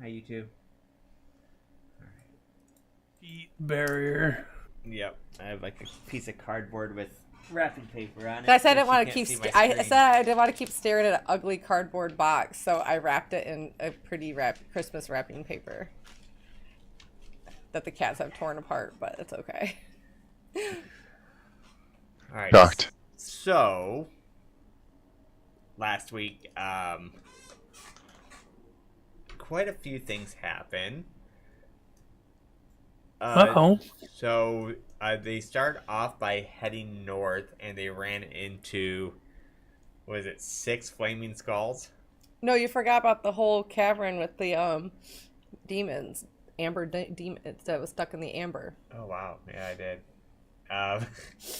Hi, YouTube. Heat barrier. Yep, I have like a piece of cardboard with wrapping paper on it. I said I didn't so she want to can't keep. see my I screen. said I didn't want to keep staring at an ugly cardboard box, so I wrapped it in a pretty Christmas wrapping paper that the cats have torn apart, but it's okay. All right. Shocked. So last week, quite a few things happened. Uh-oh. So they start off by heading north, and they ran into, was it 6 flaming skulls? No, you forgot about the whole cavern with the demons, amber demons that was stuck in the amber. Oh wow, yeah, I did.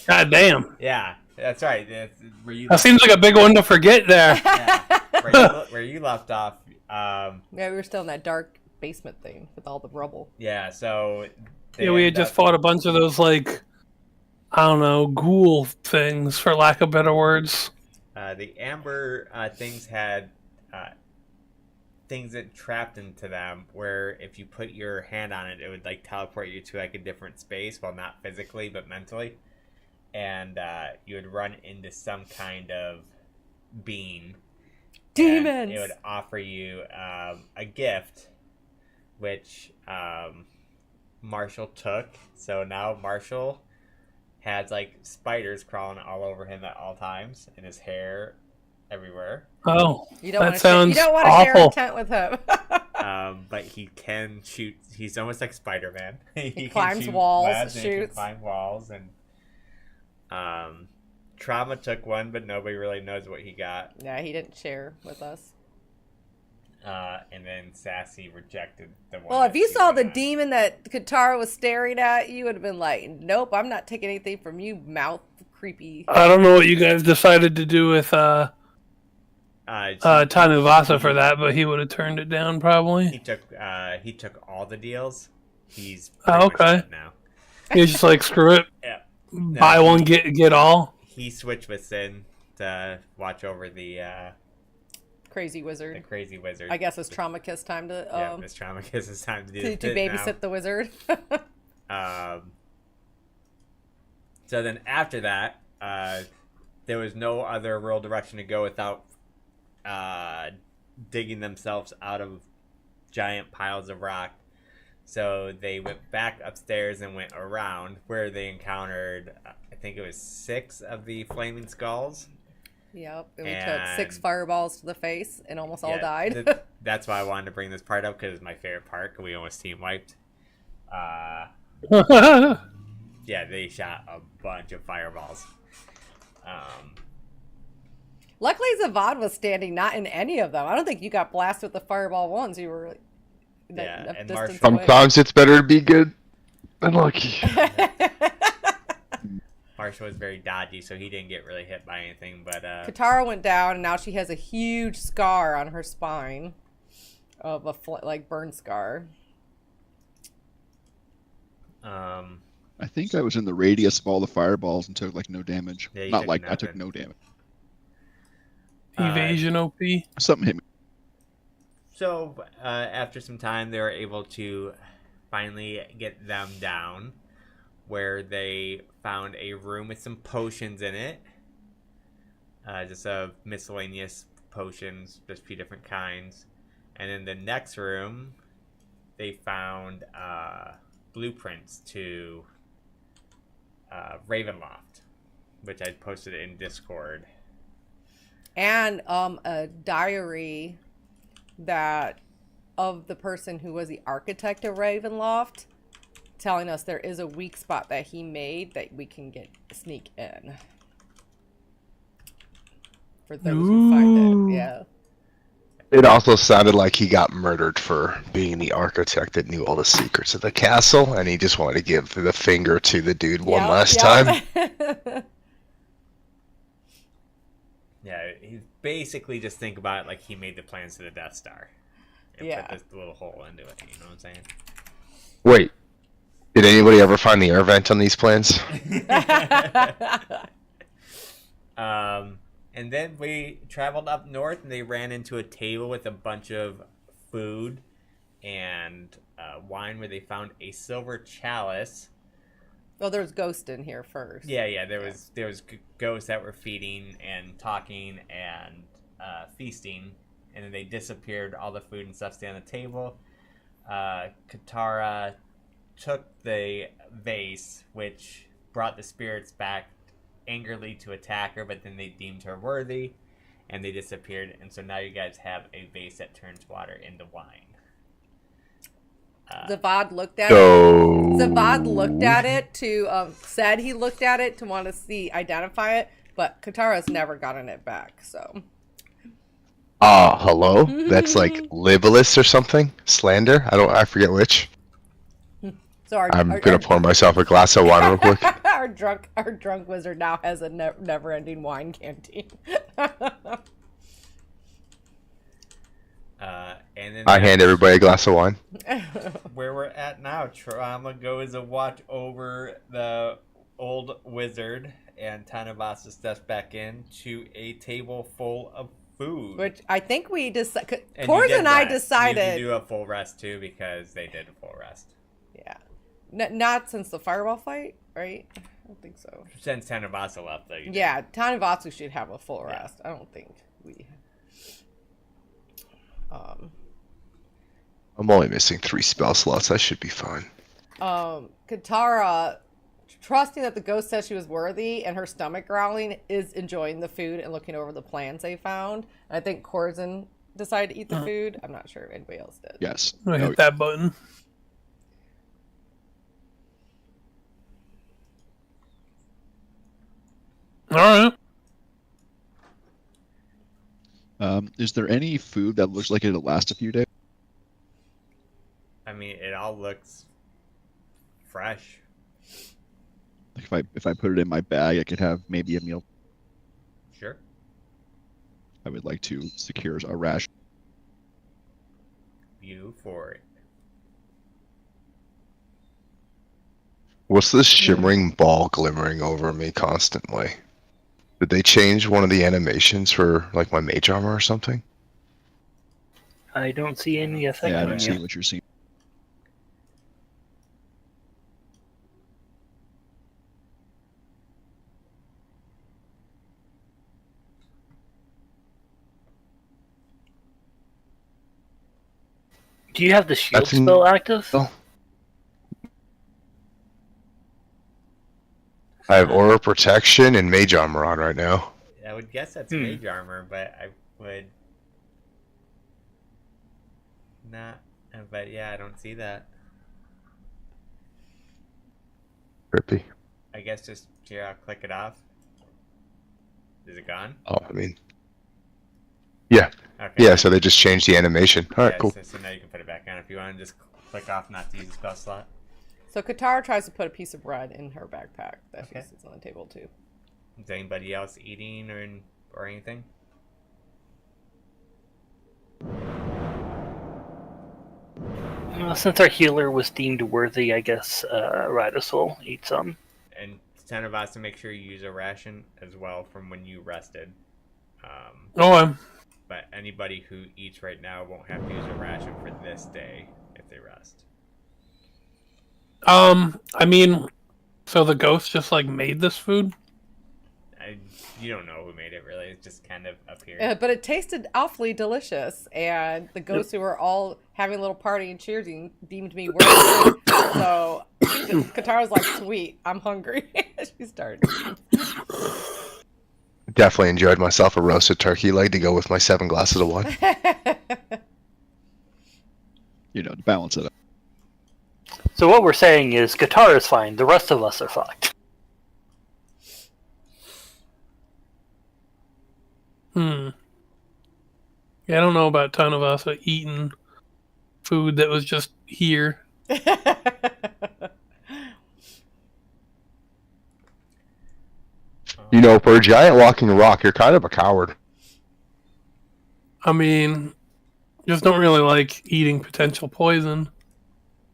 God damn. Yeah, that's right. Where you That seems like a big one to forget there. yeah, where you left off. Yeah, we were still in that dark basement thing with all the rubble. Yeah, so Yeah, we had just fought a bunch of those, like, I don't know, ghoul things, for lack of better words. the amber things had things that trapped into them, where if you put your hand on it, it would like teleport you to like a different space, well, not physically but mentally, and you would run into some kind of being. Demons. It would offer you a gift, which Marshall took. So now Marshall has like spiders crawling all over him at all times, and his hair everywhere. Oh, You don't that want to. sounds You don't want to share a awful. tent with him. But he can shoot. He's almost like Spider-Man. he can climbs shoot walls, webs, and he can shoots. climb walls, and Trauma took one, but nobody really knows what he got. Yeah, he didn't share with us. And then Sassy rejected the one. Well, if that you she saw the got. demon that Katara was staring at, you would have been like, "Nope, I'm not taking anything from you, mouth creepy." I don't know what you guys decided to do with Tanuvasa for that, but he would have turned it down probably. He took all the deals. He's Oh, pretty much okay. dead now. He's just like, screw it. Yeah. Buy one, get all. He switched with Sin to watch over the Crazy wizard. crazy wizard. I guess it's Trauma Kiss time to Yeah, Miss Trauma Kiss is time to do to babysit the wizard. So then after that, there was no other real direction to go without digging themselves out of giant piles of rock. So they went back upstairs and went around, where they encountered, I think it was 6 of the flaming skulls. Yep, and we took 6 fireballs to the face and almost all Yeah, died. That's why I wanted to bring this part up, because it's my favorite part, because we almost team wiped. Yeah, they shot a bunch of fireballs. Luckily, Zavad was standing not in any of them. I don't think you got blasted with the fireball ones. You were Yeah, a and distance Marshall- away. Sometimes it's better to be good than lucky. Marshall was very dodgy, so he didn't get really hit by anything. But Katara went down, and now she has a huge scar on her spine of a burn scar. I think I was in the radius of all the fireballs and took like no damage. Yeah, you Not took like I took nothing. no damage. Evasion OP. Something hit me. So after some time, they were able to finally get them down, where they found a room with some potions in it. Just miscellaneous potions, just a few different kinds. And in the next room, they found blueprints to Ravenloft, which I posted in Discord. And a diary that of the person who was the architect of Ravenloft, telling us there is a weak spot that he made that we can sneak in. For those who find Ooh. it, yeah. It also sounded like he got murdered for being the architect that knew all the secrets of the castle, and he just wanted to give the finger to the dude one last time. Yeah, he basically just think about it like he made the plans to the Death Star. And Yeah. put this little hole into it, you know what I'm saying? Wait, did anybody ever find the air vent on these plans? And then we traveled up north, and they ran into a table with a bunch of food and wine where they found a silver chalice. Oh, there's ghosts in here first. Yeah. There was ghosts that were feeding and talking and feasting, and then they disappeared. All the food and stuff stayed on the table. Katara took the vase, which brought the spirits back angrily to attack her, but then they deemed her worthy, and they disappeared. And so now you guys have a vase that turns water into wine. Zavad looked at So it. Zavad looked at it to said he looked at it to want to identify it, but Katara's never gotten it back. So. Hello? That's like libelous or something? Slander? I forget which. So I'm gonna pour myself a glass of wine real quick. our drunk wizard now has a never-ending wine canteen. And then I hand everybody a glass of wine. where we're at now, Trauma goes to watch over the old wizard, and Tanavasa steps back in to a table full of food. Which I think we decided. And Kors you did and I rest. decided. You do a full rest too because they did a full rest. Yeah. Not since the fireball fight, right? I don't think so. Since Tanavasa left, though. Yeah, Tanavatsu should have a full rest. I don't think we. I'm only missing 3 spell slots. I should be fine. Katara, trusting that the ghost says she was worthy and her stomach growling, is enjoying the food and looking over the plans they found. And I think Corzin decided to eat the food. I'm not sure if anybody else did. Yes. I hit that button. All right. Is there any food that looks like it'll last a few days? I mean, it all looks fresh. Like if I put it in my bag, I could have maybe a meal. Sure. I would like to secure a ration. You for it. What's this shimmering ball glimmering over me constantly? Did they change one of the animations for like my mage armor or something? I don't see any effect Yeah, I on don't you. see what you're seeing. Do you have the shield That's in- spell active? Oh. I have aura protection and mage armor on right now. I would guess that's mage armor, but I would not. But yeah, I don't see that. Trippy. I guess just here, I'll click it off. Is it gone? Oh, I mean, yeah, Okay. yeah. So they just changed the animation. All right, Yeah, cool. so now you can put it back on if you want to just click off not to use the spell slot. So Katara tries to put a piece of bread in her backpack that Okay. she sits on the table too. Is anybody else eating or anything? Since our healer was deemed worthy, I guess Ridus will eat some. And Tanavasa, make sure you use a ration as well from when you rested. But anybody who eats right now won't have to use a ration for this day if they rest. I mean, so the ghost just like made this food? You don't know who made it really. It just kind of appeared. But it tasted awfully delicious, and the ghosts who were all having a little party and cheering deemed me worthy. So Katara's like, "Sweet, I'm hungry." She started. Definitely enjoyed myself a roasted turkey leg to go with my 7 glasses of wine. You know, to balance it up. So what we're saying is Qatar is fine, the rest of us are fucked. Yeah, I don't know about Tanavasa eating food that was just here. You know, for a giant walking rock, you're kind of a coward. I mean, just don't really like eating potential poison.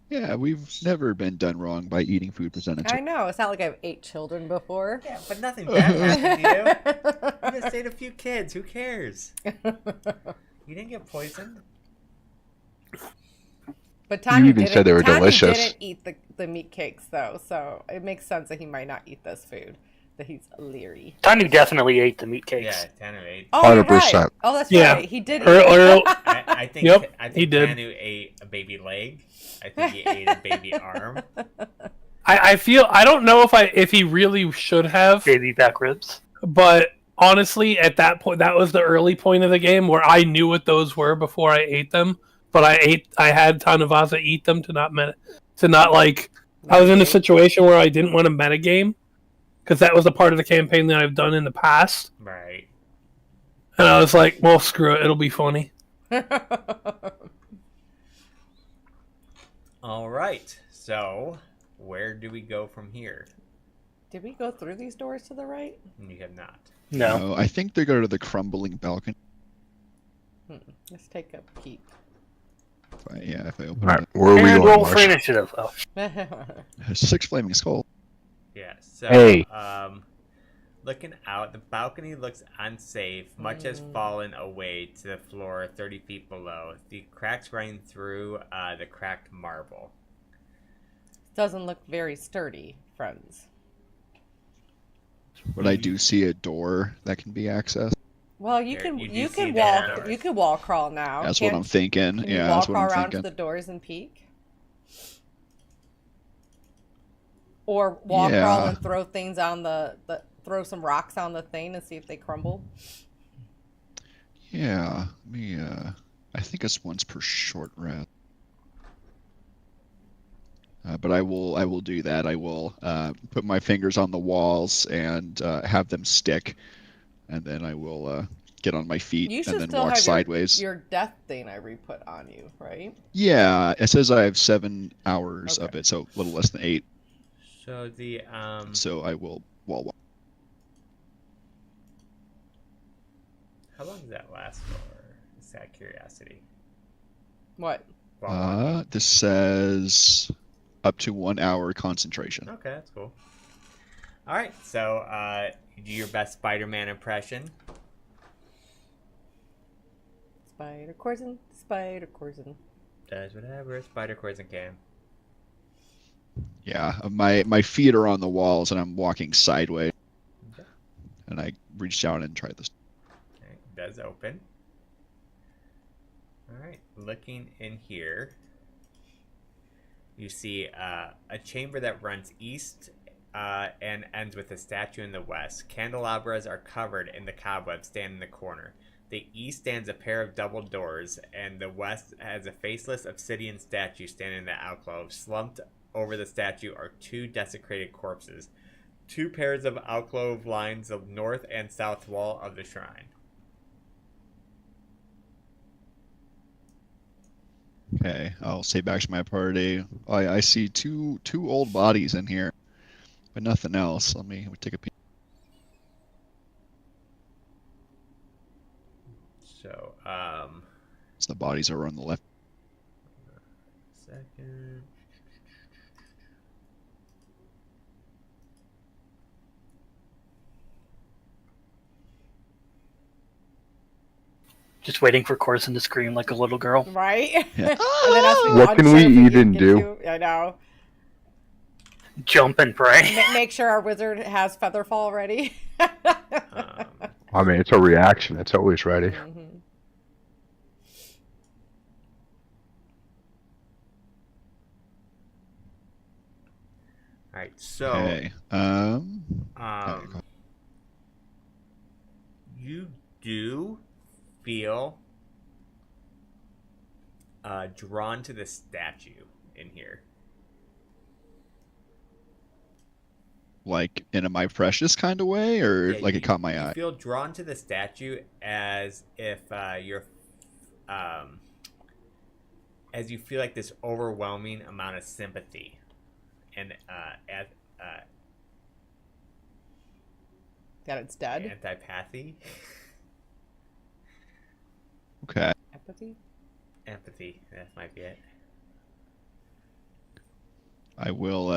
Yeah, we've never been done wrong by eating food presented to I know. It's not like I've 8 children before. Yeah, but nothing bad happened to you. You just ate a few kids. Who cares? You didn't get poisoned. But Tanya even said they were delicious. didn't eat the meat cakes, though, so it makes sense that he might not eat this food. That he's leery. Tiny definitely ate the meat cakes. Yeah, Tanu ate. Oh, you're 100%. right. Oh, that's Yeah. right. He did eat Earl- I think. Yep, I think he did. Tanu ate a baby leg. I think he ate a baby arm. I feel I don't know if he really should have, Baby back ribs. but honestly, at that point, that was the early point of the game where I knew what those were before I ate them. But I had Tanavaza eat them to not like. I was in a situation where I didn't want to metagame because that was a part of the campaign that I've done in the past, Right. and I was like, "Well, screw it, it'll be funny." All right. So, where do we go from here? Did we go through these doors to the right? You have not. No. I think they go to the crumbling balcony. Let's take a peek. If I open All right, it. where are we And going, roll for Marsh? initiative. Oh, 6 flaming skull. Yeah. So, Hey. looking out, the balcony looks unsafe. Much has fallen away to the floor 30 feet below. The cracks running through the cracked marble. Doesn't look very sturdy, friends. But I do see a door that can be accessed. Well, you There, can you do you see can that walk door. you can wall crawl now. That's what I'm thinking. Can you Yeah, wall that's what crawl I'm around thinking. to the doors and peek? Or wall crawl Yeah. and throw things on throw some rocks on the thing and see if they crumble. Yeah, I think it's once per short rest. But I will do that. I will put my fingers on the walls and have them stick, and then I will get on my feet You and should then still walk have sideways. your death thing I re-put on you, right? Yeah, it says I have 7 hours of Okay. it, so a little less than 8. So the So I will wall walk. how long does that last for? Just out of curiosity. What? This says up to 1 hour concentration. Okay, that's cool. All right, so you do your best Spider-Man impression. Spider Corzin, Spider Corzin. Does whatever a spider Corzin can. Yeah, my feet are on the walls and I'm walking sideways. Okay. And I reach down and try this. Okay, it does open. All right, looking in here, you see a chamber that runs east and ends with a statue in the west. Candelabras are covered in the cobwebs stand in the corner. The east stands a pair of double doors, and the west has a faceless obsidian statue standing in the alcove. Slumped over the statue are 2 desecrated corpses. 2 pairs of alcove lines the north and south wall of the shrine. Okay, I'll say back to my party. I see two old bodies in here, but nothing else. Let me take a peek. So, So the bodies are on the left. second. just waiting for Corzin to scream like a little girl. Right? Yeah. And then us being What can we unsure if eat and get do? to- I know. Jump and pray. Make sure our wizard has Featherfall ready. I mean, it's a reaction. It's always ready. Mhm. All right, so Okay. you do feel drawn to the statue in here. Like in a my precious kind of way, or Yeah, like it caught my you eye. feel drawn to the statue as if you're as you feel like this overwhelming amount of sympathy and That it's dead. antipathy. Okay. Empathy. Empathy, that might be it. I will.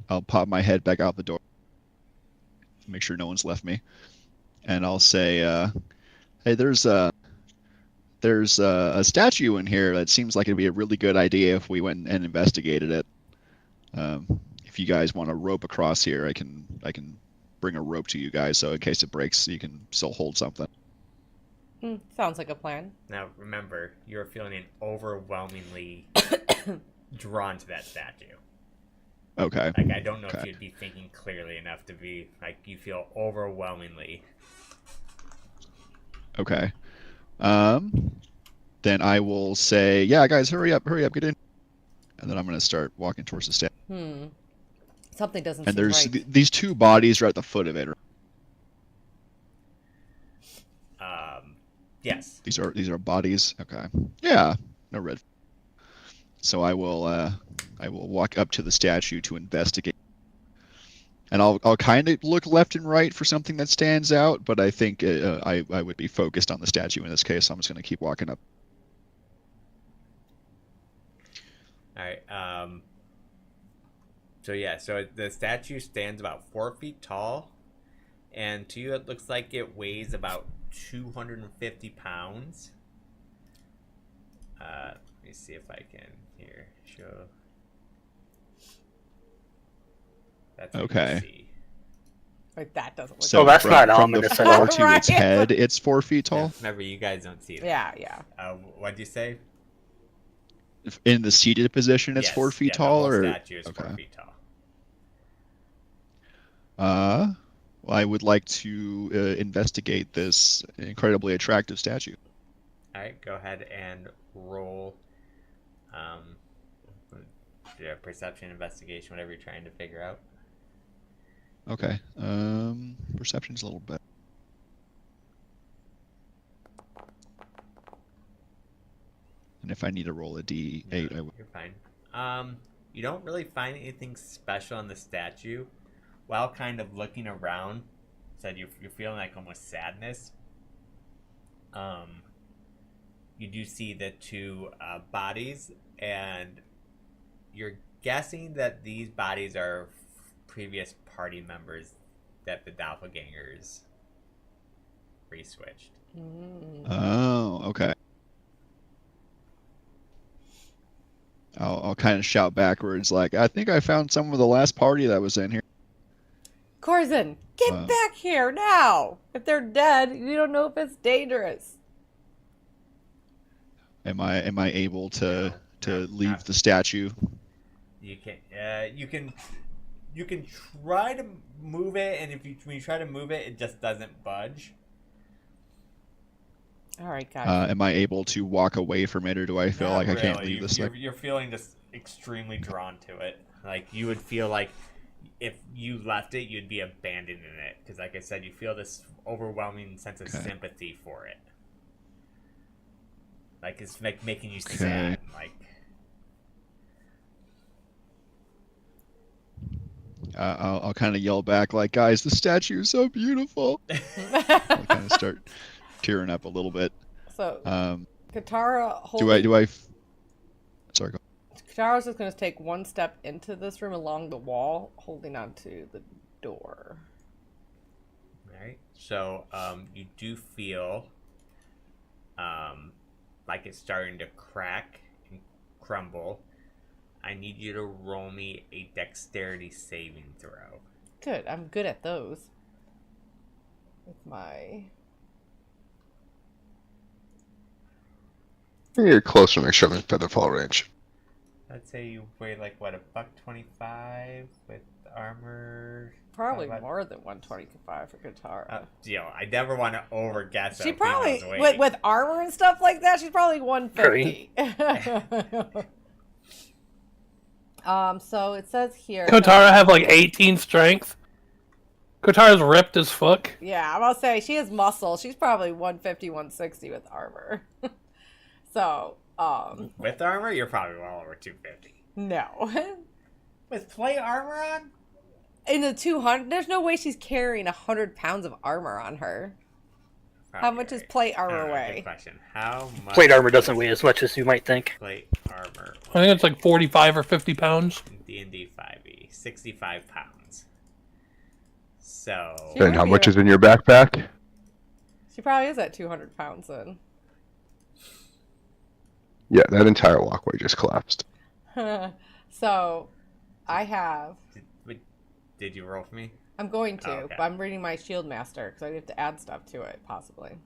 I'll pop my head back out the door. Make sure no one's left me, and I'll say, "Hey, there's there's a statue in here that seems like it'd be a really good idea if we went and investigated it. If you guys want to rope across here, I can bring a rope to you guys, so in case it breaks, you can still hold something. Sounds like a plan. Now, remember, you're feeling overwhelmingly drawn to that statue. Okay. Like, I don't know Okay. if you'd be thinking clearly enough to be, like, you feel overwhelmingly. Okay. Then I will say, yeah, guys, hurry up, get in. And then I'm going to start walking towards the statue. Something doesn't And seem there's right. these two bodies are at the foot of it. Yes. These are bodies. Okay. Yeah. No red. So I will walk up to the statue to investigate. And I'll kind of look left and right for something that stands out, but I think I would be focused on the statue in this case. So I'm just going to keep walking up. All right. So the statue stands about 4 feet tall, and to you it looks like it weighs about 250 pounds. Let me see if I can here show. That's what Okay. you see. Like, that doesn't look So that's from, not from the ominous at floor all. to its Right. head, it's 4 feet tall. Remember, you guys don't see it. Yeah. What'd you say? In the seated position, it's Yes, 4 feet the tall, whole or statue is 4 okay. feet tall. Well, I would like to investigate this incredibly attractive statue. All right, go ahead and roll. Perception, investigation, whatever you're trying to figure out. Okay. Perception's a little bit. And if I need to roll a D8, I will. You're fine. You don't really find anything special on the statue. While kind of looking around, said you're feeling like almost sadness. You do see the two bodies, and you're guessing that these bodies are previous party members that the doppelgangers re-switched. Oh, okay. I'll kind of shout backwards, like, I think I found some of the last party that was in here. Corzin, get back here now! If they're dead, you don't know if it's dangerous. Am I able to No, leave not- the statue? You can try to move it, and when you try to move it, it just doesn't budge. All right, guys. Am I able to walk away from it, or do I feel Not like I can't really. leave this thing? You're feeling just extremely drawn to it. Like, you would feel like if you left it, you'd be abandoning it. Because, like I said, you feel this overwhelming sense of Okay. sympathy for it. Like, it's like making you Okay. sad. Like, I'll kind of yell back, like, guys, the statue is so beautiful. I'll kind of start tearing up a little bit. So, Um, Katara holding... Sorry, go. Katara's just going to take one step into this room along the wall, holding onto the door. alright. So, you do feel like it's starting to crack and crumble. I need you to roll me a dexterity saving throw. Good, I'm good at those. With my... You're closer to make sure I'm in featherfall range. I'd say you weigh like what, $125 with armor. Probably About- more than 125 for Katara. I never want to overguess. She a probably, female's weight. with armor and stuff like that, she's probably 150. So it says here. Kotara have like 18 strength. Kotara's ripped as fuck. Yeah, I'm gonna say she has muscle. She's probably 150, 160 with armor. So, With armor, you're probably well over 250. no. With plate armor on? In the 200, there's no way she's carrying 100 pounds of armor on her. How much does plate armor Good weigh? question. How much? Plate armor doesn't weigh as much as you might think. Plate armor. I think it's like 45 or 50 pounds. D&D 5e, 65 pounds. So She And would how be much a- is in your backpack? She probably is at 200 pounds then. Yeah, that entire walkway just collapsed. So, I have. Did you roll for me? I'm going to, Oh, okay. but I'm reading my shield master because I have to add stuff to it, possibly.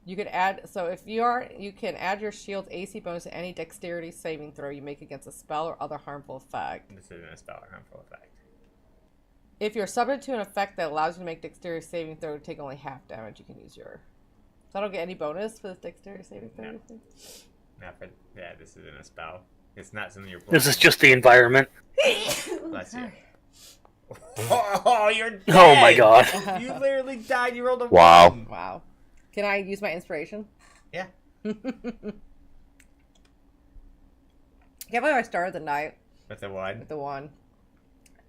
You could add, so if you can add your shield's AC bonus to any dexterity saving throw you make against a spell or other harmful effect. This isn't a spell or harmful effect. If you're subject to an effect that allows you to make dexterity saving throw to take only half damage, you can use your. So I don't get any bonus for this dexterity saving throw. No. Not for, yeah, this isn't a spell. It's not something you're. This is just the environment. Bless you. Oh, you're dead! Oh my god. You literally died. You rolled a Wow. 1. Wow. Can I use my inspiration? Yeah. Can't believe I started the night With a 1. with the 1.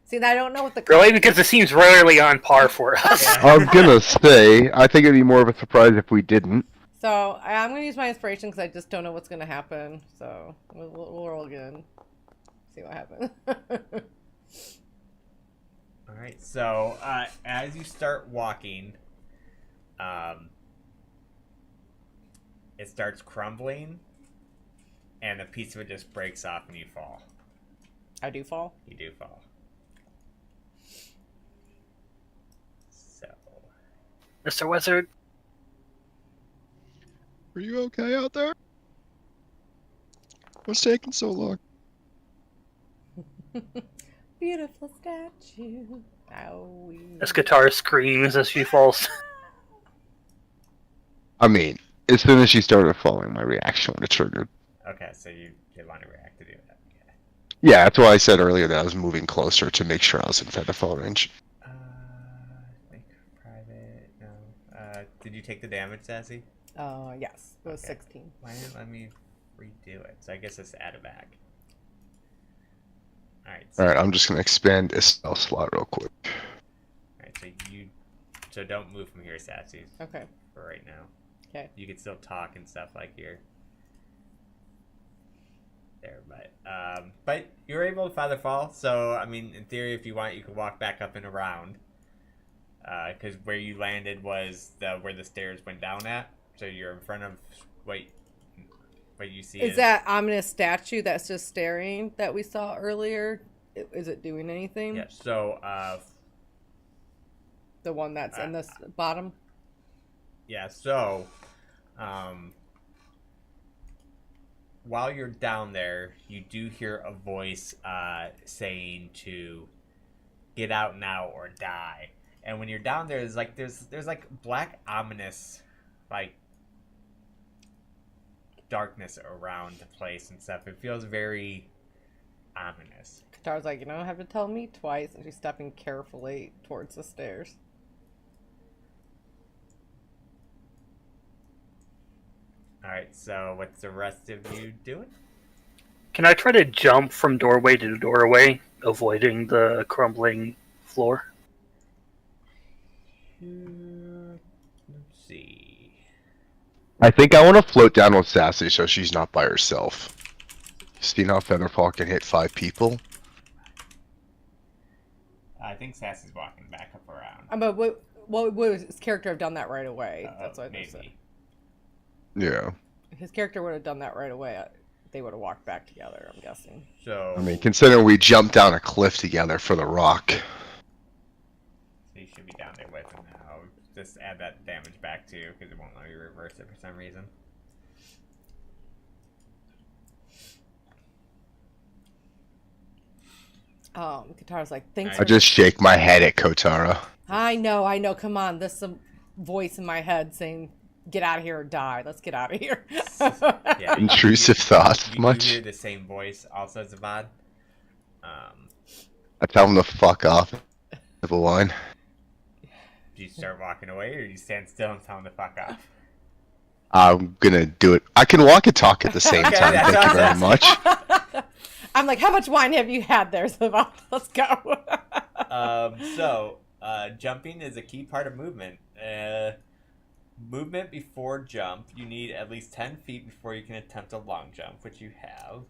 See, I don't know what the. Really? Because it seems rarely on par for us. I was gonna say, I think it'd be more of a surprise if we didn't. So I'm gonna use my inspiration because I just don't know what's gonna happen. So we'll roll again. See what happens. All right. So as you start walking, it starts crumbling, and a piece of it just breaks off, and you fall. I do fall. You do fall. So. Mr. Wizard, Are you okay out there? What's taking so long? Beautiful statue. Owie. this guitar screams as she falls. I mean, as soon as she started falling, my reaction would have triggered. Okay, so you did want to react to do that. Okay. Yeah, that's why I said earlier that I was moving closer to make sure I was in featherfall range. Make private. No. Did you take the damage, Sassy? Yes. It was Okay. 16. Why didn't it let me redo it? So I guess let's add it back. Alright. So, Alright, I'm just gonna expand a spell slot real quick. Alright, so don't move from here, Sassy, Okay. for right now. Okay. You can still talk and stuff like here. There, but you're able to feather fall, so I mean, in theory, if you want, you can walk back up and around. Because where you landed was where the stairs went down at, so you're in front of what you see. Is that ominous statue that's just staring that we saw earlier? Is it doing anything? Yeah. So The one that's in this bottom? yeah. So while you're down there, you do hear a voice saying to get out now or die. And when you're down there, there's like black ominous like darkness around the place and stuff. It feels very ominous. Katar's like, you don't have to tell me twice, and she's stepping carefully towards the stairs. All right, so what's the rest of you doing? Can I try to jump from doorway to doorway, avoiding the crumbling floor? Let's see. I think I want to float down with Sassy so she's not by herself. Seen how Featherfall can hit 5 people? I think Sassy's walking back up around. But what would his character have done that right away? That's what I maybe. said. Yeah. If his character would have done that right away, they would have walked back together, I'm guessing. So I mean, considering we jumped down a cliff together for the rock. so you should be down there with him now. Just add that damage back too, because it won't let you reverse it for some reason. Katara's like, thanks I for... just shake my head at Kotara. I know, come on. There's some voice in my head saying, get out of here or die. Let's get out of here. Yeah, Intrusive thoughts, you much? hear the same voice also, Zabad. I tell him to fuck off. Level 1. Do you start walking away, or do you stand still and tell him to fuck off? I'm gonna do it. I can walk and talk at the same Okay, time. that's Thank you very awesome. much. I'm like, how much wine have you had there, Savant? Let's go. So jumping is a key part of movement. Movement before jump, you need at least 10 feet before you can attempt a long jump, which you have.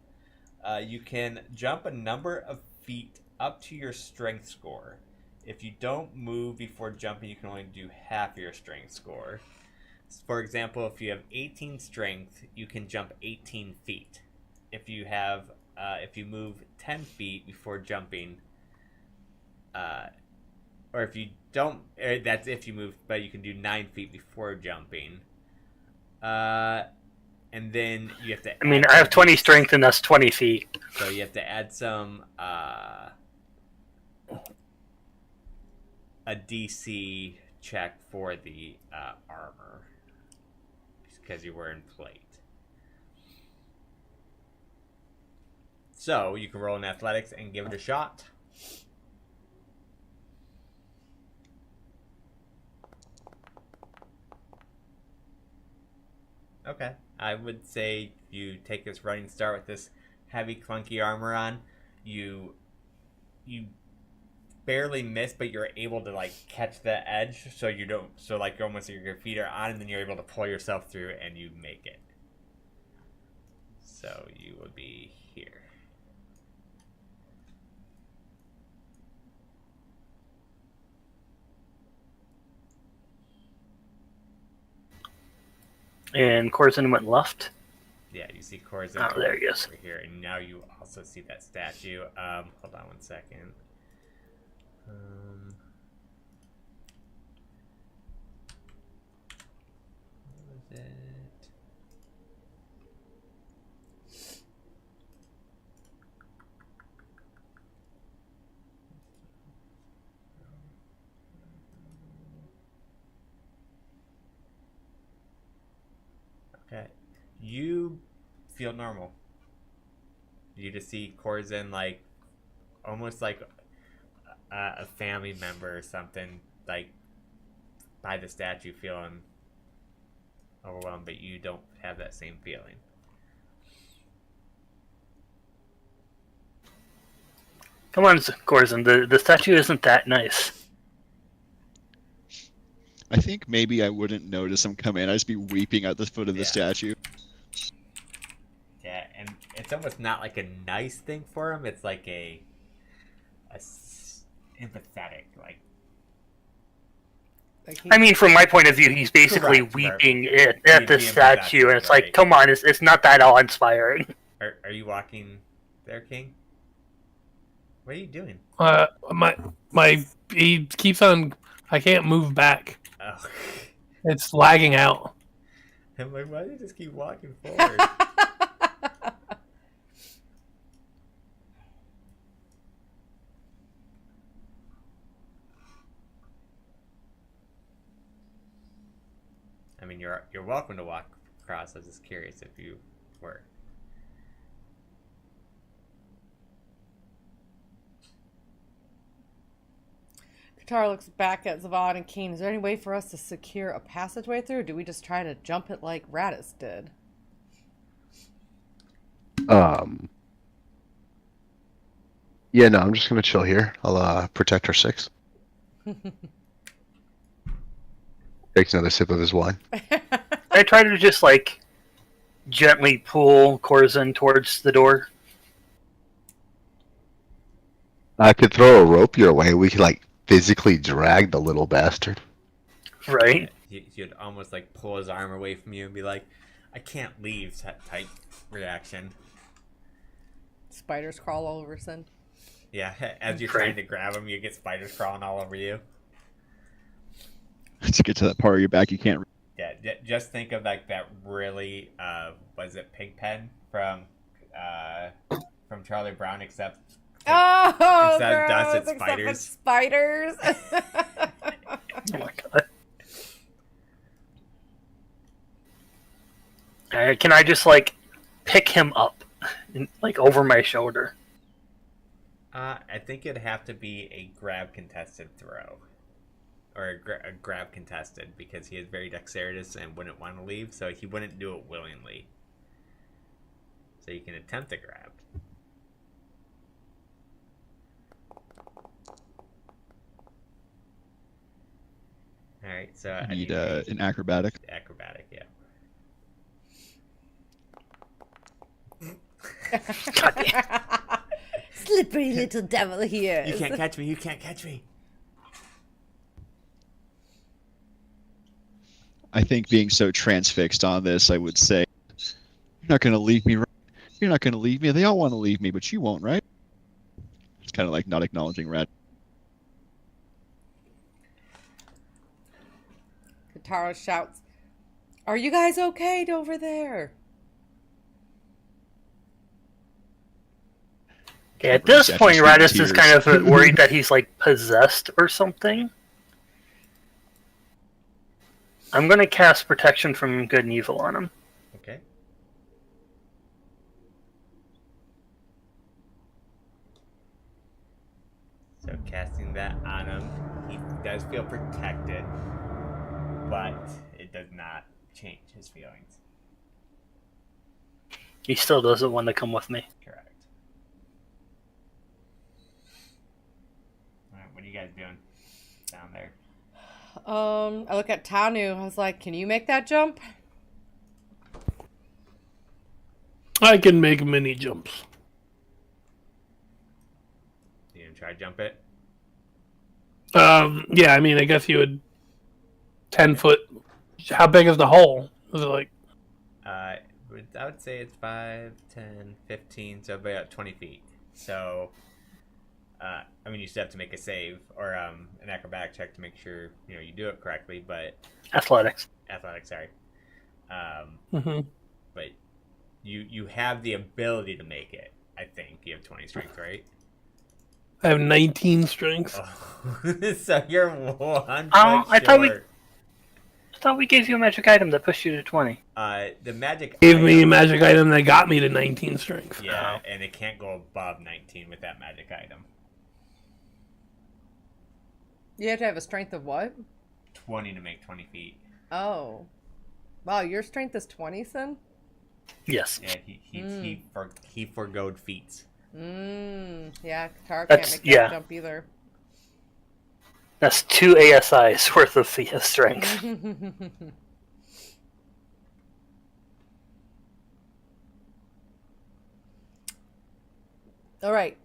You can jump a number of feet up to your strength score. If you don't move before jumping, you can only do half your strength score. For example, if you have 18 strength, you can jump 18 feet. If you have, if you move 10 feet before jumping, or if you don't, that's if you move, but you can do 9 feet before jumping. And then you have to. I mean, I have 20 strength, and that's 20 feet. So you have to add some a DC check for the armor because you're wearing plate. So you can roll in athletics and give it a shot. Okay. I would say you take this running start with this heavy, clunky armor on. You barely miss, but you're able to like catch the edge, so you don't. So like almost your feet are on, and then you're able to pull yourself through, and you make it. So you would be here. And Corzin went left. Yeah, you see Corzin. Oh, there he is. Over here, and now you also see that statue. Hold on 1 second. What was it? Okay. You feel normal. You just see Corzin like almost like a family member or something, like by the statue, feeling overwhelmed, but you don't have that same feeling. Come on, Corzin. The statue isn't that nice. I think maybe I wouldn't notice him come in. I'd just be weeping at the foot of the statue. Yeah, and it's almost not like a nice thing for him. It's like a empathetic, like. I mean, from my point of view, he's basically weeping at the statue, and it's like, come on, it's not that awe-inspiring. Are you walking there, King? What are you doing? He keeps on. I can't move back. Oh. It's lagging out. I'm like, why do you just keep walking forward? I mean, you're welcome to walk across. I was just curious if you were. Katara looks back at Zavad and Keen. Is there any way for us to secure a passageway through, or do we just try to jump it like Radis did? Yeah, no, I'm just gonna chill here. I'll protect our 6. Takes another sip of his wine. I try to just like gently pull Corzin towards the door. I could throw a rope your way. We could like physically drag the little bastard. Right. You'd almost like pull his arm away from you and be like, I can't leave, type reaction. Spiders crawl all over Sin. Yeah, as you're trying to grab him, you get spiders crawling all over you. To get to that part of your back, you can't. Yeah, just think of like that really, was it Pigpen from Charlie Brown, except instead of dust, it's spiders. Spiders. Oh my god. Can I just like pick him up, like over my shoulder? I think it'd have to be a grab contested throw. Or a grab contested, because he is very dexterous and wouldn't want to leave, so he wouldn't do it willingly. So you can attempt to grab. Alright, so I need an acrobatic. Acrobatic, yeah. Slippery little devil here. You can't catch me, you can't catch me. I think being so transfixed on this, I would say, "You're not going to leave me, right? You're not going to leave me. They all want to leave me, but you won't, right?" It's kind of like not acknowledging Red. Katara shouts, "Are you guys okay over there?" Yeah, at this After point, shedding Radis is tears. kind of worried that he's like possessed or something. I'm gonna cast protection from good and evil on him. Okay. So casting that on him, he does feel protected, but it does not change his feelings. He still doesn't want to come with me. Correct. Alright, what are you guys doing down there? I look at Tanu. I was like, "Can you make that jump?" I can make mini jumps. You gonna try to jump it? Yeah, I mean, I guess you would 10 foot. How big is the hole? Is it like I would say it's 5, 10, 15, so about 20 feet. So, I mean, you still have to make a save or an acrobatic check to make sure you do it correctly. But Athletics. sorry. mhm. But you have the ability to make it. I think you have 20 strength, right? I have 19 strength. Oh. So you're 1 Oh, point I thought we gave you a magic item that pushed you to 20. The magic Gave me a item- magic item that got me to 19 strength. Yeah, and it can't go above 19 with that magic item. You have to have a strength of what? 20 to make 20 feet. Oh. Wow, your strength is 20, Sin? Yes. Yeah, he forgoed feats. Yeah, Katara That's- can't make yeah. that jump either. That's 2 ASIs worth of strength. All right.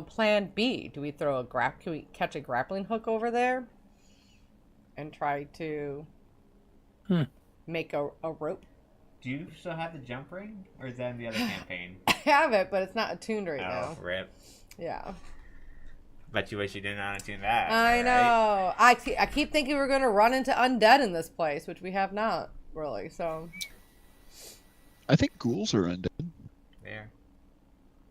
Plan B. Do we throw can we catch a grappling hook over there and try to make a rope? Do you still have the jump ring, or is that in the other campaign? I have it, but it's not attuned right now. Oh, rip. Yeah. Bet you wish you didn't attune that. I right? know. I keep thinking we're going to run into undead in this place, which we have not really. So I think ghouls are undead. There.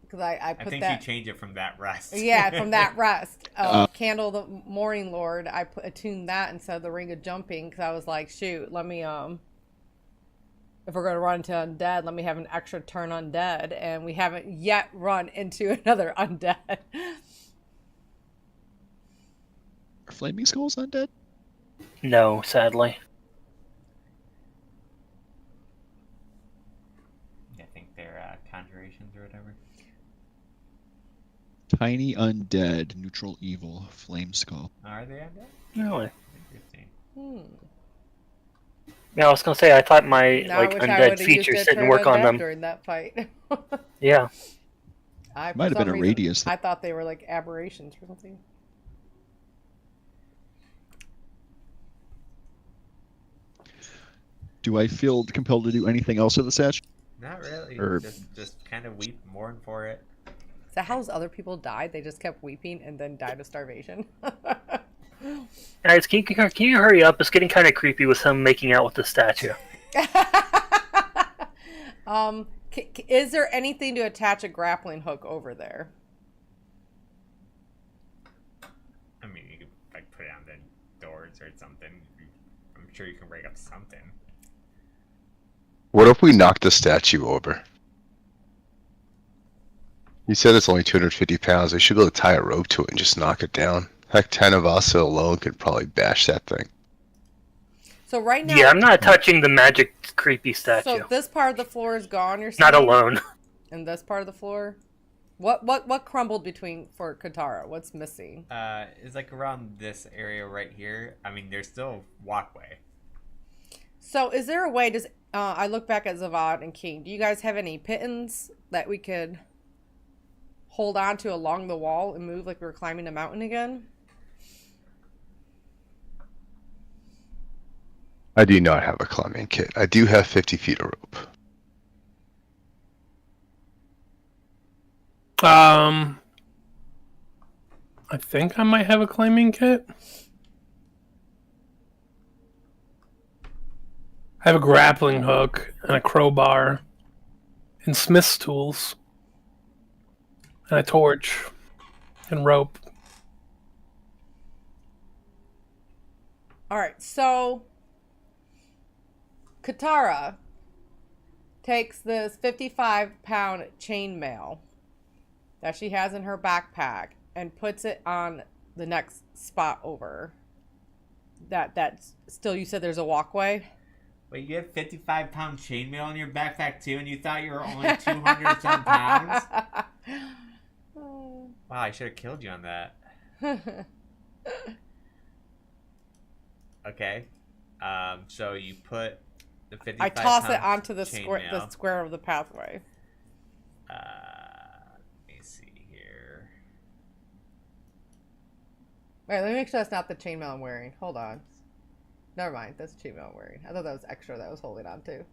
because I put I think that. you change it from that rest. Yeah, from that rest. Candle the Morning Lord, I attuned that instead of the Ring of Jumping because I was like, shoot, let me, if we're going to run into undead, let me have an extra turn undead. And we haven't yet run into another undead. Are flaming skulls undead? No, sadly. I think they're conjurations or whatever. Tiny undead, neutral evil, flame skull. Are they undead? Really? Interesting. Yeah, I was gonna say I thought my Now I wish I undead would've used features it didn't turn work on undead them. during that fight. Yeah. For Might have some been a reason, radius. I thought they were like aberrations or something. Do I feel compelled to do anything else with the statue? Not really. Or- Just kind of weep, mourn for it. Is that how those other people died? They just kept weeping and then died of starvation. Guys, can you hurry up? It's getting kind of creepy with him making out with the statue. Is there anything to attach a grappling hook over there? I mean, you could like put it on the doors or something. I'm sure you can break up something. What if we knock the statue over? You said it's only 250 pounds. We should be able to tie a rope to it and just knock it down. Heck, 10 of us alone could probably bash that thing. So right now, Yeah, I'm not touching the magic creepy statue. so this part of the floor is gone. You're saying? Not alone. And this part of the floor, what crumbled for Katara? What's missing? It's like around this area right here. I mean, there's still a walkway. So is there a way? I look back at Zavad and King. Do you guys have any pittons that we could hold on to along the wall and move like we were climbing a mountain again? I do not have a climbing kit. I do have 50 feet of rope. I think I might have a climbing kit. I have a grappling hook and a crowbar and smith's tools and a torch and rope. All right, so Katara takes this 55-pound chainmail that she has in her backpack and puts it on the next spot over. That's still, you said there's a walkway? Wait, you have 55-pound chainmail in your backpack too, and you thought you were only 200 some pounds? Wow, I should have killed you on that. Okay. So you put the 55 I toss it onto the chainmail. square of the pathway. Let me see here. Wait, let me make sure that's not the chainmail I'm wearing. Hold on. Never mind, that's the chainmail I'm wearing. I thought that was extra that I was holding on to.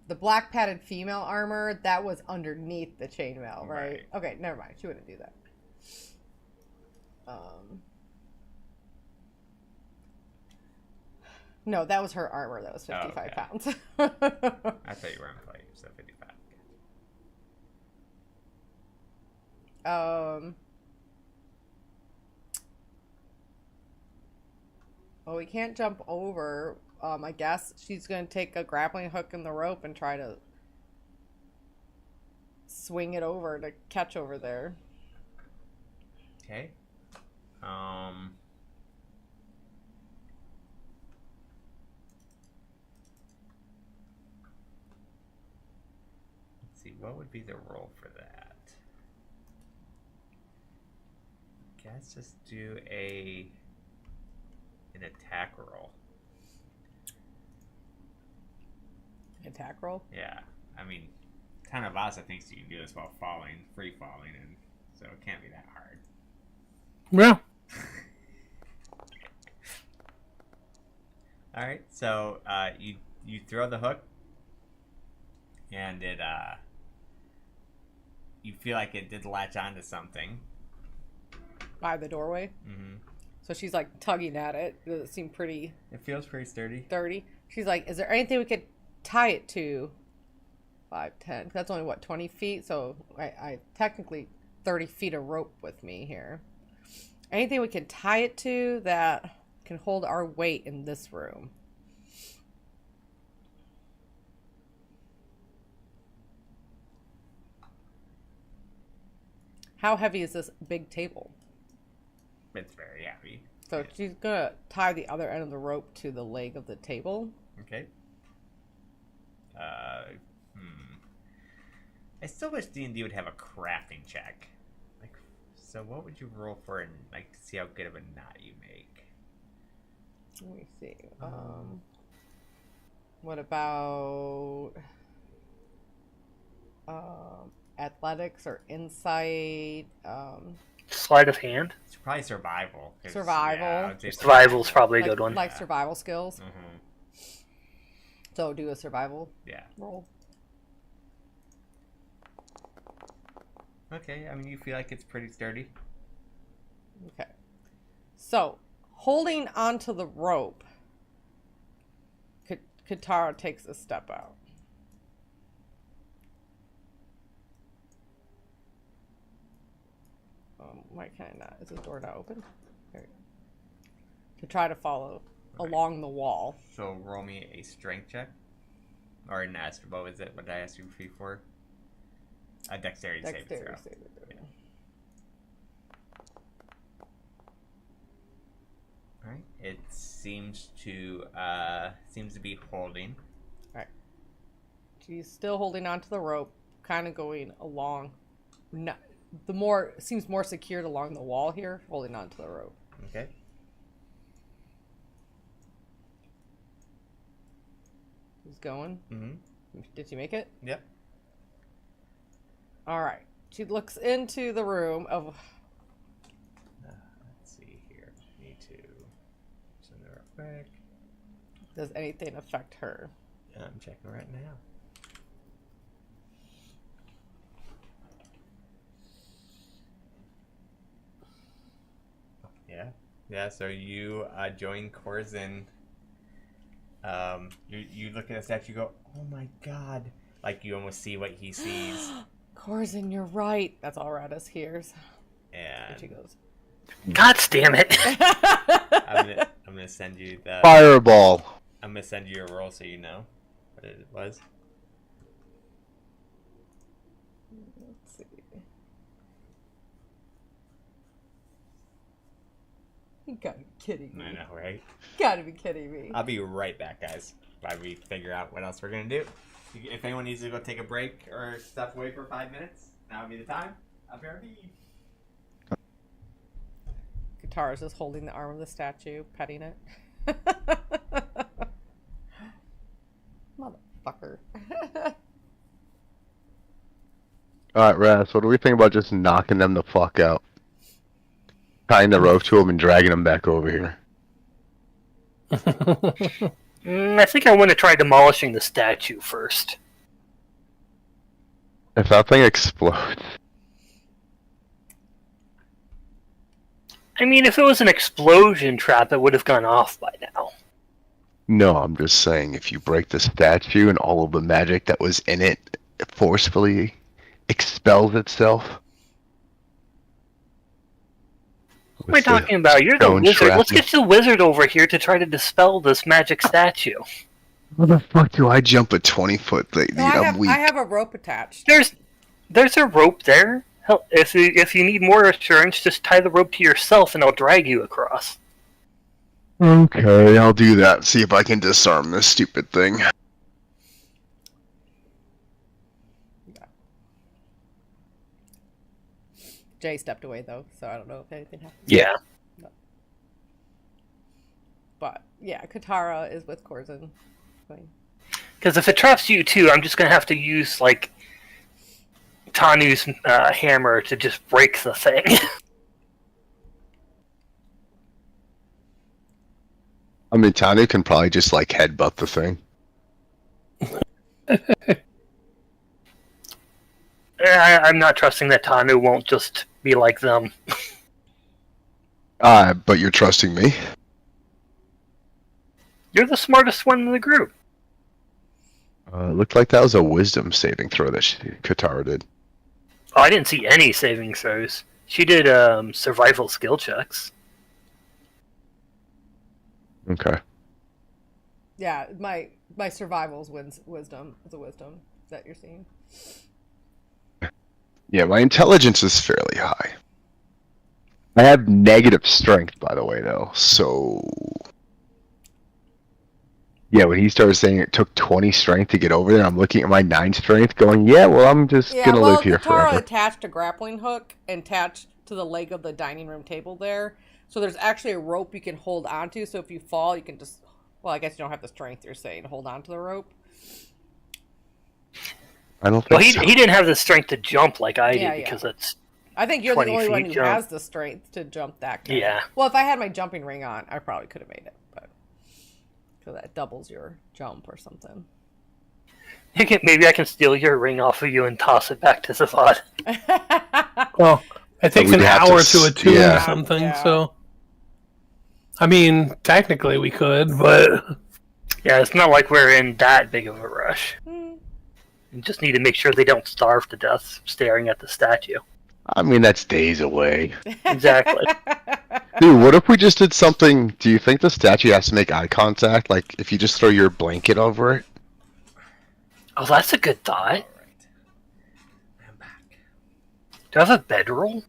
The black padded female armor, that was underneath the chainmail, right? Okay, never mind. She wouldn't do that. No, that was her armor. That was 55 pounds. I thought you were on plate, so 55. Well, we can't jump over. I guess she's going to take a grappling hook and the rope and try to swing it over to catch over there. Okay. Let's see, what would be the roll for that? Guess just do an attack roll. Attack roll? Yeah. I mean, Tanavasa thinks you can do this while free falling, and so it can't be that hard. Yeah. All right, so you throw the hook, and it you feel like it did latch onto something By the doorway. Mm-hmm. So she's like tugging at it. Does it seem pretty? It feels pretty sturdy. She's like, "Is there anything we could tie it to?" 5, 10. That's only what, 20 feet. So I technically 30 feet of rope with me here. Anything we can tie it to that can hold our weight in this room. How heavy is this big table? It's very heavy. So she's gonna tie the other end of the rope to the leg of the table. Okay. I still wish D&D would have a crafting check. Like, so what would you roll for, and like to see how good of a knot you make? Let me see. What about athletics or insight? Sleight of hand. It's probably survival. Survival. Yeah, I would say Survival's probably a good one. Like survival skills. Mm-hmm. So do a survival Yeah. roll. Okay, I mean, you feel like it's pretty sturdy. Okay. So, holding onto the rope, Katara takes a step out. Why can I not? Is this door not open? There we go. To try to follow along the wall. So roll me a strength check. Or an what was it? What did I ask you for? A dexterity saving throw. Yeah. Alright. It seems to be holding. Alright. She's still holding onto the rope, kind of going along. No, seems more secured along the wall here, holding onto the rope. Okay. She's going. Mm-hmm. Did she make it? Yep. All right. She looks into the room of. Let's see here. Need to send it real quick. Does anything affect her? I'm checking right now. Yeah. So you join Corzin. You look at the statue. You go, oh my god! Like you almost see what he sees. Corzin, you're right. That's all Radis hears. And And she goes, God damn it! I'm gonna send you the Fireball. I'm gonna send you a roll so you know what it was. let's see. You gotta be kidding me. I know, right? Gotta be kidding me. I'll be right back, guys, while we figure out what else we're gonna do. If anyone needs to go take a break or step away for 5 minutes, now would be the time. I'll be RV. Katara's just holding the arm of the statue, petting it. Motherfucker. Alright, Raz, what do we think about just knocking them the fuck out? Tying the rope to them and dragging them back over here. I think I want to try demolishing the statue first. If that thing explodes... I mean, if it was an explosion trap, it would have gone off by now. No, I'm just saying, if you break the statue and all of the magic that was in it forcefully expels itself. What am I talking about? You're the stone wizard. Let's shrapnel. get the wizard over here to try to dispel this magic statue. How the fuck do I jump a 20-foot thing? No, I'm weak. I have a rope attached. There's a rope there. Hell, if you need more assurance, just tie the rope to yourself and I'll drag you across. Okay, I'll do that. See if I can disarm this stupid thing. Jay stepped away though, so I don't know if anything happened. Yeah. But yeah, Katara is with Corzin. Because if it traps you too, I'm just gonna have to use like Tanu's hammer to just break the thing. I mean, Tanu can probably just, like, headbutt the thing. I'm not trusting that Tanu won't just be like them. But you're trusting me? You're the smartest one in the group. It looked like that was a wisdom saving throw that Katara did. Oh, I didn't see any saving throws. She did survival skill checks. Okay. Yeah, my survival's wisdom. It's a wisdom that you're seeing. Yeah, my intelligence is fairly high. I have negative strength, by the way, though, so... Yeah, when he started saying it took 20 strength to get over there, I'm looking at my 9 strength going, yeah, well, I'm just gonna live here Katara forever. attached a grappling hook and attached to the leg of the dining room table there. So there's actually a rope you can hold onto, so if you fall, you can just... Well, I guess you don't have the strength, you're saying, to hold onto the rope. I don't think Well, so. he didn't have the strength to jump like I Yeah, did because it's... I think you're the 20 only one feet who jump. has the strength to jump that kind. Yeah. Well, if I had my jumping ring on, I probably could have made it, but... So that doubles your jump or something. Maybe I can steal your ring off of you and toss it back to Zavad. Well, it takes we'd an have hour to to attune yeah. something, Yeah. so... I mean, technically we could, but... Yeah, it's not like we're in that big of a rush. Hmm. You just need to make sure they don't starve to death staring at the statue. I mean, that's days away. Exactly. Dude, what if we just did something... Do you think the statue has to make eye contact? Like, if you just throw your blanket over it? Oh, that's a good thought. Alright. I'm back. Do I have a bedroll?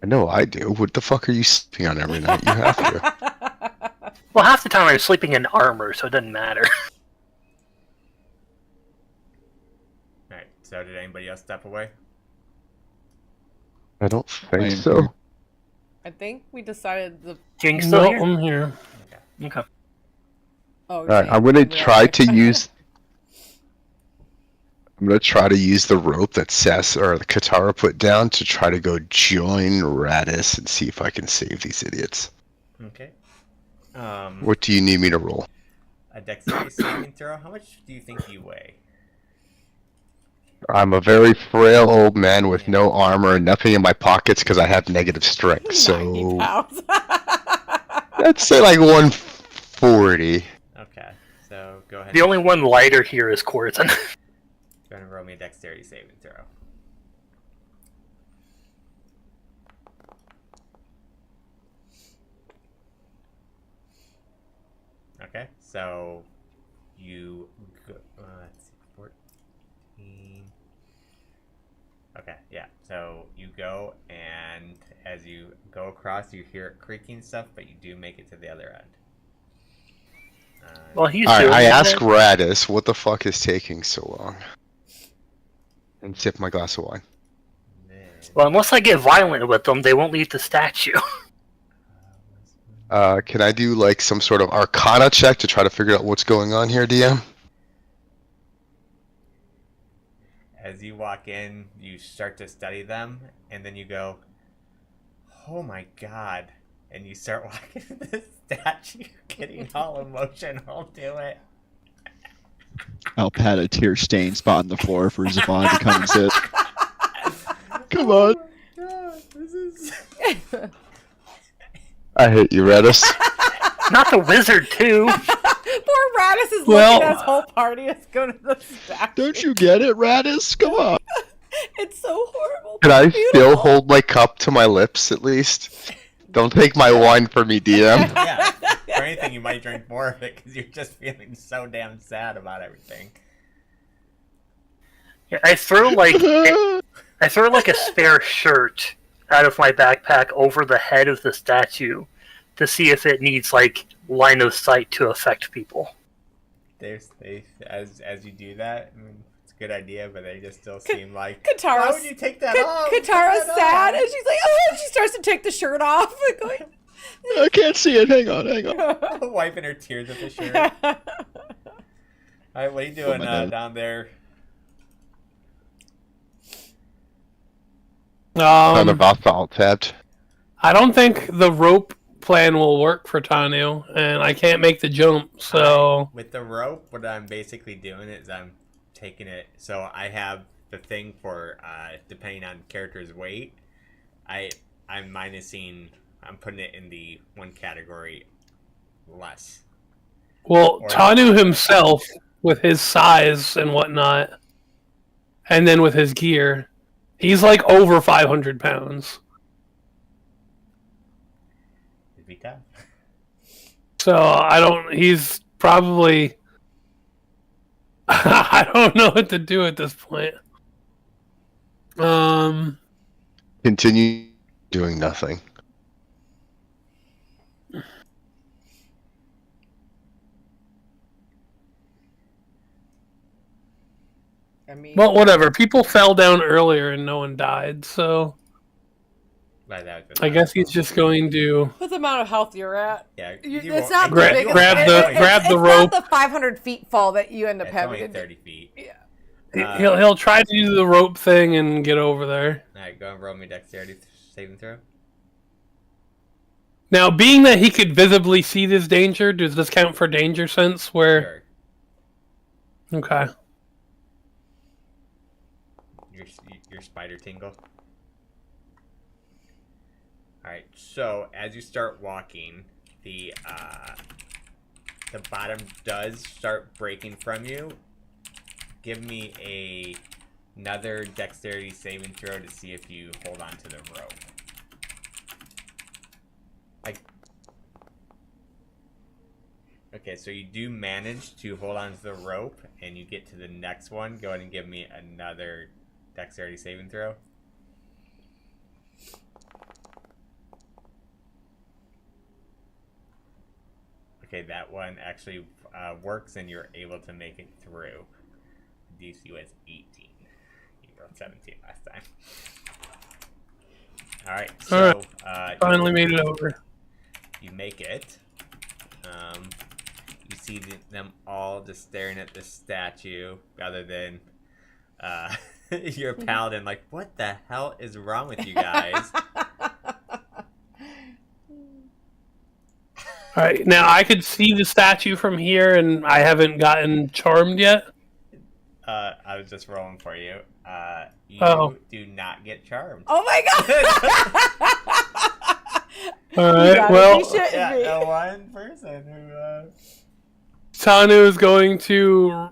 I know I do. What the fuck are you sleeping on every night? You have to. Well, half the time I'm sleeping in armor, so it doesn't matter. Alright, so did anybody else step away? I don't think I am so. here. I think we decided the... King's still No, here? I'm here. Okay. Oh, Alright, I'm gonna try to use... I'm gonna try to use the rope that Sess or the Katara put down to try to go join Radis and see if I can save these idiots. Okay. What do you need me to roll? a dexterity saving throw. How much do you think you weigh? I'm a very frail old man with no armor and nothing in my pockets because I have negative strength. 90 So pounds. let's say like 140. Okay, so go ahead. The only one lighter here is Corzin. Go ahead and roll me a dexterity saving throw. Okay, so you go, let's see, 14. Okay, yeah. So you go, and as you go across, you hear it creaking stuff, but you do make it to the other end. Well, he's Alright, doing I it. ask Radis, what the fuck is taking so long? And sip my glass of wine. Then, Well, unless I get violent with them, they won't leave the statue. Can I do like some sort of Arcana check to try to figure out what's going on here, DM? as you walk in, you start to study them, and then you go, "Oh my god!" And you start walking to the statue, getting all emotional to it. I'll pat a tear stained spot on the floor for Zavon to come and sit. Come on. God, this is. I hate you, Radis. Not the wizard, too. Poor Radis is Well- looking at his whole party is going to the statue. Don't you get it, Radis? Come on. It's so horrible. Can I Beautiful. still hold my cup to my lips at least? Don't take my wine from me, DM. Yeah, for anything, you might drink more of it because you're just feeling so damn sad about everything. Yeah, I throw like a spare shirt out of my backpack over the head of the statue to see if it needs like line of sight to affect people. As you do that, I mean, it's a good idea, but they just still seem like. Katara's, Why would you take that off? Katara's Take that sad, off. and she's like, oh, she starts to take the shirt off. Going, I can't see it. Hang on. Wiping her tears with the shirt. Alright, what are you doing my bad. down there? None of us all tapped. I don't think the rope plan will work for Tanu, and I can't make the jump, so... With the rope, what I'm basically doing is I'm taking it. So I have the thing for depending on character's weight. I'm minusing. I'm putting it in the one category less. Well, Or- Tanu himself, with his size and whatnot, and then with his gear, he's like over 500 pounds. It'd be tough. So he's probably... I don't know what to do at this point. Continue doing nothing. I mean, Well, whatever. People fell down earlier and no one died, so Like that, I guess he's just going to... what's the amount of health you're at? Yeah, It's not the Grab- biggest. grab it's the rope. not the 500 feet fall that you end up It's having only to do. 30 feet. Yeah. He'll try to do the rope thing and get over there. Alright, go and roll me dexterity saving throw. Now, being that he could visibly see this danger, does this count for danger sense? Where... Sure. Okay. Your spider tingle. Alright, so as you start walking, the bottom does start breaking from you. Give me another dexterity saving throw to see if you hold on to the rope. Okay, so you do manage to hold on to the rope, and you get to the next one. Go ahead and give me another dexterity saving throw. Okay, that one actually works, and you're able to make it through. DC was 18. You rolled 17 last time. Alright, so Finally made it over. you make it. You see them all just staring at the statue, rather than your paladin like, what the hell is wrong with you guys? All right, now I could see the statue from here, and I haven't gotten charmed yet. I was just rolling for you. You Oh. do not get charmed. Oh my god! All You right, gotta well, be shitting me. The one person who. Tanu is going to,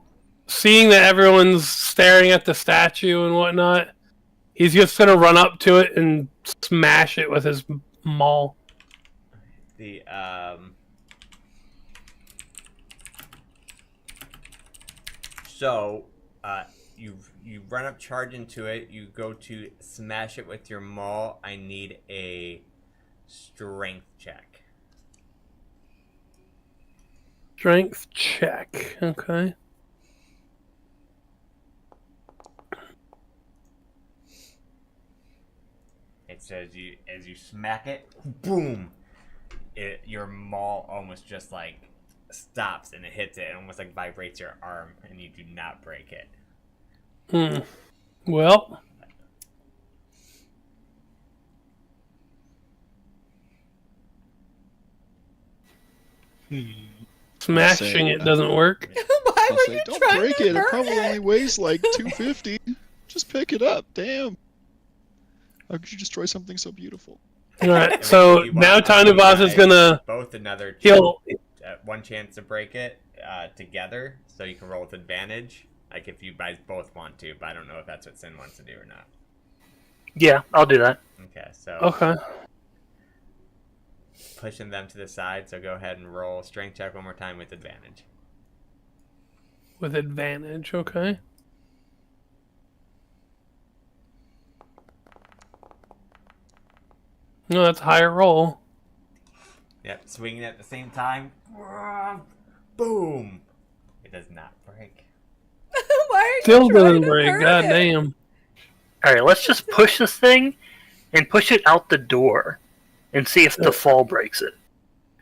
seeing that everyone's staring at the statue and whatnot, he's just going to run up to it and smash it with his maul. The So, you run up, charge into it. You go to smash it with your maul. I need a strength check. Strength check. Okay. It says as you smack it, boom! Your maul almost just like stops and it hits it and almost like vibrates your arm, and you do not break it. Well, smashing it doesn't work. Why I'll were say, you don't trying break to it. It hurt probably it? only weighs like 250. Just pick it up. Damn. How could you destroy something so beautiful? All right, so now Tanuvaz is gonna both another he'll. one chance to break it together, so you can roll with advantage. Like if you guys both want to, but I don't know if that's what Sin wants to do or not. Yeah, I'll do that. Okay, so Okay. pushing them to the side. So go ahead and roll strength check one more time with advantage. With advantage, okay. No, that's a higher roll. Yep, swinging at the same time. Boom! It does not break. Why are you Still trying doesn't to break. hurt God it? damn. Alright, let's just push this thing and push it out the door and see if the fall breaks it.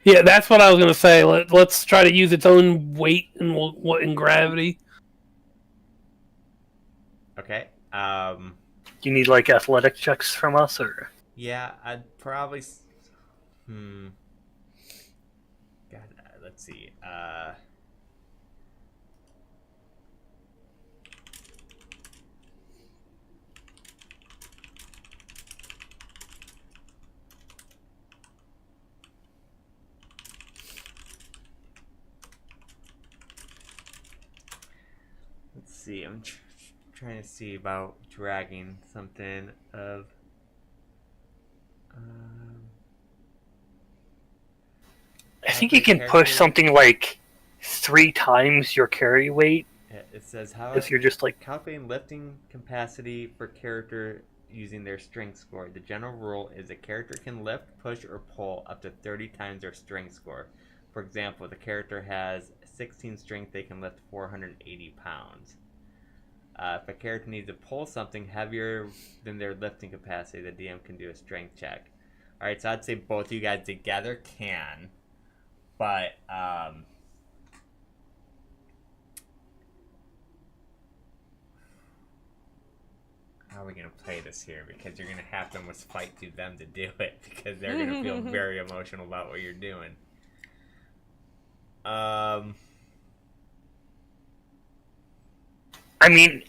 Yeah, that's what I was gonna say. Let's try to use its own weight and gravity. Okay. Do you need like athletic checks from us, or? Yeah, I'd probably. God, let's see. Let's see. I'm trying to see about dragging something of. I think you can push something like 3 times your carry weight It says how if you're just like. calculating lifting capacity for character using their strength score. The general rule is a character can lift, push, or pull up to 30 times their strength score. For example, the character has 16 strength, they can lift 480 pounds. If a character needs to pull something heavier than their lifting capacity, the DM can do a strength check. Alright, so I'd say both of you guys together can. But, how are we going to play this here? Because you're going to have to almost fight through them to do it. Because they're going to feel very emotional about what you're doing. I mean,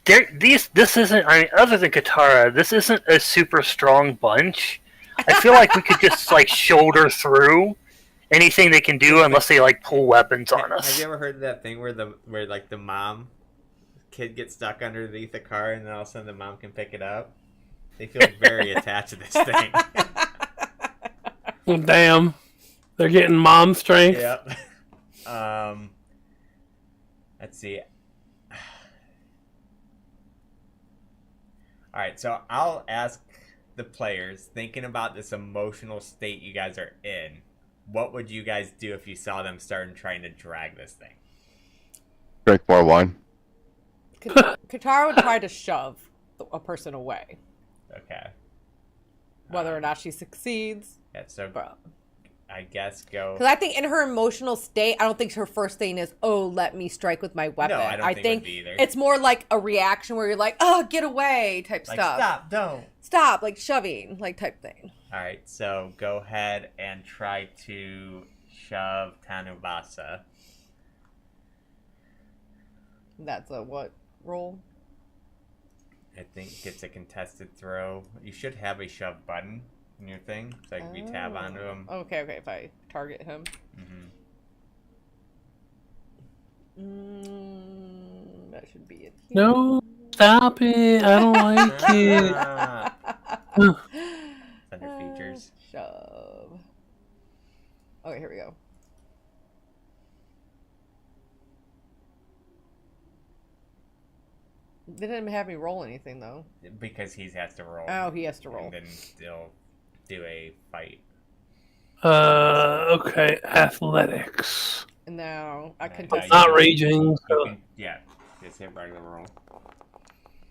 this isn't. I mean, other than Katara, this isn't a super strong bunch. I feel like we could just like shoulder through anything they can do, unless they like pull weapons on us. Have you ever heard of that thing where like the mom kid gets stuck underneath the car and then all of a sudden the mom can pick it up? They feel very attached to this thing. Well, damn. They're getting mom strength. Yep. Let's see. Alright, so I'll ask the players, thinking about this emotional state you guys are in, what would you guys do if you saw them starting trying to drag this thing? Drink more wine. Katara would try to shove a person away. Okay. Whether or not she succeeds. Yeah, so Bro. I guess go. Because I think in her emotional state, I don't think her first thing is, oh, let me strike with my weapon. No, I don't think it would be either. It's more like a reaction where you're like, oh, get away type Like, stuff. stop, don't. Stop, like shoving, like type thing. Alright, so go ahead and try to shove Tanubasa. That's a what roll? I think it's a contested throw. You should have a shove button in your thing, so I can re-tab onto him. Okay, if I target him. That should be it. No, stop it. I don't like it. Under features. Shove. Okay, here we go. They didn't have me roll anything, though. Because he has to roll. Oh, he has to roll. And then still do a fight. Okay, athletics. And now I can Now you Not can- raging. you So. can- yeah, just hit regular roll.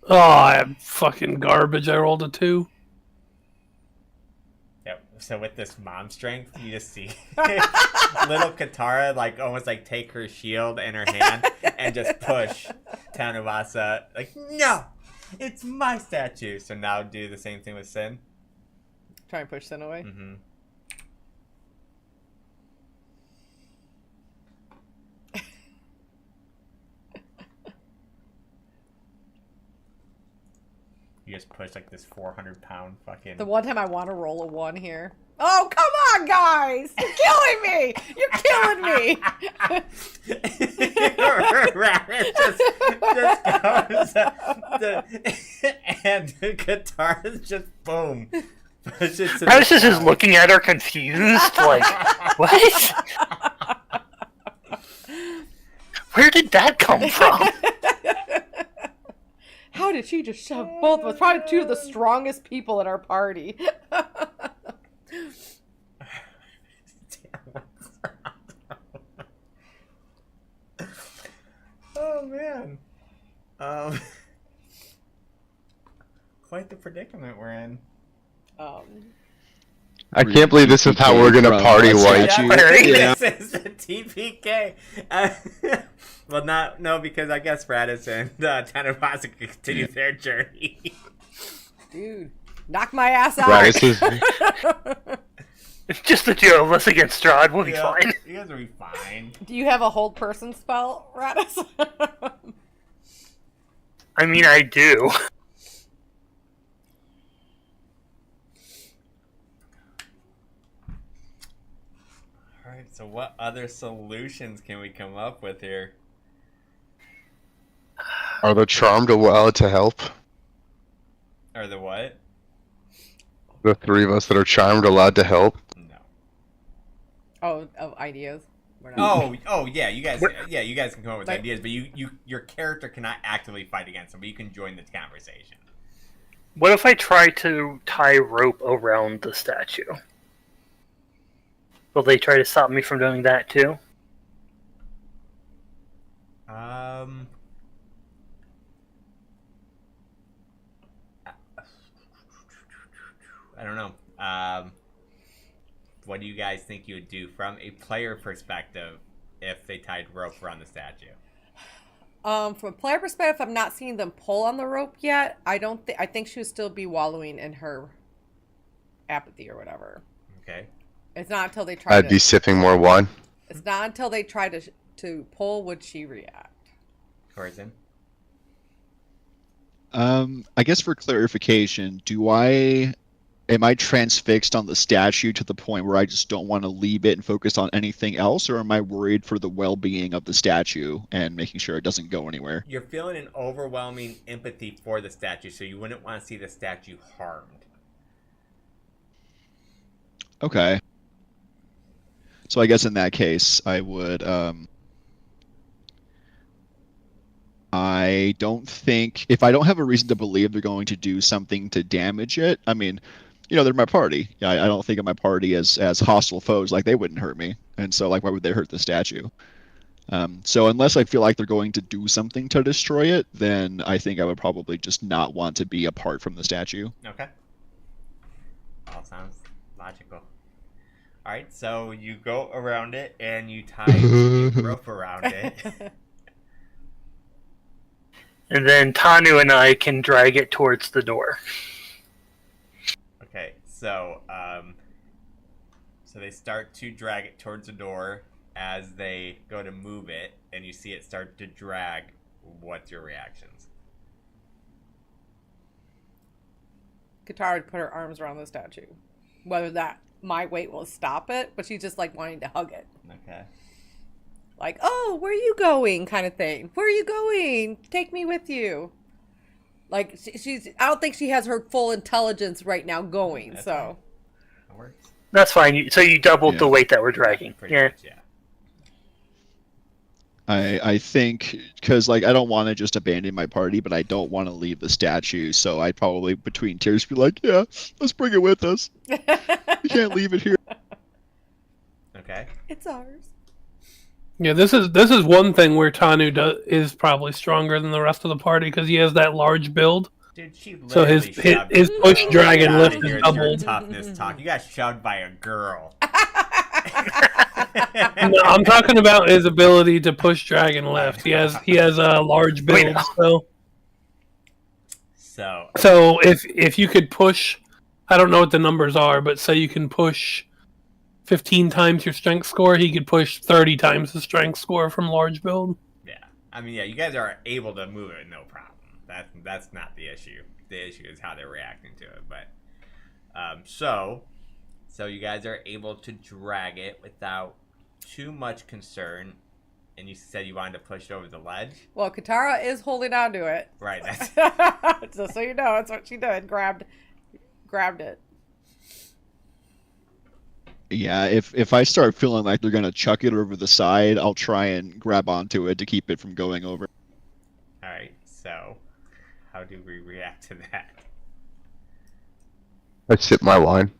Oh, I am fucking garbage. I rolled a 2. Yep. So with this mom strength, you just see little Katara like almost like take her shield in her hand and just push Tanubasa like, no, it's my statue. So now do the same thing with Sin. try and push Sin away. Mm-hmm. You just push like this 400-pound fucking. The one time I want to roll a 1 here. Oh, come on, guys! You're killing me! You're killing me! Rabbit just goes. And the guitar is just boom. Pushes to the Travis is just side. looking at her confused, like, what? Where did that come from? How did she just shove both of us? Probably 2 of the strongest people in our party. Oh man. Quite the predicament we're in. I can't believe this is how we're gonna From party a white. statue. Yeah. This is the TPK. Well, no, because I guess Radis and Tanubasa can continue their journey. Dude, knock my ass out. Radis is It's just the two of us against Strahd. We'll be fine. You guys will be fine. Do you have a hold person spell, Radis? I mean, I do. Alright, so what other solutions can we come up with here? Are the charmed allowed to help? Or the what? The 3 of us that are charmed allowed to help? No. Oh, ideas. We're not. Oh, yeah, you guys can come up with Like- ideas, but your character cannot actively fight against them, but you can join the conversation. What if I try to tie rope around the statue? Will they try to stop me from doing that too? I don't know. What do you guys think you would do from a player perspective if they tied rope around the statue? From a player perspective, I'm not seeing them pull on the rope yet. I think she would still be wallowing in her apathy or whatever. Okay. It's not until they try I'd be to. sipping more wine. It's not until they try to pull would she react. Corzin? I guess for clarification, am I transfixed on the statue to the point where I just don't want to leave it and focus on anything else, or am I worried for the well-being of the statue and making sure it doesn't go anywhere? You're feeling an overwhelming empathy for the statue, so you wouldn't want to see the statue harmed. Okay. So I guess in that case, I would. I don't think, if I don't have a reason to believe they're going to do something to damage it, I mean, they're my party. I don't think of my party as hostile foes. Like, they wouldn't hurt me. And so, like, why would they hurt the statue? So unless I feel like they're going to do something to destroy it, then I think I would probably just not want to be apart from the statue. Okay. All sounds logical. Alright, so you go around it and you tie a rope around it. And then Tanu and I can drag it towards the door. Okay, So they start to drag it towards the door. As they go to move it, and you see it start to drag. What's your reactions? Katara would put her arms around the statue. Whether that my weight will stop it, but she's just like wanting to hug it. Okay. Like, oh, where are you going? Kind of thing. Where are you going? Take me with you. Like she's. I don't think she has her full intelligence right now going. That's so fine. That works. That's fine. So you doubled the Yeah. weight that we're dragging. Pretty Yeah. much, yeah. I think because like I don't want to just abandon my party, but I don't want to leave the statue. So I'd probably between tears be like, yeah, let's bring it with us. We can't leave it here. Okay. it's ours. Yeah, this is one thing where Tanu is probably stronger than the rest of the party because he has that large build. Dude, she So his literally shoved his you. push, drag, and Get lift outta here is with your doubled. toughness talk. You got shoved by a girl. No, I'm talking about his ability to push, drag, and lift. He has a large build. So if you could push, I don't know what the numbers are, but say you can push 15 times your strength score, he could push 30 times the strength score from large build. Yeah, I mean, yeah, you guys are able to move it, no problem. That's not the issue. The issue is how they're reacting to it. But so you guys are able to drag it without too much concern. And you said you wanted to push it over the ledge, Well, Katara is holding on to it. right? That's Just so you know, that's what she did. Grabbed it. Yeah, if I start feeling like they're gonna chuck it over the side, I'll try and grab onto it to keep it from going over. all right. So how do we react to that? I sip my wine.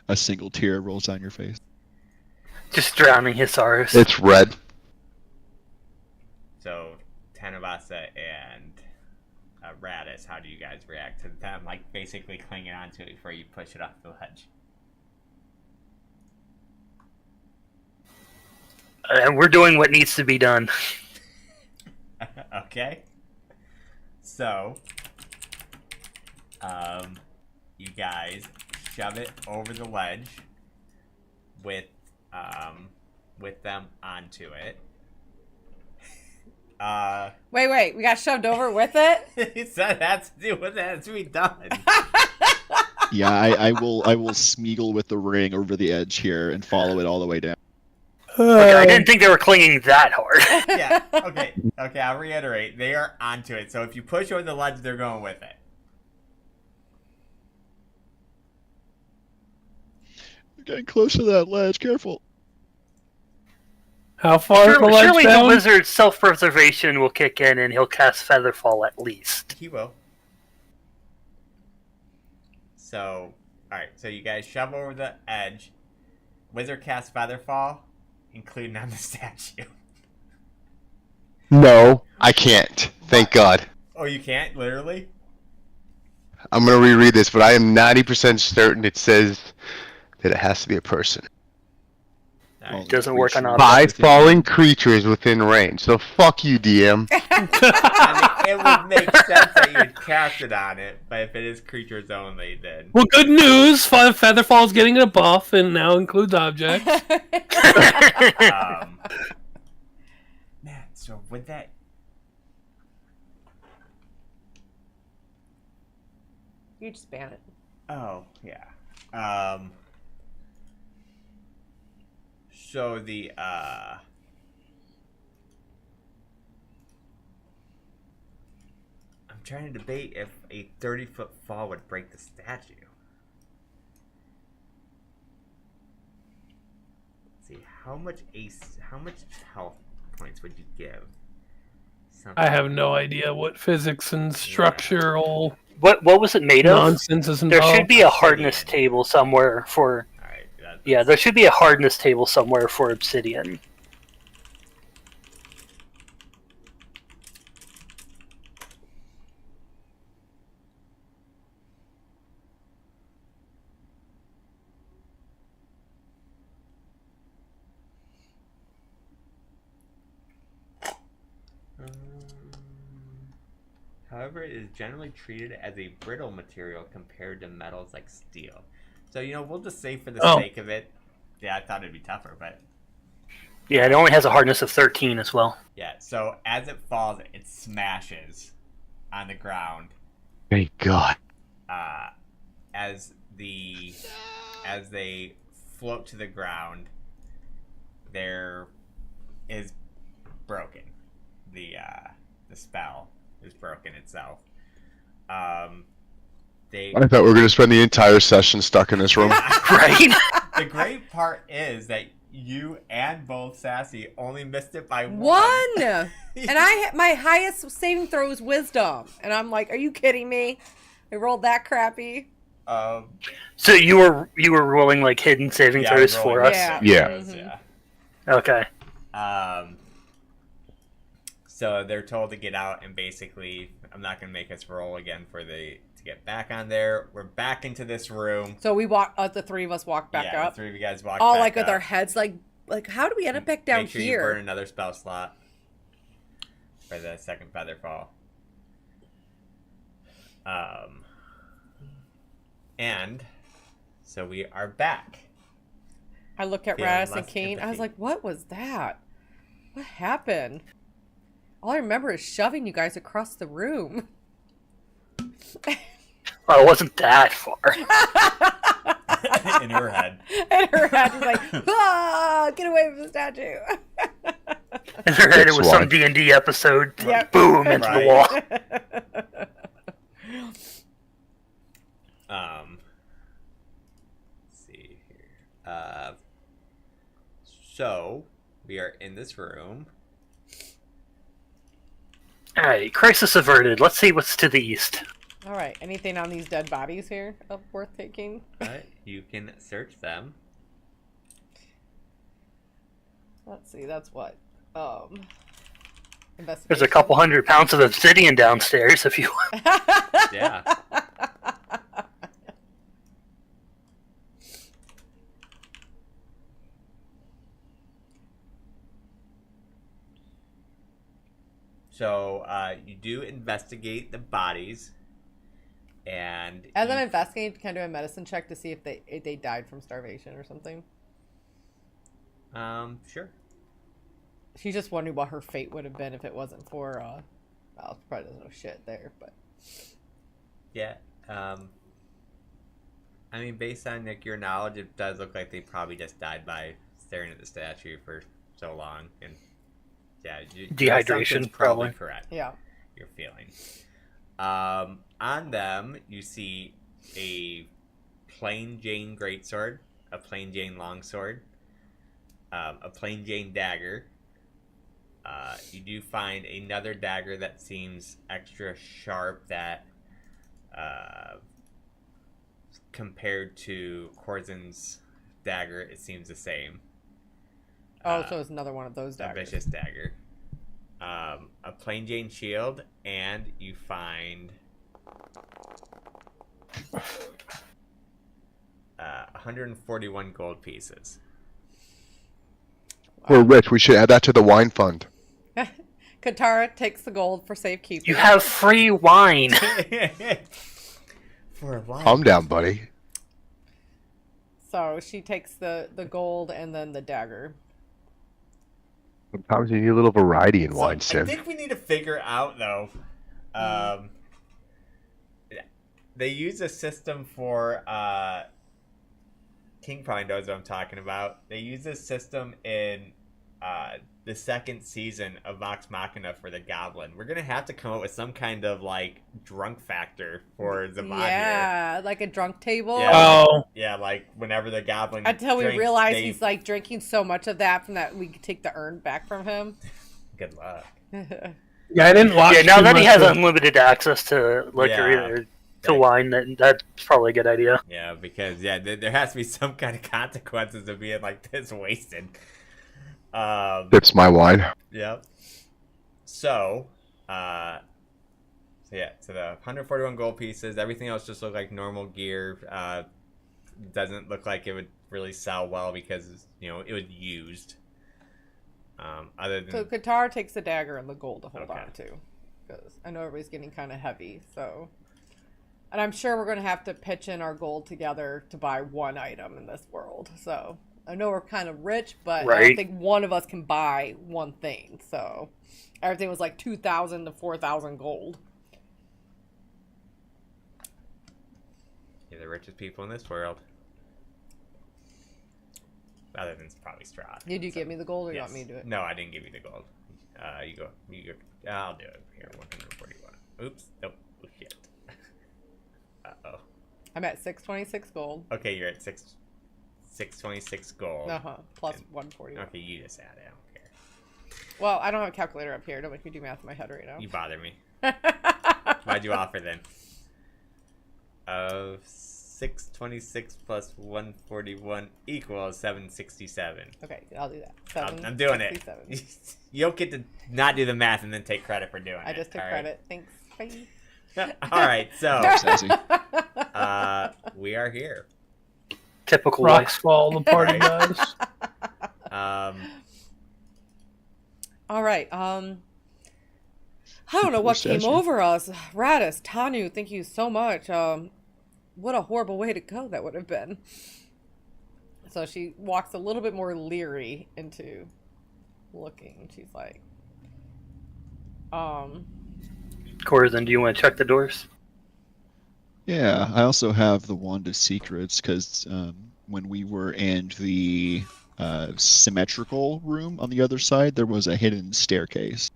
A single tear rolls down your face. Just drowning his sorrows. It's red. So Tanavasa and Radis, how do you guys react to them, like basically clinging onto it before you push it off the ledge? And we're doing what needs to be done. Okay. So, you guys shove it over the ledge with them onto it. Wait, we got shoved over with it? He said that's to do with that to be done. Yeah, I will smeagol with the ring over the edge here and follow it all the way down. Okay, I didn't think they were clinging that hard. Yeah. Okay. I'll reiterate. They are onto it. So if you push over the ledge, they're going with it. You're getting close to that ledge. Careful. How far is the ledge Surely the down? wizard's self-preservation will kick in and he'll cast Featherfall at least. He will. So, alright. So you guys shove over the edge. Wizard casts Featherfall, including on the statue. No, I can't. Thank God. Oh, you can't? Literally? I'm gonna reread this, but I am 90% certain it says that it has to be a person. Alright. Doesn't work on Five falling creatures within range. So fuck you, DM. I mean, it would make sense that you would cast it on it, but if it is creatures only, then... Well, good news. Featherfall's getting a buff and now includes objects. Man, so with that... You just ban it. Oh, yeah. So the, I'm trying to debate if a 30-foot fall would break the statue. Let's see, how much health points would you give? I have no idea what physics and structural What was it made of? nonsense is There involved. should be a hardness table somewhere for... Alright, Yeah, there should be a hardness table somewhere for obsidian. However, it is generally treated as a brittle material compared to metals like steel. So, we'll just say for the sake of it, yeah, I thought it'd be tougher, but... Yeah, it only has a hardness of 13 as well. Yeah, so as it falls, it smashes on the ground. Thank God. As they float to the ground, there is broken. The spell is broken itself. I thought we were going to spend the entire session stuck in this room. Right? The great part is that you and both Sassy only missed it by One! And my highest saving throw is wisdom. And I'm like, are you kidding me? I rolled that crappy. So you were rolling like hidden saving throws for us? Yeah. Yeah. Mm-hmm. Yeah. Okay. So they're told to get out, and basically, I'm not going to make us roll again to get back on there. We're back into this room. So the three of us walk back up. The three of you guys walk all back like with up. our heads like how do we end up back down Make sure here? you burn another spell slot for the second feather fall. And so we are back. I look at Feeling Radis and less Kane. I was empathy. like, what was that? What happened? All I remember is shoving you guys across the room. Well, it wasn't that far. In her head. And her head was like, ah, get away from the statue. In her head, it was That's some why. D&D episode. Yep. Boom, into the wall. Let's see here. So we are in this room. Alright, crisis averted. Let's see what's to the east. All right. Anything on these dead bodies here worth taking? You can search them. Let's see. That's what. Investigation. There's a couple 100 pounds of obsidian downstairs if you want. Yeah. So you do investigate the bodies, and As I'm investigating, can I do a medicine check to see if they died from starvation or something? sure. She's just wondering what her fate would have been if it wasn't for well, she probably doesn't know shit there, but Yeah. I mean, based on your knowledge, it does look like they probably just died by staring at the statue for so long, and yeah, Dehydration, something's probably. correct. yeah. You're feeling. On them, you see a plain Jane greatsword, a plain Jane longsword, a plain Jane dagger. You do find another dagger that seems extra sharp that, compared to Corzin's dagger, it seems the same. So it's another one of those A daggers. vicious dagger. A plain Jane shield, and you find 141 gold pieces. We're rich. We should add that to the wine fund. Katara takes the gold for safekeeping. You have free wine. For a while. Calm down, buddy. So she takes the gold and then the dagger. Sometimes you need a little variety in wine, I Sim. think we need to figure out, though. They use a system for King probably knows what I'm talking about. They use this system in the second season of Vox Machina for the Goblin. We're gonna have to come up with some kind of like drunk factor for Zamad here. Yeah, like a drunk table. Yeah. Oh, Yeah, like whenever the Goblin Until we drinks, realize he's like drinking so much of that from that we could take the urn back from him. Good luck. yeah, I didn't watch. Yeah, now too that he much has of- unlimited access to liquor Yeah. or to wine, that's probably a good idea. Yeah, because there has to be some kind of consequences of being like this wasted. Dips my wine. Yep. So the 141 gold pieces. Everything else just looked like normal gear. Doesn't look like it would really sell well because it was used. Other than So Katara takes the dagger and the gold to hold Okay. on to. because I know everybody's getting kind of heavy. So, and I'm sure we're going to have to pitch in our gold together to buy one item in this world. So I know we're kind of rich, but I don't Right. think one of us can buy one thing. So everything was like 2,000 to 4,000 gold. You're the richest people in this world. Other than probably Strahd. Did you give me the gold, or you Yes. want me to do it? No, I didn't give you the gold. You go. I'll do it. Here, 141. Oops. Nope. Oh, shit. Uh-oh. I'm at 626 gold. Okay, you're at 626 gold. Plus And- 141. Okay, you just add it. I don't care. Well, I don't have a calculator up here. Don't make me do math in my head right now. You bother me. Why'd you offer then? 626 plus 141 equals 767. Okay, I'll do that. I'm doing it. 767. You don't get to not do the math and then take credit for doing it. I just took all credit. Thanks. Bye. Right? All right, so Sassy. we are here. Typical Rock life. Squall, the party guys. All right. I don't know what came Recession. over us. Radis, Tanu, thank you so much. What a horrible way to go that would have been. So she walks a little bit more leery into looking. She's like, Corzin, do you want to check the doors? Yeah, I also have the Wand of Secrets because when we were in the symmetrical room on the other side, there was a hidden staircase.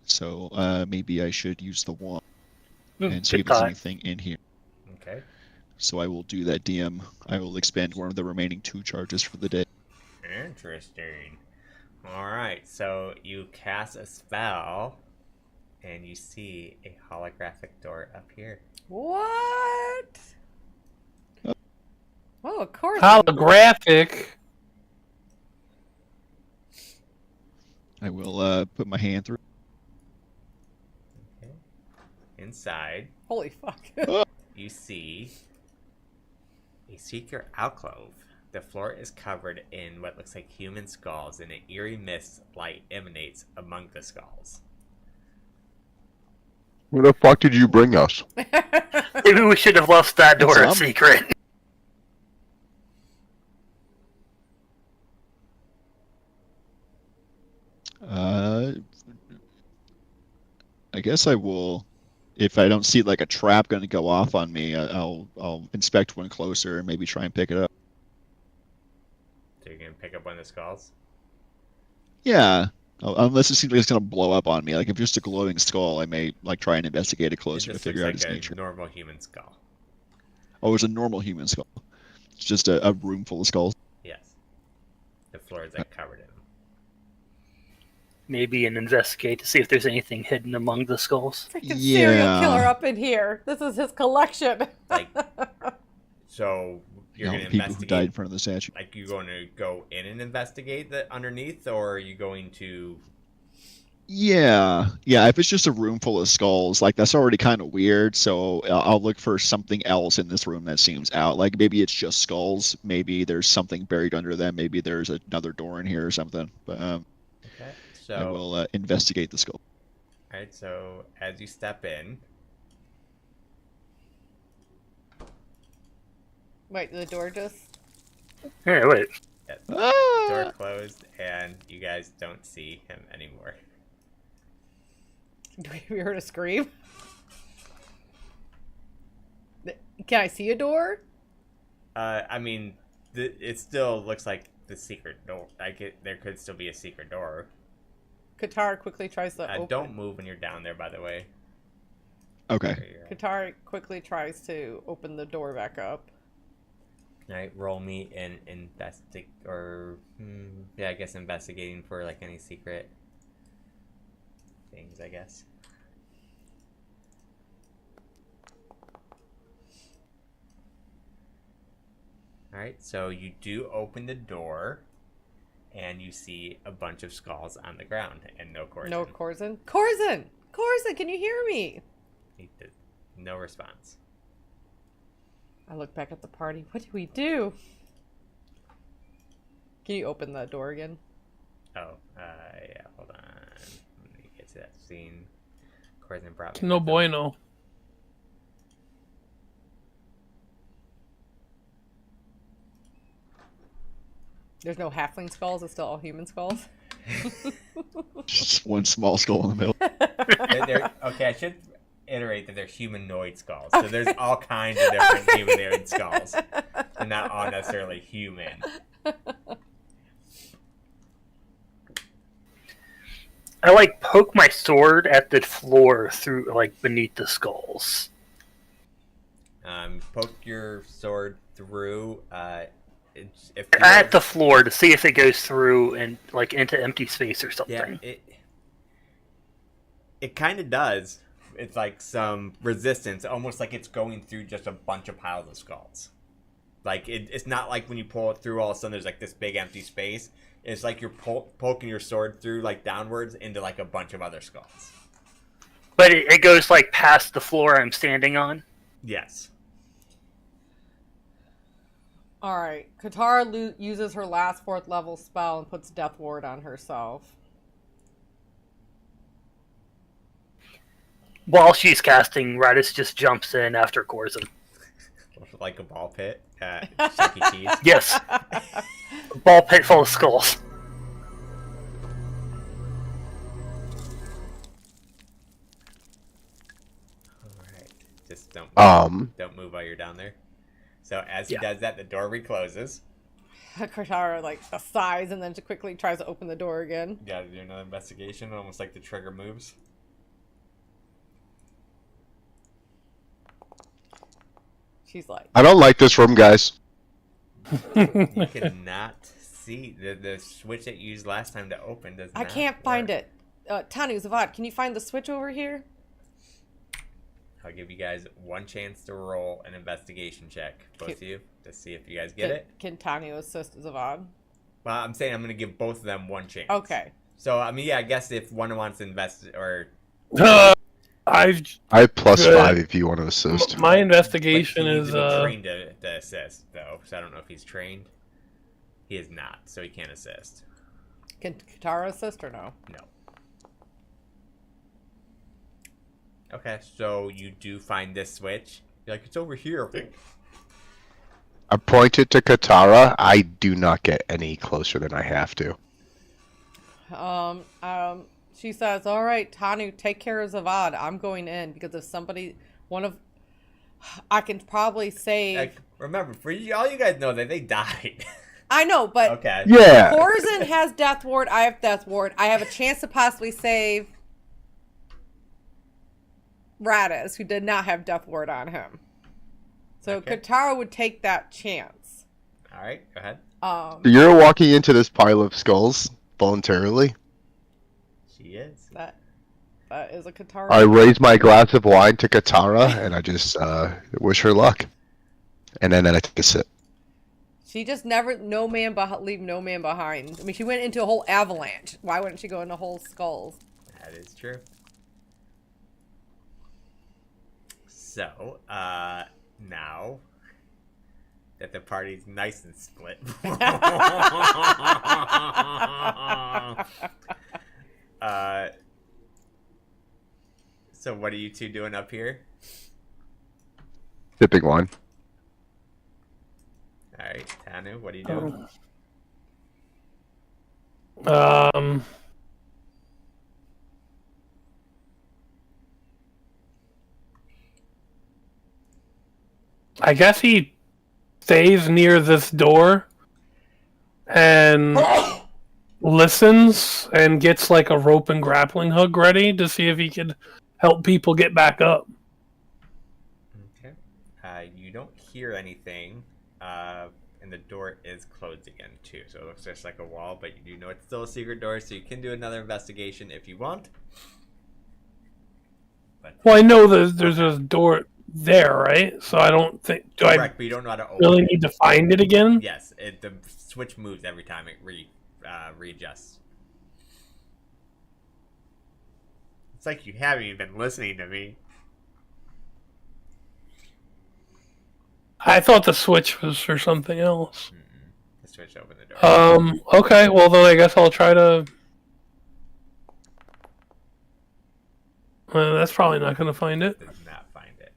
So maybe I should use the wand and see Good if there's thought. anything in here. Okay. So I will do that, DM. I will expend one of the remaining 2 charges for the day. Interesting. All right, so you cast a spell, and you see a holographic door up here. what? Oh, of course. Holographic. I will put my hand through. Okay. Inside, Holy fuck. you see a secret alcove. The floor is covered in what looks like human skulls, and an eerie mist light emanates among the skulls. Where the fuck did you bring us? Maybe we should have left that door a That's secret. I guess I will. If I don't see like a trap going to go off on me, I'll inspect one closer and maybe try and pick it up. So you're gonna pick up one of the skulls? Yeah, unless it seems like it's going to blow up on me. Like if it's just a glowing skull, I may like try and investigate it It closer to just figure looks out its like a nature. normal human skull. Oh, it's a normal human skull. It's just a room full of skulls. Yes. The floor is like covered in them. Maybe and investigate to see if there's anything hidden among the skulls. Freaking Yeah. serial killer up in here. This is his collection. Like, so You you're know, gonna people who investigate. died in front of the statue. Like, you going to go in and investigate the underneath, or are you going to? Yeah. If it's just a room full of skulls, like that's already kind of weird. So I'll look for something else in this room that seems out. Like maybe it's just skulls. Maybe there's something buried under them. Maybe there's another door in here or something. But Okay. So I will investigate the skull. all right. So as you step in, Wait, the door just... Hey, wait. door Ah! closed, and you guys don't see him anymore. We heard a scream. Can I see a door? I mean, it still looks like the secret door. There could still be a secret door. Qatar quickly tries to open. Don't move when you're down there, by the way. Okay. There you're at. Qatar quickly tries to open the door back up. All right, roll me in I guess investigating for like any secret things, I guess. All right, so you do open the door, and you see a bunch of skulls on the ground, and no Corzin. No Corzin? Corzin! Corzin, can you hear me? He did no response. I look back at the party. What do we do? Can you open the door again? Oh, yeah, hold on. Let me get to that scene. Poison probably. No bueno. There's no halfling skulls. It's still all human skulls. Just one small skull in the middle. Okay, I should iterate that they're humanoid skulls. So there's all kinds of different humanoid skulls. They're not all necessarily human. I like poke my sword at the floor through like beneath the skulls. Poke your sword through. At the floor to see if it goes through and like into empty space or something. Yeah, it kind of does. It's like some resistance, almost like it's going through just a bunch of piles of skulls. Like it's not like when you pull it through, all of a sudden there's like this big empty space. It's like you're poking your sword through like downwards into like a bunch of other skulls. But it goes like past the floor I'm standing on. Yes. Alright, Katara uses her last 4th level spell and puts Death Ward on herself. While she's casting, Raditz just jumps in after Corzin. Like a ball pit at Chuck E. Cheese. Yes. A ball pit full of skulls. Alright. Just don't move while you're down there. So as he does that, the door recloses. Katara like sighs and then quickly tries to open the door again. You gotta do another investigation, almost like the trigger moves. She's like, I don't like this room, guys. You cannot see the switch that you used last time to open. Does I not can't find work. it. Tanu, Zavad, can you find the switch over here? I'll give you guys one chance to roll an investigation check, both of you, to see if you guys get it. Can Tanu assist Zavad? Well, I'm saying I'm going to give both of them one chance. Okay. So, I mean, yeah, I guess if one wants to invest, or... I have +5 if you want to assist. My investigation But he needs is to be trained to assist, though, so I don't know if he's trained. He is not, so he can't assist. Can Katara assist or no? No. Okay, so you do find this switch. You're like, it's over here. I pointed to Katara. I do not get any closer than I have to. She says, all right, Tanu, take care of Zavad. I'm going in because if somebody, I can probably save. Like, remember, for you, all you guys know that they died. I know, but Okay. Yeah. Corzin has Death Ward. I have Death Ward. I have a chance to possibly save Raditz, who did not have Death Ward on him. So Okay. Katara would take that chance. All right, go ahead. You're walking into this pile of skulls voluntarily. She is. That is a Katara. I raise my glass of wine to Katara and I just wish her luck. And then I take a sip. She just never, leave no man behind. I mean, she went into a whole avalanche. Why wouldn't she go into whole skulls? That is true. So, now that the party's nice and split. So what are you two doing up here? Sipping wine. All right, Tanu, what are you doing? I guess he stays near this door and listens and gets like a rope and grappling hook ready to see if he could help people get back up. Okay. You don't hear anything, and the door is closed again too. So it looks just like a wall, but you do know it's still a secret door, so you can do another investigation if you want. But Well, I know there's a door there, right? So I don't think... correct, but you don't know how to open really it. need to find it again? Yes, the switch moves every time it readjusts. It's like you haven't even been listening to me. I thought the switch was for something else. The switch opened the door. Okay, well then I guess I'll try to... That's probably not going to find it. Does not find it.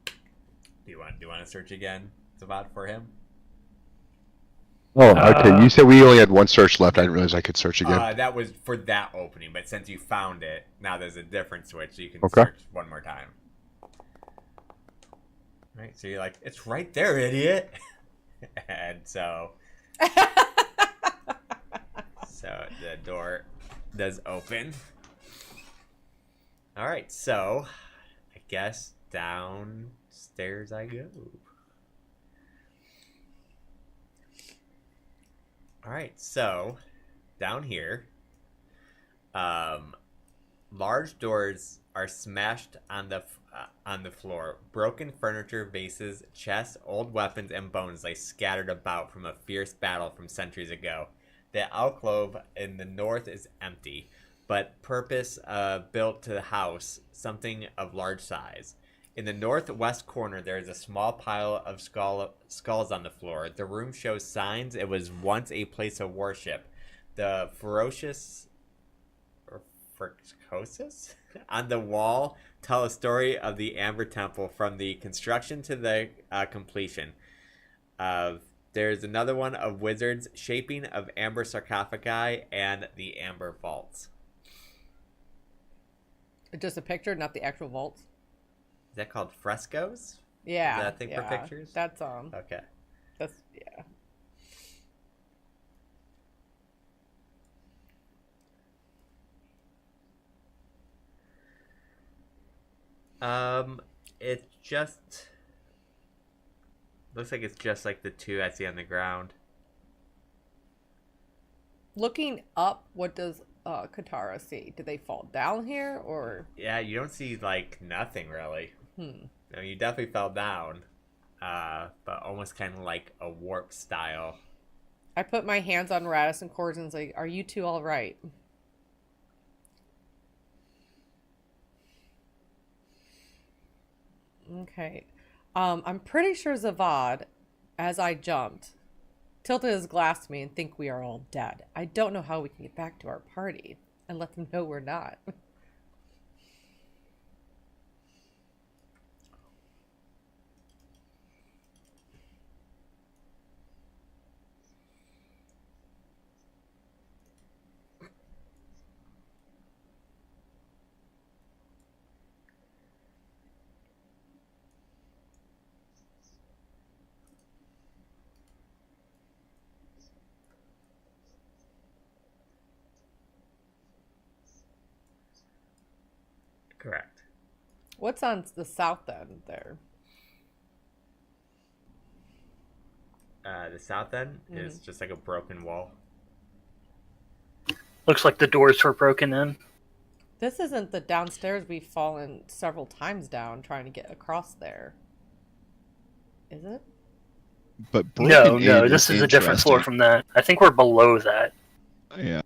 Do you want to search again, Savad, for him? Oh, okay. You said we only had one search left. I didn't realize I could search again. That was for that opening, but since you found it, now there's a different switch, so you can Okay. search one more time. Right, so you're like, it's right there, idiot. And so the door does open. All right, so I guess downstairs I go. All right, so down here, large doors are smashed on the floor. Broken furniture, vases, chests, old weapons, and bones lay scattered about from a fierce battle from centuries ago. The alcove in the north is empty, but purpose built to the house something of large size. In the northwest corner, there is a small pile of skulls on the floor. The room shows signs it was once a place of worship. The ferocious on the wall tell a story of the Amber Temple from the construction to the completion. There's another one of wizards, shaping of amber sarcophagi, and the amber vaults. Just a picture, not the actual vaults. Is that called frescoes? Yeah. Is that a thing for pictures? That's Okay. That's yeah. It just looks like it's just like the two I see on the ground. Looking up, what does Katara see? Do they fall down here or? Yeah, you don't see like nothing really. No, you definitely fell down, but almost kind of like a warp style. I put my hands on Radisson cords and say, "Are you two all right?" Okay. I'm pretty sure Zavad, as I jumped, tilted his glass to me and think we are all dead. I don't know how we can get back to our party and let them know we're not. Correct. What's on the south end there? The south end is just like a broken wall. Looks like the doors were broken in. This isn't the downstairs we've fallen several times down trying to get across there. Is it? But No, broken in this is a different floor interesting. from that. I think we're below that. Yeah.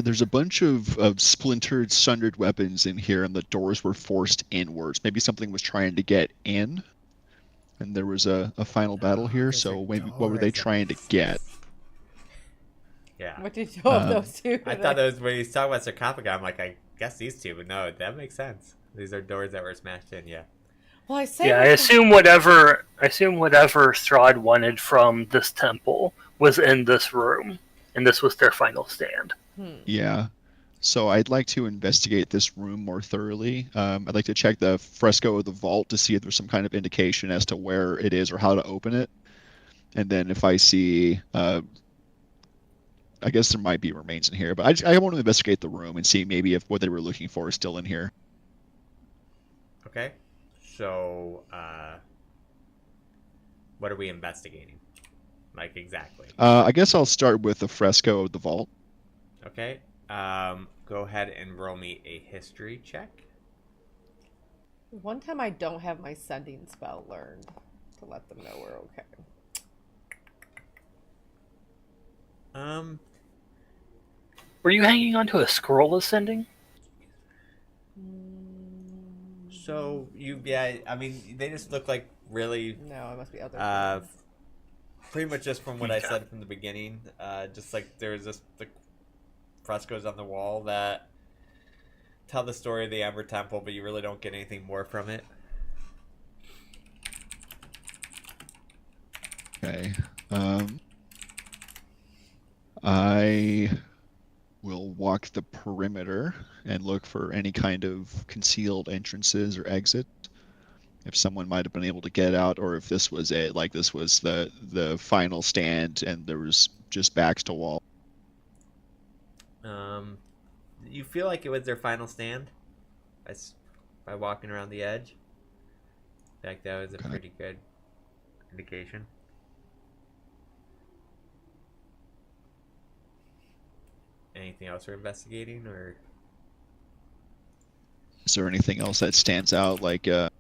There's a bunch of splintered, sundered weapons in here, and the doors were forced inwards. Maybe something was trying to get in, and there was a final battle here. So maybe what were they trying to get? Yeah. What did you know of those two? I thought that was when he's talking about sarcophagi. I'm like, I guess these two, but no, that makes sense. These are doors that were smashed in. Yeah. Well, I say. Yeah, I assume whatever Strahd wanted from this temple was in this room, and this was their final stand. Yeah. So I'd like to investigate this room more thoroughly. I'd like to check the fresco of the vault to see if there's some kind of indication as to where it is or how to open it. And then if I see, I guess there might be remains in here, but I want to investigate the room and see maybe if what they were looking for is still in here. Okay. So, what are we investigating? Like exactly? I guess I'll start with the fresco of the vault. Okay. Go ahead and roll me a history check. One time I don't have my sending spell learned to let them know we're okay. Were you hanging onto a scroll ascending? So I mean, they just look like really. No, it must be other. Pretty much just from what I said from the beginning. Just like there's just like frescoes on the wall that tell the story of the Amber Temple, but you really don't get anything more from it. Okay. I will walk the perimeter and look for any kind of concealed entrances or exit. If someone might have been able to get out, or if this was it, like this was the final stand and there was just backs to wall. You feel like it was their final stand by walking around the edge. I feel like that was a pretty good indication. Anything else we're investigating, or Is there anything else that stands out? Like, is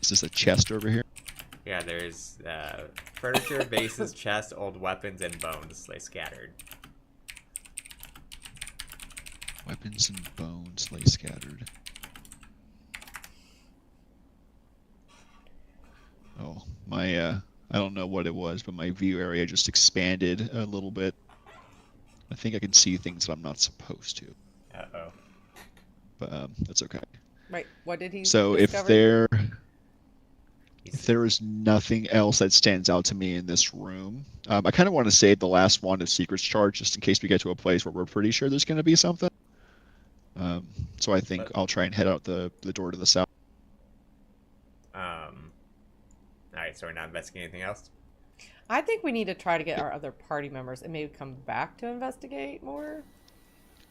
this a chest over here? yeah, there's furniture, vases, chests, old weapons, and bones lay scattered. Weapons and bones lay scattered. Oh, my, I don't know what it was, but my view area just expanded a little bit. I think I can see things that I'm not supposed to. Uh-oh. But that's okay. Right. What did he So discover? if there is nothing else that stands out to me in this room, I kind of want to save the last wand of secrets charge just in case we get to a place where we're pretty sure there's going to be something. So I think I'll try and head out the door to the south. Alright, so we're not investigating anything else? I think we need to try to get our other party members and maybe come back to investigate more.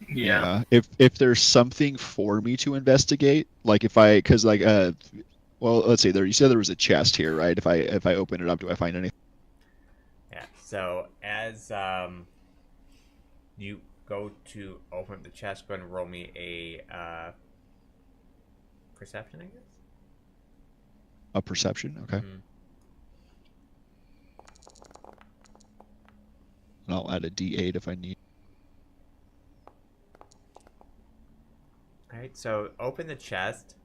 Yeah. If there's something for me to investigate, like because well, let's see. You said there was a chest here, right? If I open it up, do I find anything? Yeah. So as you go to open up the chest, go ahead and roll me a perception, I guess. A perception, okay. Mm-hmm. And I'll add a D8 if I need. All right. So open the chest.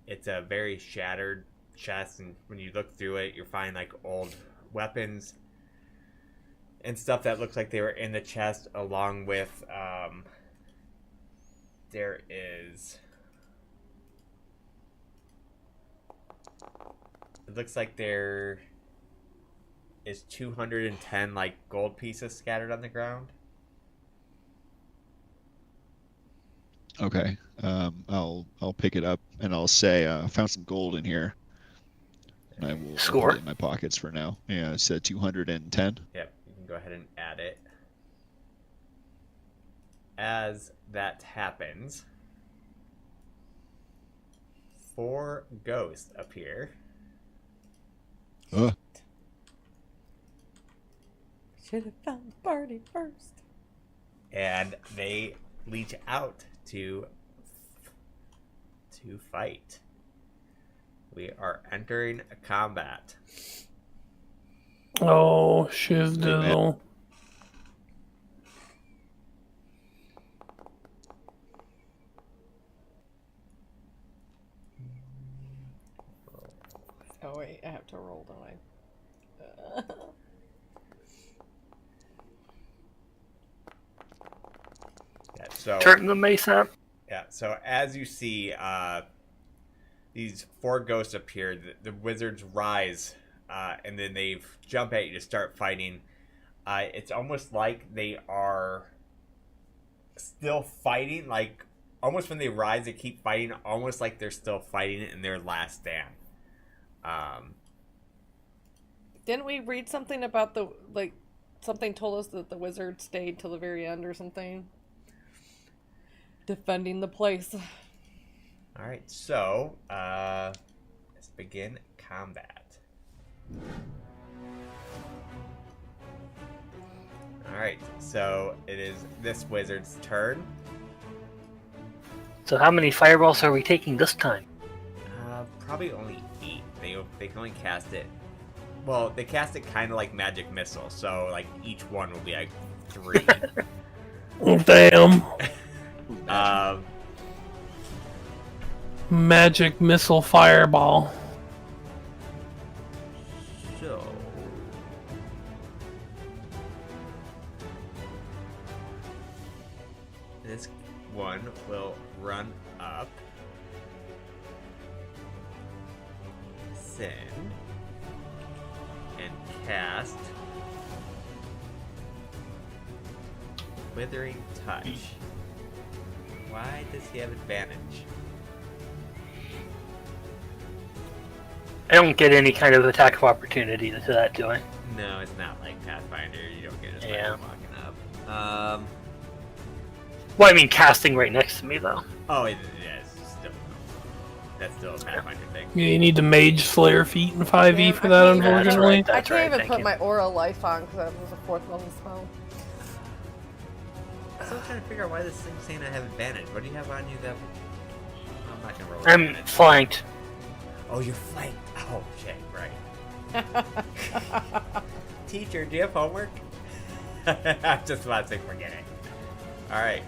It's a very shattered chest, and when you look through it, you find like old weapons and stuff that looks like they were in the chest, along with there is. It looks like there is 210 like gold pieces scattered on the ground. Okay. I'll pick it up and I'll say I found some gold in here. And I will Score. put it in my pockets for now. Yeah, it said 210. Yep, you can go ahead and add it. As that happens, 4 ghosts appear. Should have found the party first. And they leech out to fight. We are entering a combat. Oh, shizdizzle. Oh wait, I have to roll, don't I? Yeah, so Turn the mace up. yeah, so as you see, these 4 ghosts appear. The wizards rise, and then they jump at you to start fighting. It's almost like they are still fighting. Like almost when they rise, they keep fighting. Almost like they're still fighting in their last stand. Didn't we read something about something told us that the wizard stayed till the very end or something? Defending the place. All right, so let's begin combat. All right, so it is this wizard's turn. So how many fireballs are we taking this time? Probably only 8. They can only cast it. Well, they cast it kind of like magic missile, so like each one will be like 3. Damn. Magic missile fireball. So this one will run up, send, and cast Withering Touch. Why does he have advantage? I don't get any kind of attack of opportunity to that, do I? No, it's not like Pathfinder. You don't get it Yeah. by walking up. Well, I mean, casting right next to me, though. Oh, yeah, still, that's still a Pathfinder thing. You need the Mage Slayer feat in 5e Yeah, for I that, can't- unfortunately. That's I right, can't even thank put you. my Aura Life on because that was a 4th level spell. I'm still trying to figure out why this thing's saying I have advantage. What do you have on you that... I'm not gonna roll I'm advantage. flanked. Oh, you're flanked. Oh, shit, right. Teacher, do you have homework? I'm just about to say forget it. Alright.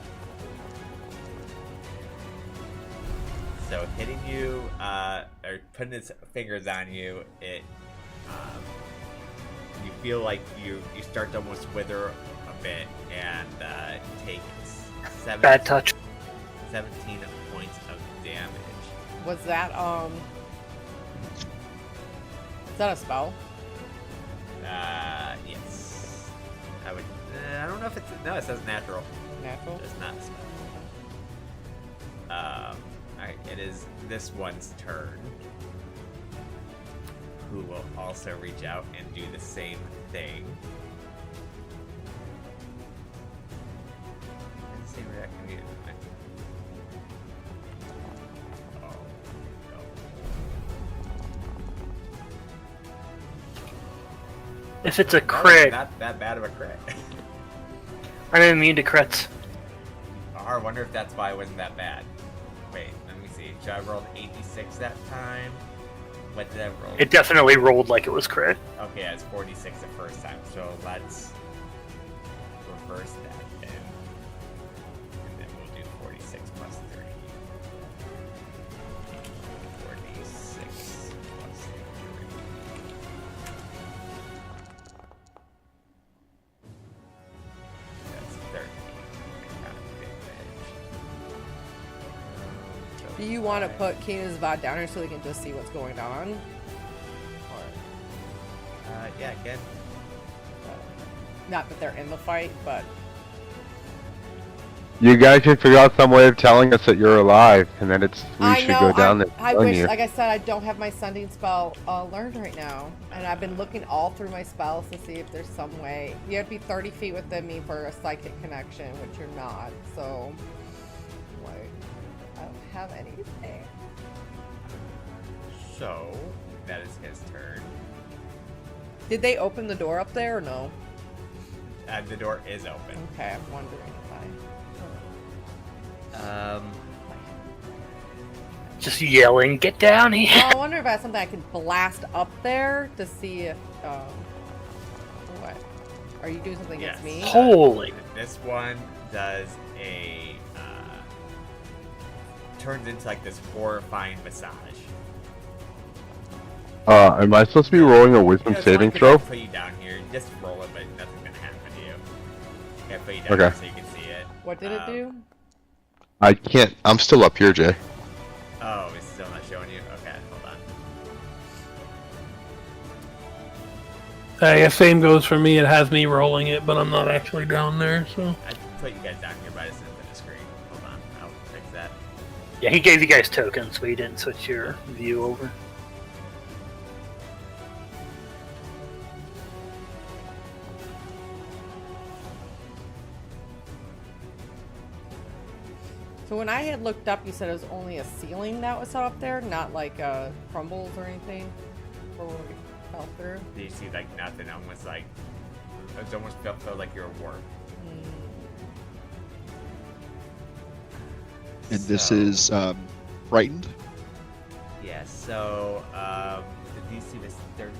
So hitting you, or putting its fingers on you, it, you feel like you start to almost wither a bit and take Bad touch. 17 points of damage. Was that is that a spell? Yes. I would. I don't know if it's. No, it says natural. Natural? It's not a spell. Alright, it is this one's turn. Who will also reach out and do the same thing. Let's see where I can use it. Oh, no. If it's a That was crit, not that bad of a crit. I'm immune to crits. I wonder if that's why it wasn't that bad. Wait, let me see. So I rolled 86 that time. What did I roll? It definitely rolled like it was crit. Okay, it's 46 the first time. So let's reverse that then. And then we'll do 46 plus 3. 46 plus 3. That's 13. Got a big edge. Do you want to put Keena's VOD down here so they can just see what's going on? Or Yeah, again. not that they're in the fight, but You guys should figure out some way of telling us that you're alive, and then we I should know. go down there. I telling wish, you. like I said, I don't have my sending spell learned right now, and I've been looking all through my spells to see if there's some way. You have to be 30 feet within me for a psychic connection, which you're not. So, like, I don't have anything. So, that is his turn. Did they open the door up there or no? The door is open. Okay, I'm wondering if Just yelling, get down here! Well, I wonder if I have something I can blast up there to see if, what? Are you doing something against me? Holy. This one does a, turns into like this horrifying massage. Am I supposed to be rolling a wisdom Yeah, saving so I throw? can put you down here. Just roll it, but nothing's gonna happen to you. I put you down Okay. here so you can see it. What did it do? I can't. I'm still up here, Jay. Oh, it's still not showing you? Okay, hold on. Yeah, same goes for me. It has me rolling it, but I'm not actually down there, so. I put you guys down here, but I just didn't put the screen. Hold on, I'll fix that. Yeah, he gave you guys tokens, so he didn't switch your view over. So when I had looked up, you said it was only a ceiling that was up there, not like crumbles or anything, or when we fell through. Do you see like nothing? Almost like it almost felt like you're a warp. And this So- is frightened. Yeah, so the DC was 13.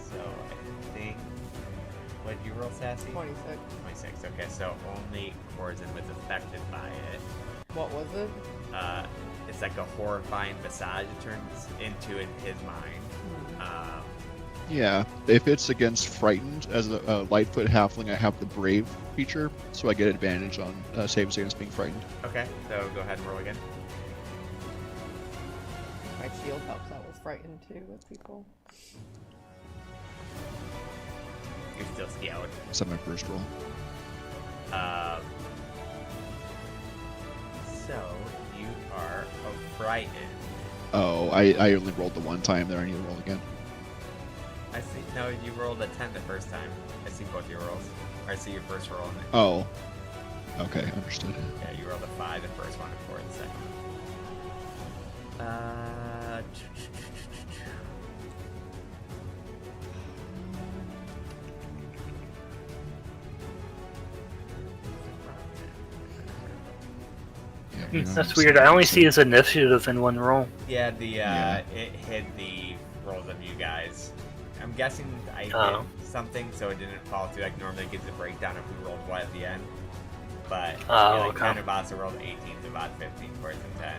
So I think what did you roll, Sassy? 26. 26. Okay, so only Corzin was affected by it. What was it? It's like a horrifying massage it turns into in his mind. Yeah, if it's against frightened as a Lightfoot halfling, I have the brave feature, so I get advantage on saves against being frightened. Okay, so go ahead and roll again. My shield helps out with frightened too with people. You're still scared. Is that my first roll? So you are frightened. Oh, I only rolled the one time there. I need to roll again. I see. No, you rolled a 10 the first time. I see both your rolls. Or I see your first roll. And Oh. Okay, understood. yeah, you rolled a 5 the first one and 4 the second one. Yeah, That's weird. I only see his initiative in one roll. Yeah, Yeah. it hid the rolls of you guys. I'm guessing I Oh. did something so it didn't fall through. Like normally it gives a breakdown if we rolled one at the end. But Oh, like okay. 10 of us rolled 18 to about 15 for it and 10.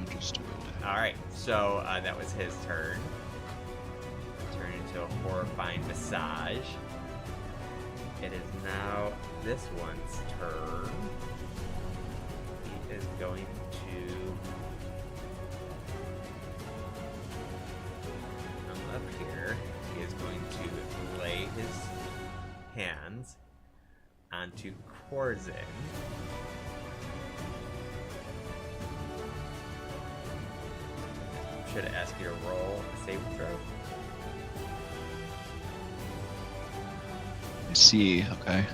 Understood. Alright, so that was his turn. Turn into a horrifying massage. It is now this one's turn. He is going to come up here. He is going to lay his hands onto Corzin. Should ask you to roll a saving throw. I see. Okay.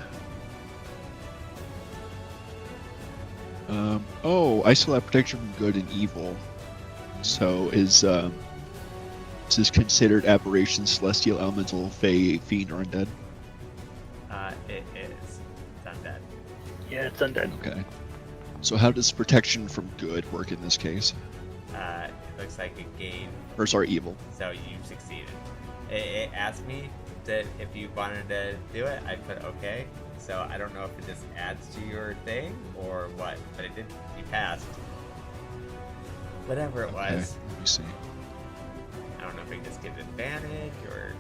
Oh, I still have protection from good and evil. So is this considered aberration, celestial, elemental, fey, fiend, or undead? It is. It's undead. Yeah, it's undead. Okay. So how does protection from good work in this case? It looks like it gained, Or sorry, evil. so you succeeded. It asked me that if you wanted to do it, I put okay. So I don't know if it just adds to your thing or what, but it did. You passed. Whatever it Okay. was. Let me see. I don't know if it just gives advantage or.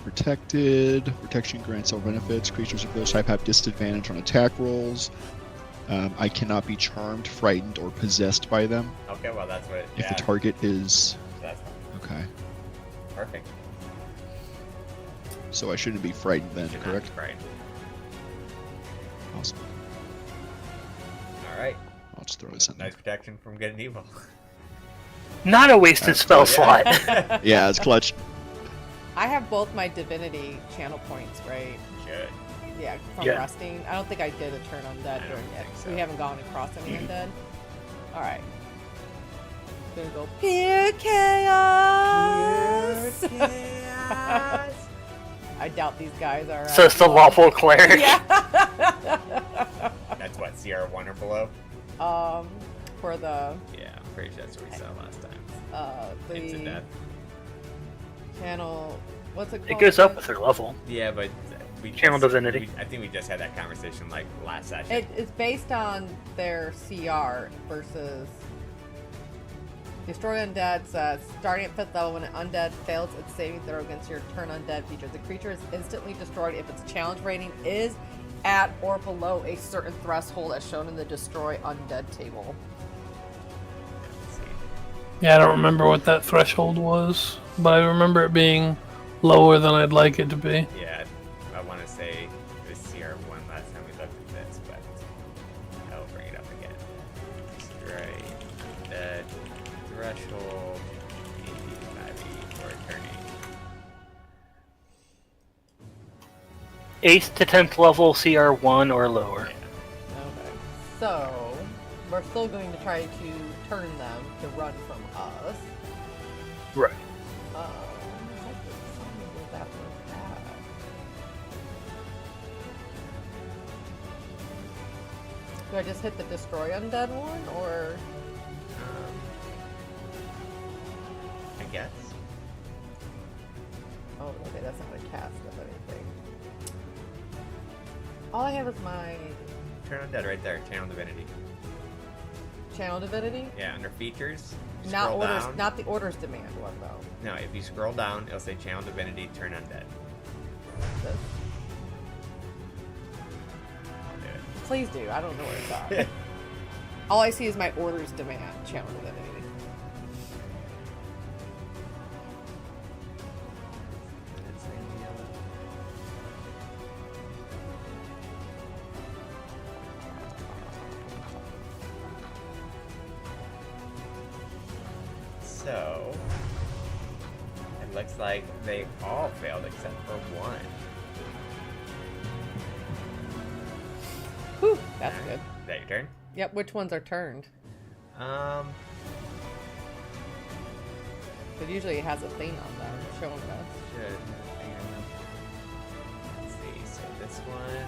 Protected. Protection grants all benefits. Creatures of this type have disadvantage on attack rolls. I cannot be charmed, frightened, or possessed by them. Okay, well that's what it. If the target is... That's Okay. perfect. So I shouldn't be frightened then, Should not correct? be frightened. Awesome. All right. I'll just throw this in there. Nice protection from good and evil. Not a wasted spell slot. Yeah, it's clutch. I have both my divinity channel points, right? Should. Yeah, from Yeah. resting. I don't think I did a turn undead I don't during it. think so. We haven't gone across any undead. Alright. Gonna go pure chaos! I doubt these guys are. So it's the lawful cleric. Yeah! That's what, CR1 or below? For the Yeah, I'm pretty sure that's what we saw last time. Instant the death. channel. What's it called? It goes up with her level. Yeah, but we Channel Divinity. I think we just had that conversation like last session. It's based on their CR versus Destroy Undead says starting at 5th level when an undead fails its saving throw against your turn undead feature. The creature is instantly destroyed if its challenge rating is at or below a certain threshold as shown in the Destroy Undead table. Let's see. Yeah, I don't remember what that threshold was, but I remember it being lower than I'd like it to be. Yeah, I want to say it was CR1 last time we looked at this, but I'll bring it up again. Right. The threshold 85 for turning. 8th to 10th level CR1 or lower. Yeah. Okay. So we're still going to try to turn them to run from us. Right. I have to find where that was at. Do I just hit the destroy undead one, or I guess. oh, okay, that's not a cast of anything. All I have is my Turn on dead right there. Channel Divinity. channel divinity. Yeah, under features, Not scroll orders, down. not the orders demand one though. No, if you scroll down, it'll say Channel Divinity, turn undead. This. Do it. Please do. I don't know where it's at. All I see is my orders demand channel divinity. It's in yellow. So, it looks like they all failed except for one. Whew, that's Alright. good. Is that your turn? Yep, which ones are turned? But usually it has a thing on them showing us. Should. Hang on. Let's see. So this one.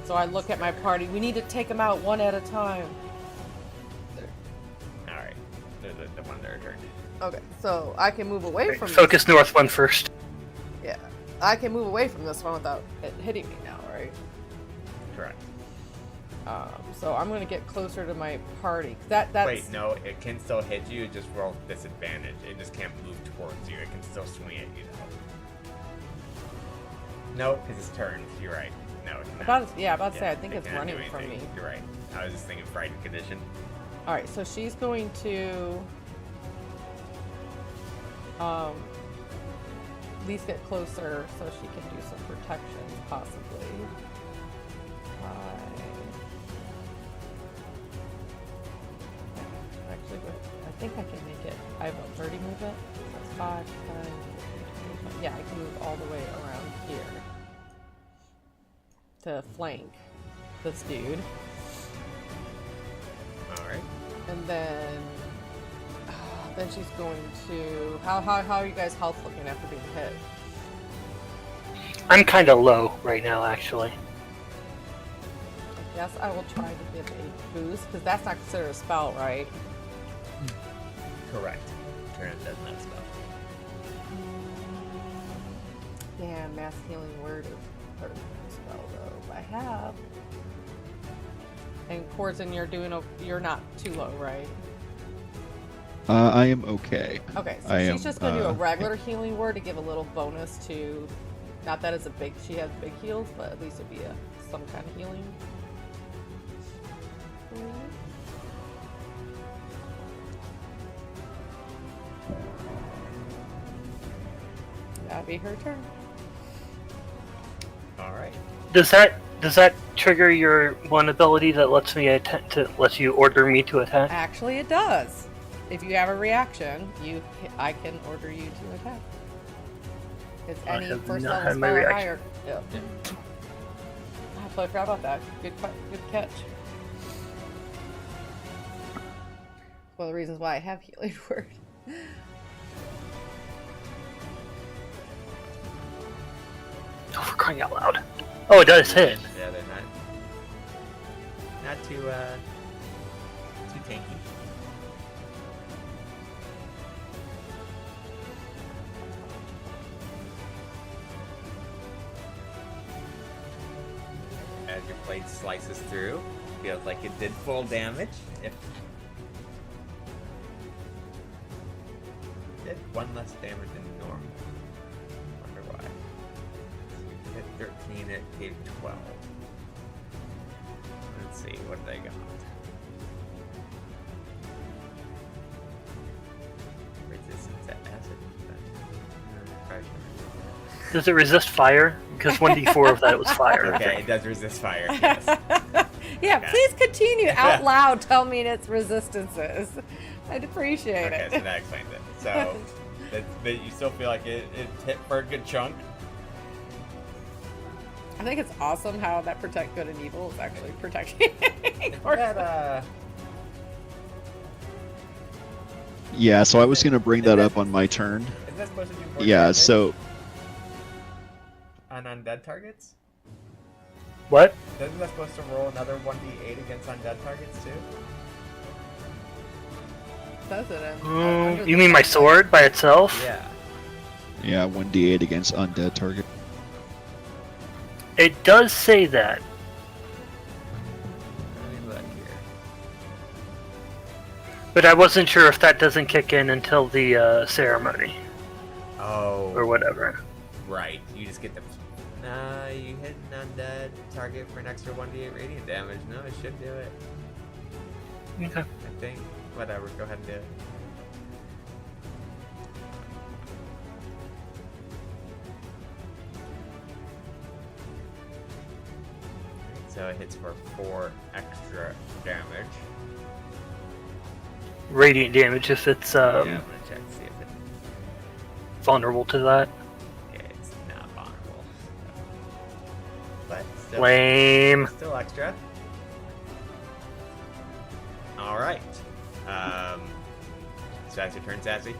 So I look at my party. We need to take them out one at a time. Alright. The one that are turned. Okay, so I can move away from Focus north one first. This. Yeah, I can move away from this one without it hitting me now, right? Correct. So I'm gonna get closer to my party. That's Wait, no, it can still hit you, it just rolls disadvantage. It just can't move towards you. It can still swing at you though. No, because it's turned. You're right. No, it's not. about to say I think it it's cannot do running from me. anything. You're right. I was just thinking frightened condition. All right, so she's going to at least get closer so she can do some protection, possibly. Actually, I think I can make it. I have a 30 movement. That's 5, 10, 15, 20. Yeah, I can move all the way around here to flank this dude. Alright. And then she's going to. How are you guys' health looking after being hit? I'm kind of low right now, actually. I guess I will try to give a boost because that's not considered a spell, right? Correct. Turn does not spell. Yeah, mass healing word is part of the spell though. I have. And Corzin, you're not too low, right? I am okay. Okay, so I she's am, just gonna do a regular healing word to give a little bonus to. Not that it's she has big heals, but at least it'd be some kind of healing. That'd be her turn. Alright. Does that trigger your one ability that lets you order me to attack? Actually, it does. If you have a reaction, I can order you to attack. It's I any have first not level had my spell or reaction. higher. Yep. I totally forgot about that. Good catch. One of the reasons why I have healing word. Oh, for crying out loud! Oh, it does hit. Yeah, they're not too tanky. As your blade slices through, feels like it did full damage. If it did one less damage than normal. Wonder why. Hit 13, it gave 12. Let's see, what did I got? Resistance to acid. Does it resist fire? Because 1d4 of that was fire. Okay, it does resist fire, yes. Yeah, Okay. please continue out loud. Tell me its resistances. I'd appreciate Okay, it. so that explains it. So, that you still feel like it hit for a good chunk. I think it's awesome how that protect good and evil is actually protecting. Yeah, so I was going to bring that up on my turn. Is that supposed to do more Yeah, damage so on undead targets? What? Isn't that supposed to roll another 1d8 against undead targets too? Does it? You mean my sword by itself? Yeah. Yeah, 1d8 against undead target. It does say that. Let me look here. But I wasn't sure if that doesn't kick in until the ceremony Oh, or whatever. right. You just get the. Nah, you hit an undead target for an extra 1d8 radiant damage. No, it should do it. Okay. I think. Whatever. Go ahead and do it. So it hits for 4 extra damage. Radiant damage if it's Yeah, I'm gonna check to see if it. vulnerable to that. Yeah, it's not vulnerable. But still, Lame. still extra. Alright. So that's your turn, Sassy.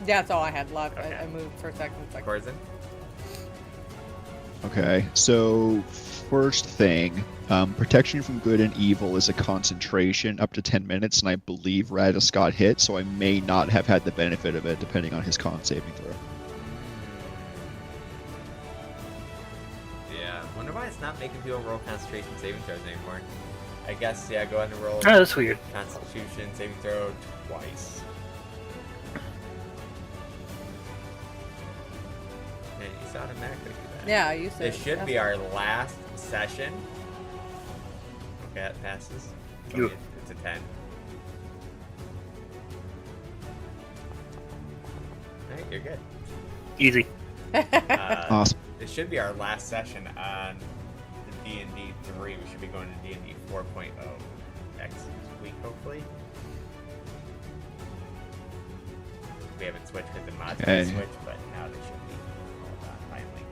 That's all I had left. Okay. I moved for a second. Corzin. Okay, so first thing, protection from good and evil is a concentration up to 10 minutes, and I believe Radis got hit, so I may not have had the benefit of it, depending on his con saving throw. Yeah, wonder why it's not making people roll concentration saving throws anymore. I guess, yeah, go ahead and roll Oh, that's weird. constitution saving throw twice. And you just automatically do that. Yeah, you said. This should be our last session. Okay, that passes. You- Okay, it's a 10. Alright, you're good. Easy. Awesome. This should be our last session on the D&D 3. We should be going to D&D 4.0 next week, hopefully. We haven't switched because the mods Okay. haven't switched, but now they should be all done finally.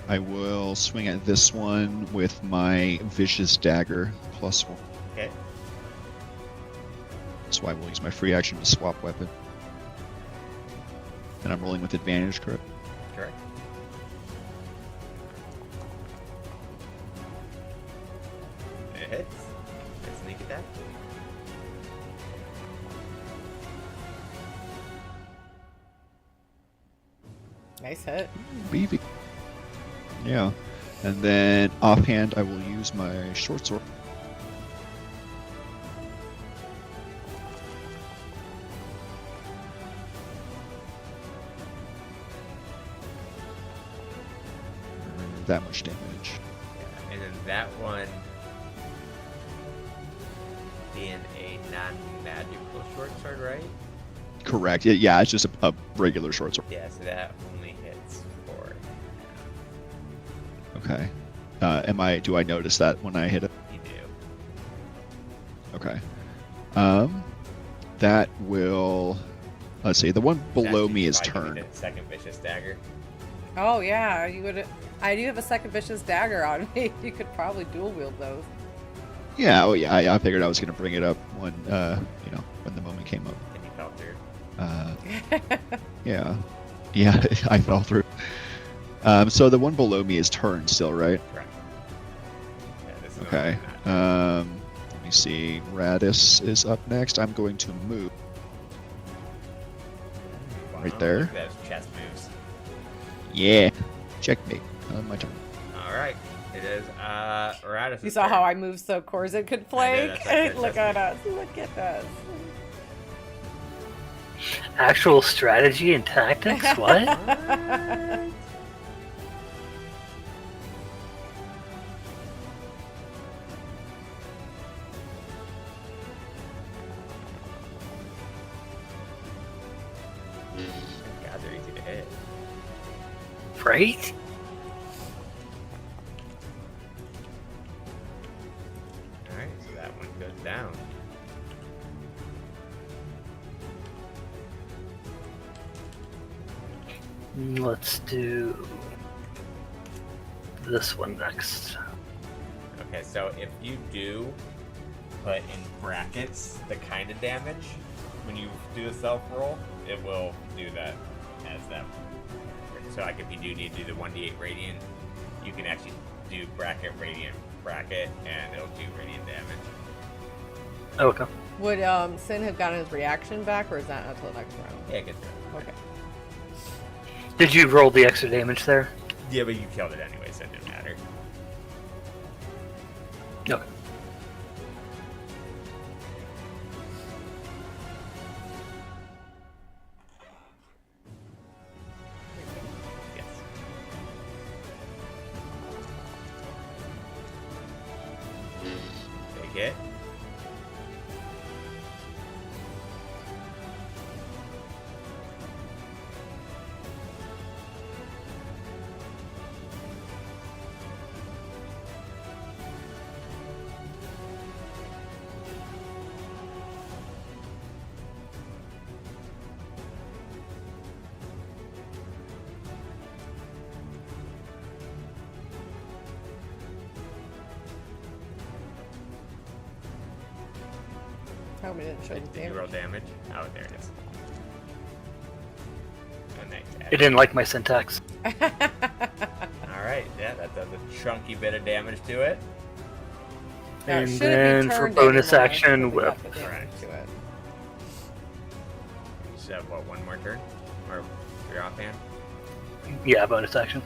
I will swing at this one with my Vicious Dagger +1. Okay. So I will use my free action to swap weapon. And I'm rolling with advantage, correct? Correct. It hits. It's sneak attack. Nice hit. Beefy. Yeah. And then offhand, I will use my short sword. That much damage. Yeah, and then that one being a non-magical short sword, right? Correct. Yeah, it's just a regular short sword. Yeah, so that only hits 4. Okay. Do I notice that when I hit it? You do. Okay. That will. Let's see. The one below Sassy, me you is probably give me turned. the second vicious dagger. Oh yeah, you would. I do have a second vicious dagger on me. You could probably dual wield those. Yeah. Oh yeah. I figured I was gonna bring it up when when the moment came up. And you fell through. Yeah. Yeah. I fell through. So the one below me is turned still, right? Correct. Yeah, this is Okay. not- Let me see. Radis is up next. I'm going to move. right there. Look at those chest moves. Yeah. Checkmate. My turn. Alright. It is Radis'. You saw how I moved so Corzin could I flank? did, that's like Look that's at us. Look at us. Actual strategy and tactics? What? God, they're easy to hit. Right? Alright, so that one goes down. Let's do this one next. Okay, so if you do put in brackets the kind of damage, when you do a self roll, it will do that as that. So like if you do need to do the 1d8 radiant, you can actually do bracket, radiant, bracket, and it'll do radiant damage. Okay. Would Sin have gotten his reaction back, or is that until the next round? Yeah, good. Okay. Did you roll the extra damage there? Yeah, but you killed it anyway, so it didn't matter. Okay. Yes. Take it. Oh, we didn't show the Did you roll damage. damage? Oh, there it is. And then It didn't like my syntax. Alright, yeah, that does a chunky bit of damage to it. Now, And should it be then for turned bonus anyway, action, so we whip. got the damage to it. You just have, what, one more turn? Or your offhand? Yeah, bonus action.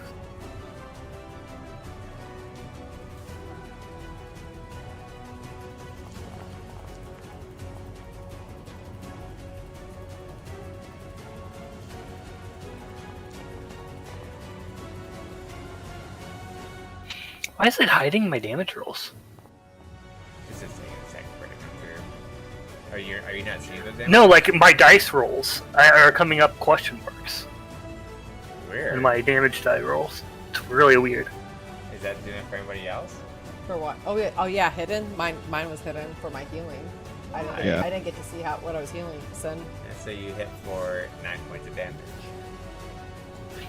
Why is it hiding my damage rolls? It's just taking a second for it to come through. Are you not seeing the damage? No, like my dice rolls are coming up question marks Weird. in my damage die rolls. It's really weird. Is that doing it for anybody else? For what? Oh yeah, hidden. Mine was hidden for my healing. I didn't. Yeah. I didn't get to see what I was healing. Sin. And so you hit for 9 points of damage.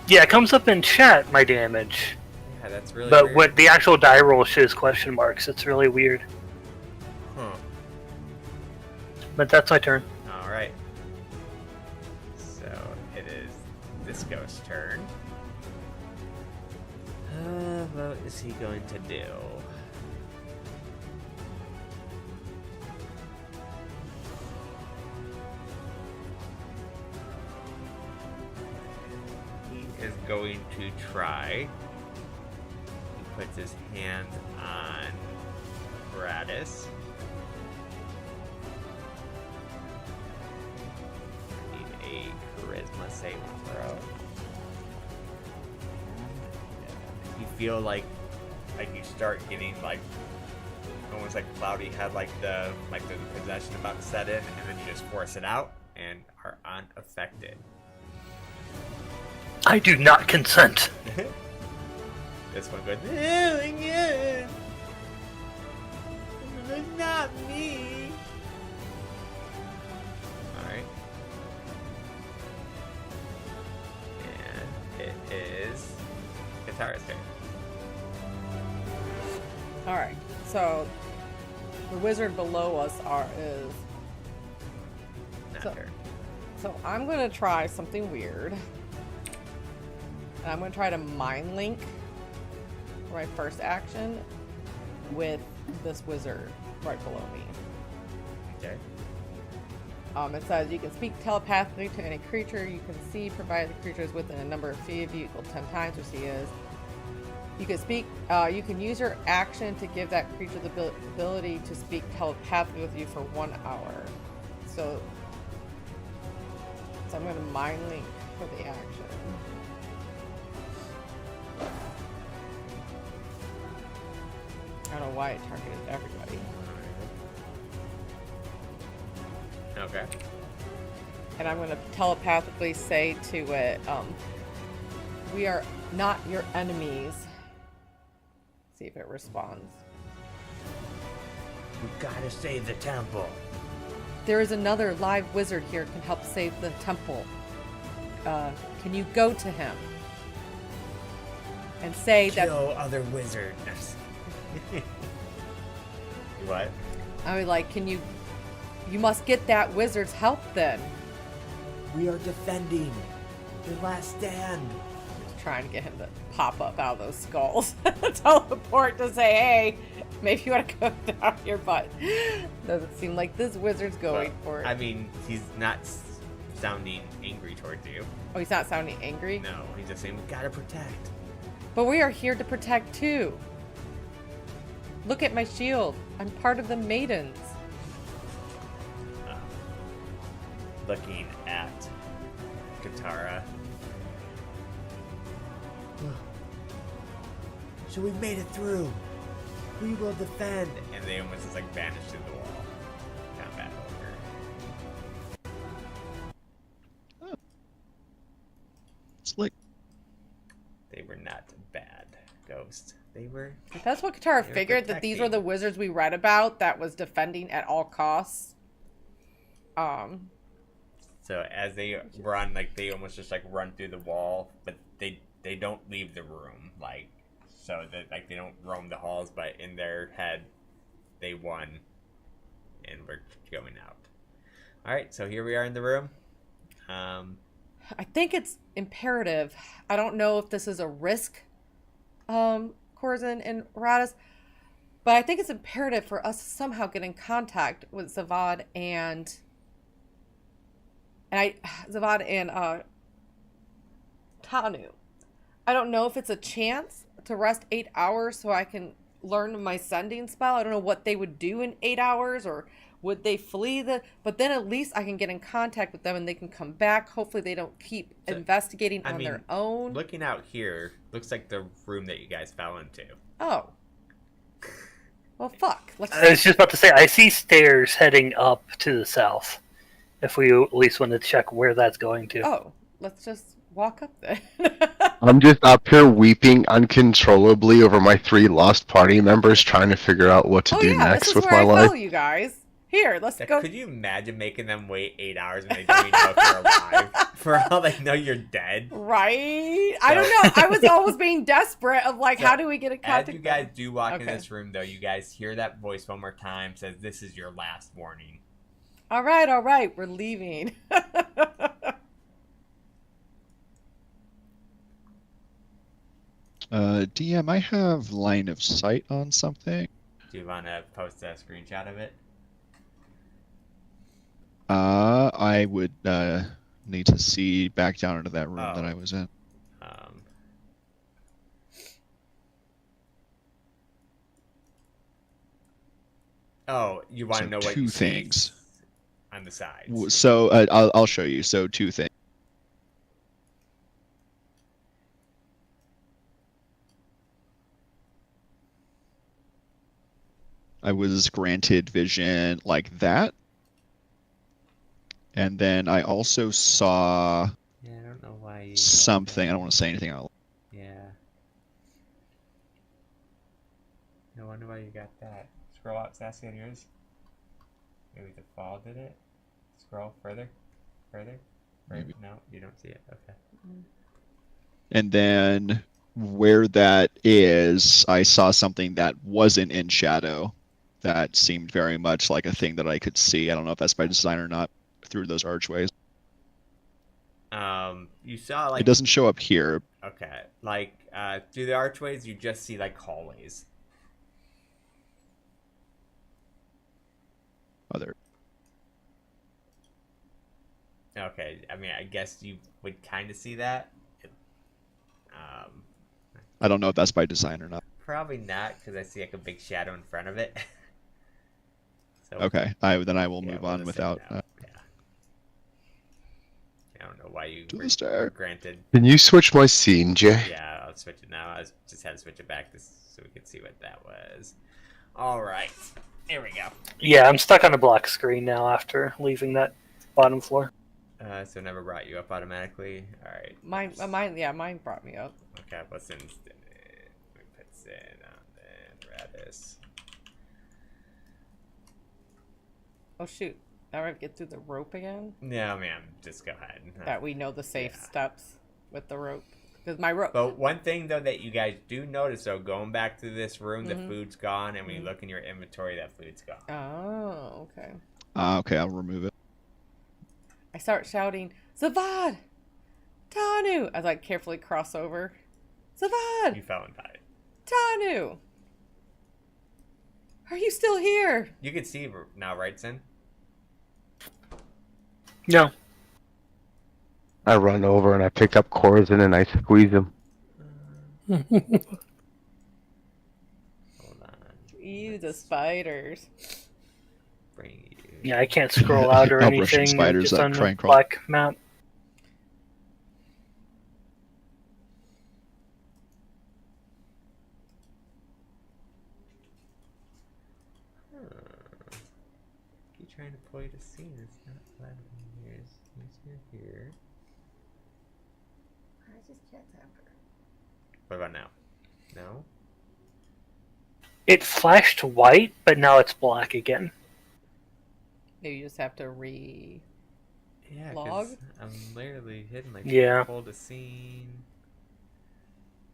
Yeah, it comes up in chat, my damage. Yeah, that's really But weird. what the actual die roll shows question marks. It's really weird. Huh. But that's my turn. Alright. So it is this ghost's turn. What is he going to do? He is going to try. He puts his hand on Gratis. Need a charisma saving throw. You feel like you start getting like almost like Cloudy had like the possession about to set in, and then you just force it out and are unaffected. I do not consent. This one goes, oh my god, it's not me. Alright. And it is Katara's turn. All right. So the wizard below us is. Not So- her. So I'm gonna try something weird. And I'm gonna try to mind link for my first action with this wizard right below me. Okay. It says you can speak telepathically to any creature you can see, provided the creature is within a number of feet of you equal 10 times, which he is. You can speak. You can use your action to give that creature the ability to speak telepathically with you for 1 hour. So I'm going to mind link for the action. I don't know why it targeted everybody. Okay. And I'm going to telepathically say to it, we are not your enemies. See if it responds. We gotta save the temple. There is another live wizard here who can help save the temple. Can you go to him? And say that... Kill other wizards. What? I mean, like, can you... You must get that wizard's help then. We are defending the last stand. Just trying to get him to pop up out of those skulls. Teleport to say, hey, Maybe you want to go down here, but doesn't seem like this wizard's going for it. I mean, he's not sounding angry towards you. Oh, he's not sounding angry? No, he's just saying, we gotta protect. But we are here to protect too. Look at my shield. I'm part of the maidens. Looking at Katara. So we've made it through. We will defend. And they almost just like vanish through the wall. Combat over. It's like They were not bad, Ghost. They were. That's what Katara They were figured, that these were the wizards we read about that was defending at all costs. So as they run, like they almost just like run through the wall, but they don't leave the room, like so that like they don't roam the halls, but in their head they won and we're going out. All right, so here we are in the room. I think it's imperative. I don't know if this is a risk, Corzin and Radis, but I think it's imperative for us to somehow get in contact with Zavad and Tanu. I don't know if it's a chance to rest 8 hours so I can learn my sending spell. I don't know what they would do in 8 hours, or would they flee but then at least I can get in contact with them and they can come back. Hopefully they don't keep investigating on their own. Looking out here, looks like the room that you guys fell into. Oh. Well, fuck. I was just about to say, I see stairs heading up to the south. If we at least want to check where that's going to. Oh, let's just walk up there. I'm just up here weeping uncontrollably over my 3 lost party members, trying to figure out what to do next with my life. Fell, you guys. Here, let's go. Could you imagine making them wait 8 hours when they don't even know if you're alive? For all they know, you're dead. Right? I don't know. I was always being desperate of like, how do we get in contact? As you guys do walk in this room, though, you guys hear that voice one more time. Says, "This is your last warning." All right. We're leaving. DM, I have line of sight on something. Do you want to post a screenshot of it? I would need to see back down into that room that I was in. You want to know what 2 things on the sides? So I'll show you. So 2 things. I was granted vision like that. And then I also saw Yeah, I don't know why you something. I don't want to say anything out. Yeah. No wonder why you got that. Scroll up, Sassy, on yours. Maybe the fall did it. Scroll further. Maybe. No, you don't see it. Okay. And then where that is, I saw something that wasn't in shadow. That seemed very much like a thing that I could see. I don't know if that's by design or not. Through those archways. You saw like it doesn't show up here. Okay, like through the archways, you just see like hallways. Other. Okay, I mean, I guess you would kind of see that. I don't know if that's by design or not. Probably not, because I see like a big shadow in front of it. So, okay, then I will move on without. Yeah. I don't know why you were granted. Can you switch my scene, Jay? Yeah, I'll switch it now. I just had to switch it back so we could see what that was. All right, here we go. Yeah, I'm stuck on a black screen now after leaving that bottom floor. So it never brought you up automatically. All right. Mine brought me up. Okay, what's in? We put in on the Radis. Oh shoot! Now I have to get through the rope again. No, man, just go ahead. That we know the safe steps with the rope. Because my rope. But one thing though that you guys do notice, though, going back to this room, the food's gone, and when you look in your inventory, that food's gone. Oh, okay. Okay, I'll remove it. I start shouting, Zavad! Tanu! As I carefully cross over. Zavad! You fell and died. Tanu! Are you still here? You can see now, right, Sin? No. I run over and I pick up Corzin and I squeeze him. Hold on. Ew, the spiders. Bring you. Yeah, I can't scroll out or I'll brush some anything. spiders Just that on try the and crawl. black map. Keep trying to pull you to scene. It's not letting me. Here. What about now? No? It flashed white, but now it's black again. Maybe you just have to Yeah, Log? because I'm literally hidden. Like, Yeah. pull to scene.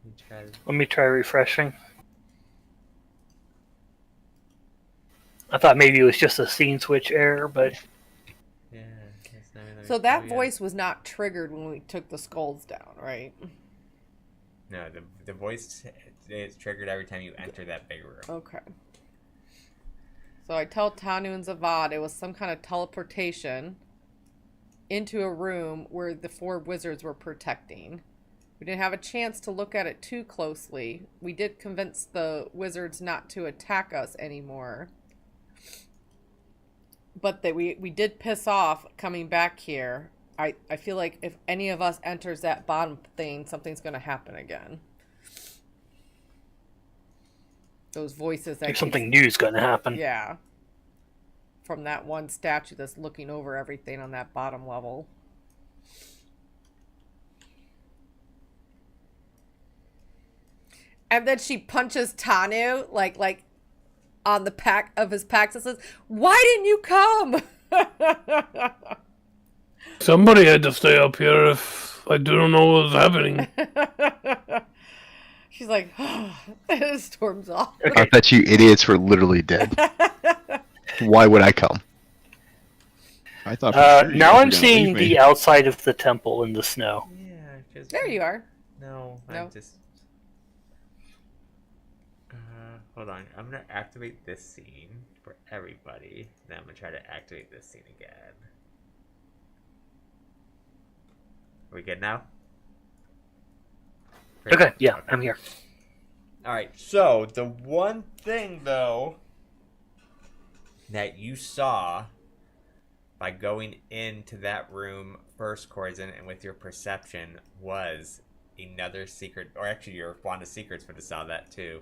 You try to... Let me try refreshing. I thought maybe it was just a scene switch error, but Yeah. It's not even So like- that oh, yeah. voice was not triggered when we took the skulls down, right? No, the voice is triggered every time you enter that big room. Okay. So I tell Tanu and Zavad it was some kind of teleportation into a room where the 4 wizards were protecting. We didn't have a chance to look at it too closely. We did convince the wizards not to attack us anymore. But that we did piss off coming back here. I feel like if any of us enters that bottom thing, something's going to happen again. Those voices that if something new is going to happen. Yeah. From that one statue that's looking over everything on that bottom level. And then she punches Tanu, like on the pack of his packs and says, "Why didn't you come?" Somebody had to stay up here if I didn't know what was happening. She's like, and storms off. Okay. I bet you idiots were literally dead. Why would I come? I thought. For sure you now guys I'm were gonna seeing leave me. the outside of the temple in the snow. Yeah, because... There you are. No, No. I just... hold on. I'm going to activate this scene for everybody. Then I'm going to try to activate this scene again. Are we good now? Okay, yeah, I'm here. Alright, so the one thing, though, that you saw by going into that room first, Corzin, and with your perception, was another secret, or actually your Wand of Secrets would have saw that too,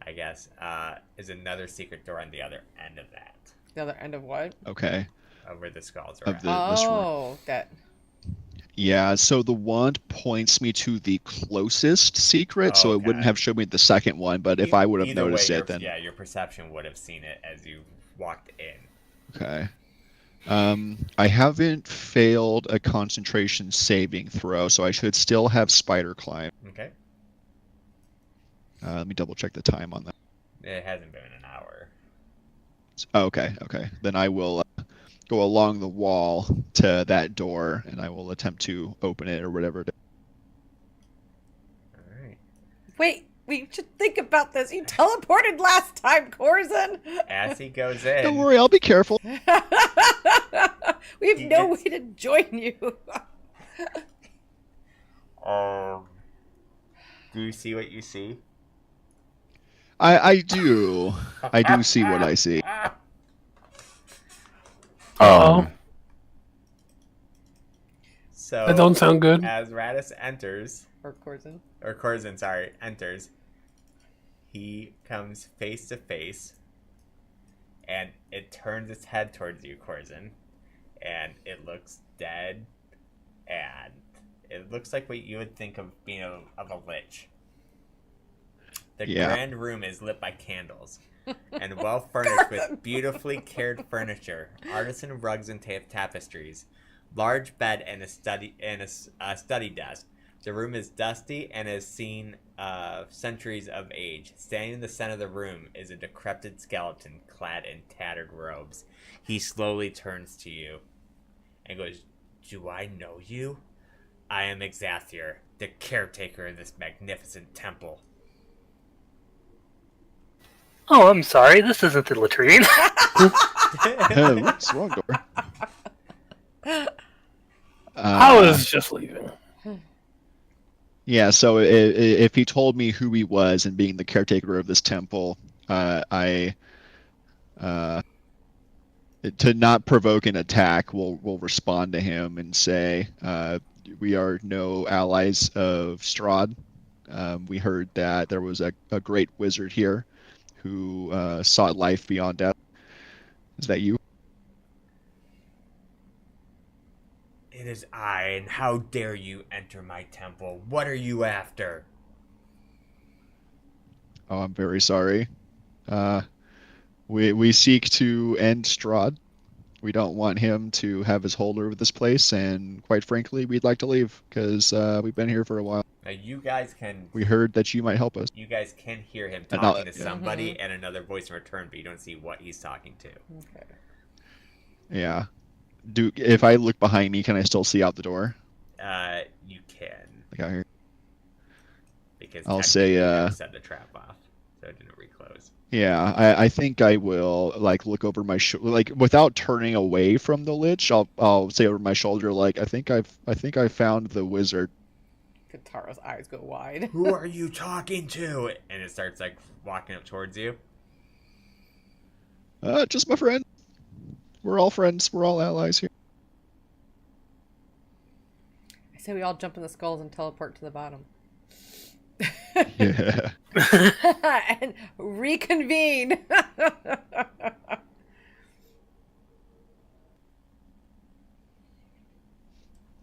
I guess, is another secret door on the other end of that, The other end of what? Okay. where the skulls are Of at. the- this room. Oh, that. Yeah, so the wand points me to the closest secret, so it wouldn't Okay. have showed me the second one, but if I would have Either way, noticed your- it, then... Yeah, your perception would have seen it as you walked in. Okay. I haven't failed a concentration saving throw, so I should still have spider climb. Okay? Let me double check the time on that. It hasn't been an hour. Oh, okay. Then I will go along the wall to that door, and I will attempt to open it or whatever it is. Alright. Wait, we should think about this. You teleported last time, Corzin. As he goes in... Don't worry, I'll be careful. We have He no gets- way to join you. Do you see what you see? I do. I do see what I see. Oh, So that don't sound good. as Radis enters, Or Corzin. or Corzin, sorry, enters, he comes face to face, and it turns its head towards you, Corzin, and it looks dead, and it looks like what you would think of being of a lich. The Yeah. grand room is lit by candles and well furnished with beautifully cared furniture, artisan rugs and tapestries, large bed and a study desk. The room is dusty and has seen centuries of age. Standing in the center of the room is a decrepit skeleton clad in tattered robes. He slowly turns to you and goes, "Do I know you? I am Exathier, the caretaker of this magnificent temple." Oh, I'm sorry. This isn't the latrine. Whoops, wrong door. I was just leaving. Yeah, so if he told me who he was and being the caretaker of this temple, I to not provoke an attack, we'll respond to him and say, we are no allies of Strahd. We heard that there was a great wizard here who sought life beyond death. Is that you? It is I, and how dare you enter my temple? What are you after? Oh, I'm very sorry. We seek to end Strahd. We don't want him to have his hold over this place, and quite frankly, we'd like to leave because we've been here for a while. Now you guys can. We heard that you might help us. You guys can hear him And talking to yeah. somebody and another voice in return, but you don't see what he's talking to. Okay. Yeah. If I look behind me, can I still see out the door? You can, Like out here. because I'll technically say, you never set the trap off, so it didn't reclose. Yeah, I think I will like look over my shoulder, like without turning away from the lich. I'll say over my shoulder, like I think I found the wizard. Katara's eyes go wide. Who are you talking to? And it starts like walking up towards you. Just my friend. We're all friends. We're all allies here. I say we all jump in the skulls and teleport to the bottom. Yeah. And reconvene.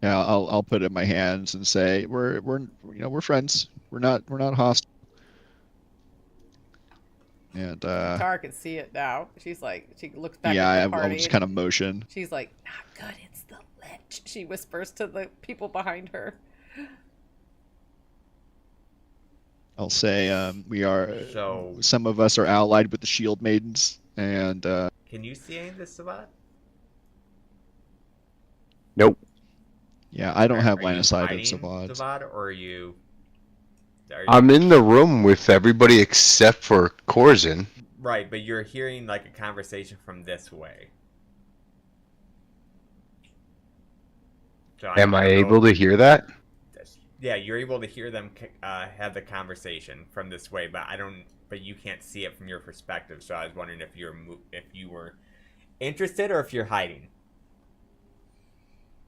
Yeah, I'll put it in my hands and say we're friends. We're not hostile. And Katara can see it now. She's like, she looks back yeah, at the I'll party. just kind of motion. She's like, not good. It's the lich. She whispers to the people behind her. I'll say we are. So- Some of us are allied with the Shield Maidens, and Can you see any of this, Sabat? Nope. yeah, I don't have Are line you of sight of hiding, Savad. Sabat, or are you? I'm in the room with everybody except for Corzin. Right, but you're hearing like a conversation from this way. So Am I don't know able to hear that? Yeah, you're able to hear them have the conversation from this way, but I don't. But you can't see it from your perspective. So I was wondering if you were interested or if you're hiding.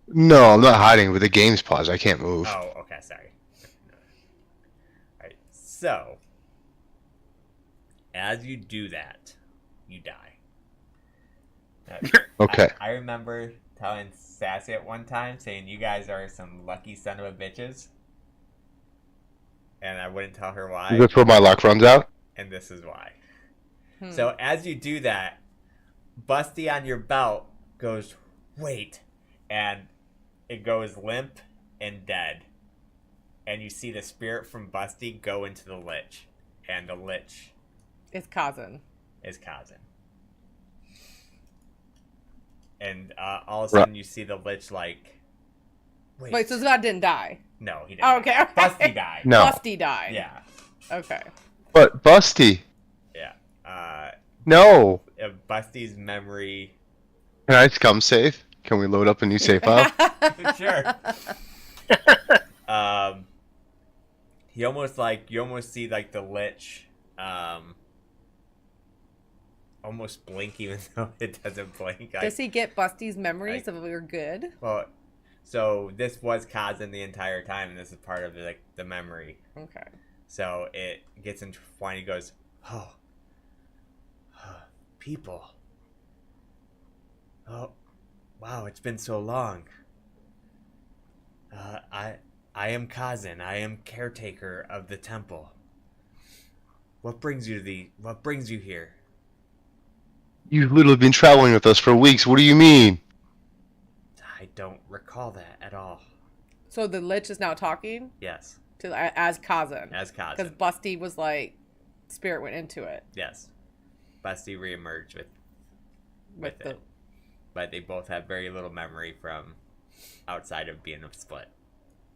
No, I'm not hiding. With the game's paused, I can't move. Oh, okay, sorry. Alright, so as you do that, you die. Okay. I remember telling Sassy at one time, saying you guys are some lucky son of a bitches. And I wouldn't tell her why. Is this where my luck runs out? And this is why. So as you do that, Busty on your belt goes, wait, and it goes limp and dead. And you see the spirit from Busty go into the lich. And the lich It's Kazan. is Kazan. And all of a sudden you see the lich like, Wait, so Zod didn't die? No, he didn't. Oh, okay. Busty died. No. Busty died. Yeah. Okay. But Busty. Yeah. No. Busty's memory. Can I come save? Can we load up a new save file? Sure. You almost see like the lich, almost blink even though it doesn't blink. Does he get Busty's memories like- of we're good? Well, so this was Kazan the entire time, and this is part of the memory. Okay. So it gets intertwined. He goes, oh, people. Oh, wow! It's been so long. I am Kazan. I am caretaker of the temple. What brings you here? You've literally been traveling with us for weeks. What do you mean? I don't recall that at all. So the lich is now talking Yes, as Kazan. as Because Kazan. Busty was like, spirit went into it. Yes, Busty reemerged with With the it. But they both have very little memory from outside of being a split.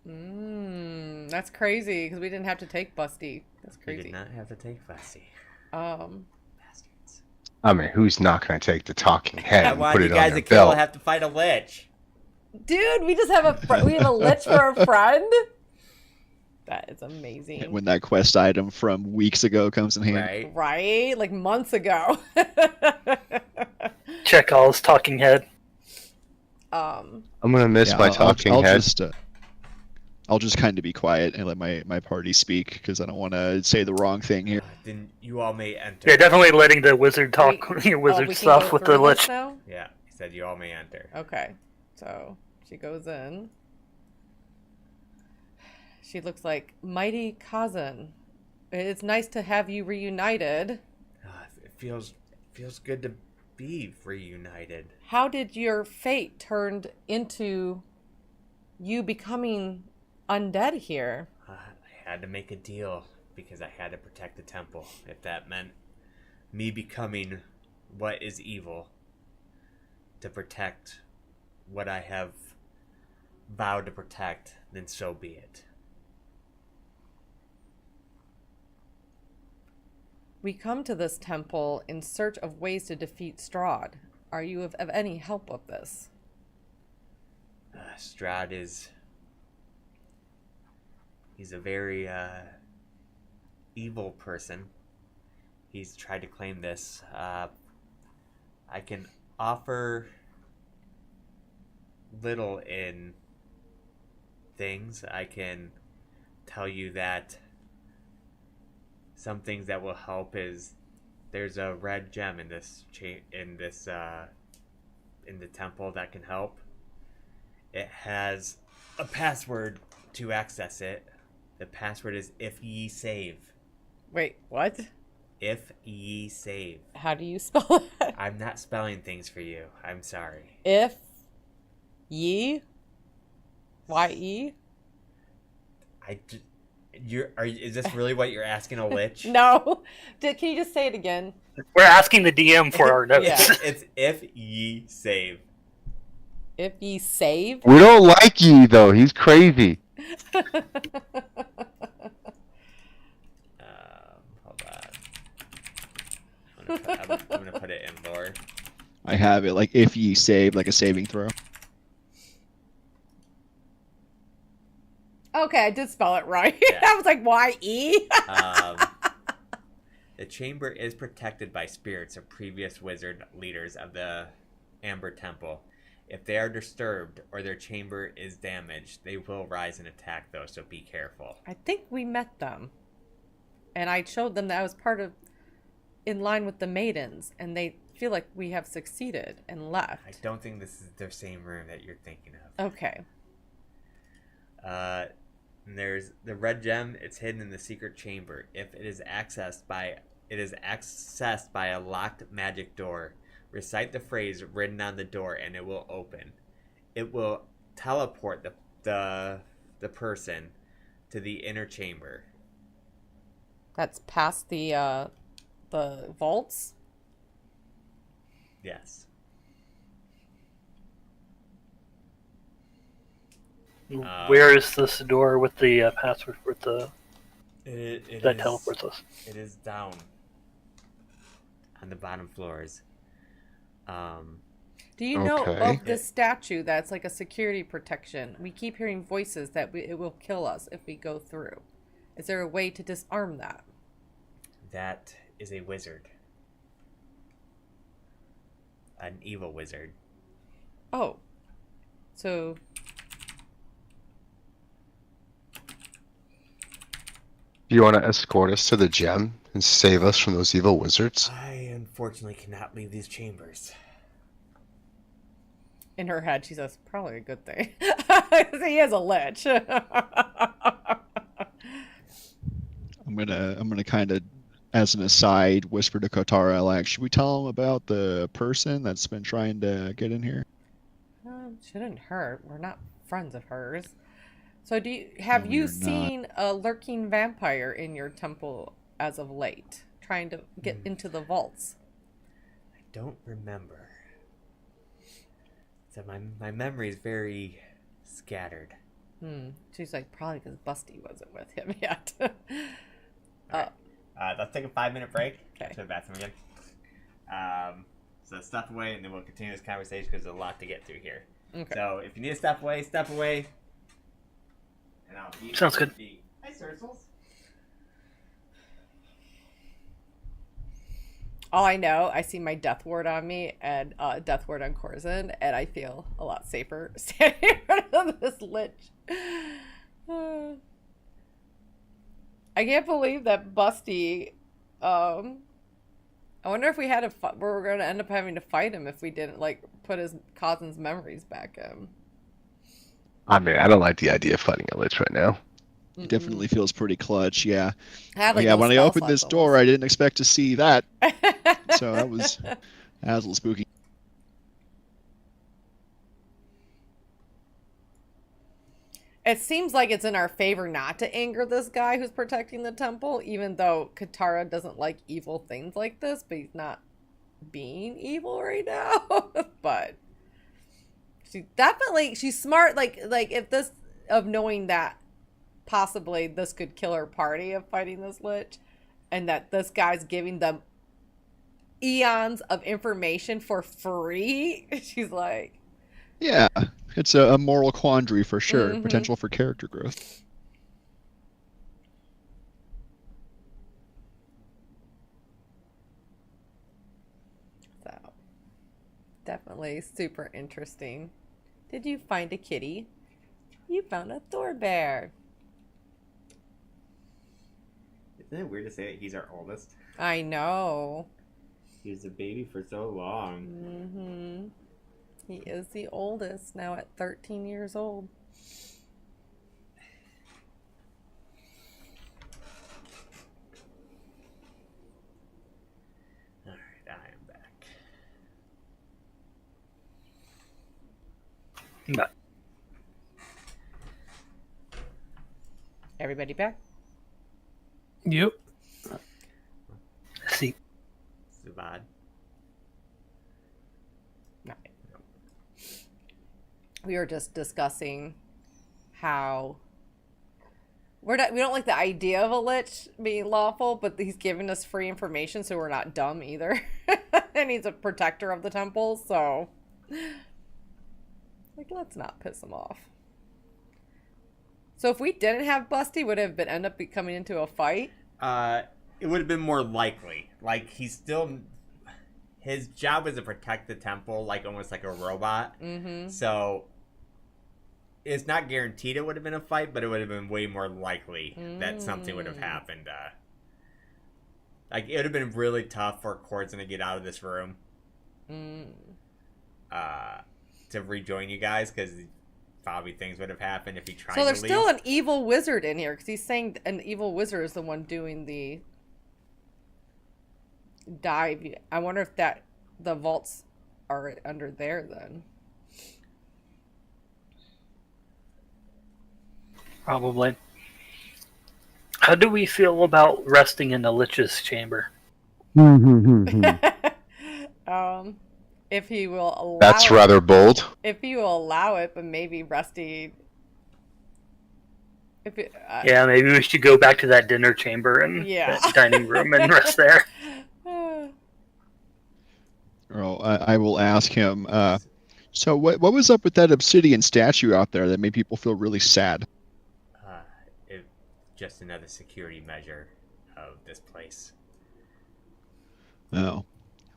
That's crazy because we didn't have to take Busty. That's You crazy. did not have to take Busty. I mean, who's not going to take the talking head I and want put you it on guys their to kill belt? have to fight a lich. Dude, we just have we have a lich for a friend. That is amazing. When that quest item from weeks ago comes in handy. Right? Right? Like months ago. Chekhov's talking head. I'm going to miss Yeah, my talking I'll head. I'll just kind of be quiet and let my party speak because I don't want to say the wrong thing here. Then you all may enter. Yeah, definitely letting the wizard talk We wizard can stuff go with the through this lich. now? Yeah, he said you all may enter. Okay. So she goes in. She looks like mighty cousin. It's nice to have you reunited. It feels good to be reunited. How did your fate turned into you becoming undead here? I had to make a deal because I had to protect the temple. If that meant me becoming what is evil to protect what I have vowed to protect, then so be it. We come to this temple in search of ways to defeat Strahd. Are you of any help with this? Strahd he's a very evil person. He's tried to claim this. I can offer little in things. I can tell you that some things that will help is there's a red gem in this in the temple that can help. It has a password to access it. The password is if ye save. Wait, what? If ye save. How do you spell that? I'm not spelling things for you. I'm sorry. If ye? Y-E? Is this really what you're asking a lich? No. Can you just say it again? We're asking the DM for our notes. Yeah. It's if ye save. If ye save? We don't like you, though. He's crazy. Hold on. I'm gonna put it in lore. I have it like if ye save, like a saving throw. Okay, I did spell it right. Yeah. I was like, Y-E? The chamber is protected by spirits of previous wizard leaders of the Amber Temple. If they are disturbed or their chamber is damaged, they will rise and attack those, so be careful. I think we met them. And I showed them that I was in line with the maidens, and they feel like we have succeeded and left. I don't think this is the same room that you're thinking of. Okay. And there's the red gem. It's hidden in the secret chamber. If it is accessed by a locked magic door, recite the phrase written on the door, and it will open. It will teleport the person to the inner chamber. That's past the vaults? Yes. Where is this door with the password with the It that is- teleports us? It is down on the bottom floors. Do you know Okay. of this statue that's like a security protection? We keep hearing voices that it will kill us if we go through. Is there a way to disarm that? That is a wizard. An evil wizard. Oh. So, Do you want to escort us to the gem and save us from those evil wizards? I unfortunately cannot leave these chambers. in her head, she says, probably a good thing. He is a lich. I'm gonna kind of, as an aside, whisper to Kotara, like, should we tell him about the person that's been trying to get in here? Shouldn't hurt. We're not friends of hers. So have No, you you're seen a lurking vampire in your temple as of late, trying to get into the vaults? I don't remember. So my memory is very scattered. She's like, probably because Busty wasn't with him yet. Let's take a 5-minute break. Okay. To the bathroom again. So step away, and then we'll continue this conversation because there's a lot to get through here. Okay. So if you need to step away, step away. And I'll be Sounds good. Hi, Circles. All I know, I see my death ward on me and death ward on Corzin, and I feel a lot safer standing in front of this lich. I can't believe that Busty. I wonder if we had we were going to end up having to fight him if we didn't like put his cousin's memories back in. I mean, I don't like the idea of fighting a lich right now. It definitely feels pretty clutch. Yeah. I had, like, Yeah. no When I spell opened this slots door, I didn't expect to see that. almost. So that was a little spooky. It seems like it's in our favor not to anger this guy who's protecting the temple, even though Katara doesn't like evil things like this, but he's not being evil right now. But she's smart, like if this, of knowing that possibly this could kill her party of fighting this lich, and that this guy's giving them eons of information for free. She's like, Yeah. It's a moral quandary for sure. Mhm. Potential for character growth. so definitely super interesting. Did you find a kitty? You found a Thor bear. Isn't it weird to say that he's our oldest? I know. He was a baby for so long. Mm-hmm. He is the oldest now at 13 years old. All right, I am back. But Everybody back? Yep. see, Zavad. We were just discussing how we don't like the idea of a lich being lawful, but he's giving us free information, so we're not dumb either. And he's a protector of the temple, so like, let's not piss him off. So if we didn't have Busty, would it have end up coming into a fight? It would have been more likely. Like, his job was to protect the temple, like almost like a robot. Mm-hmm. So it's not guaranteed it would have been a fight, but it would have been way more likely that something would have happened. Like, it would have been really tough for Corzin to get out of this room to rejoin you guys, because probably things would have happened if he tried to leave. So there's still an evil wizard in here, because he's saying an evil wizard is the one doing the dive. I wonder if the vaults are under there then. probably. How do we feel about resting in the Lich's chamber? If he will allow That's it, rather bold. if he will allow it, but maybe Rusty. If it, Yeah, maybe we should go back to that dinner chamber and Yeah. that dining room and rest there. Or I will ask him. So what was up with that obsidian statue out there that made people feel really sad? Just another security measure of this place. Oh,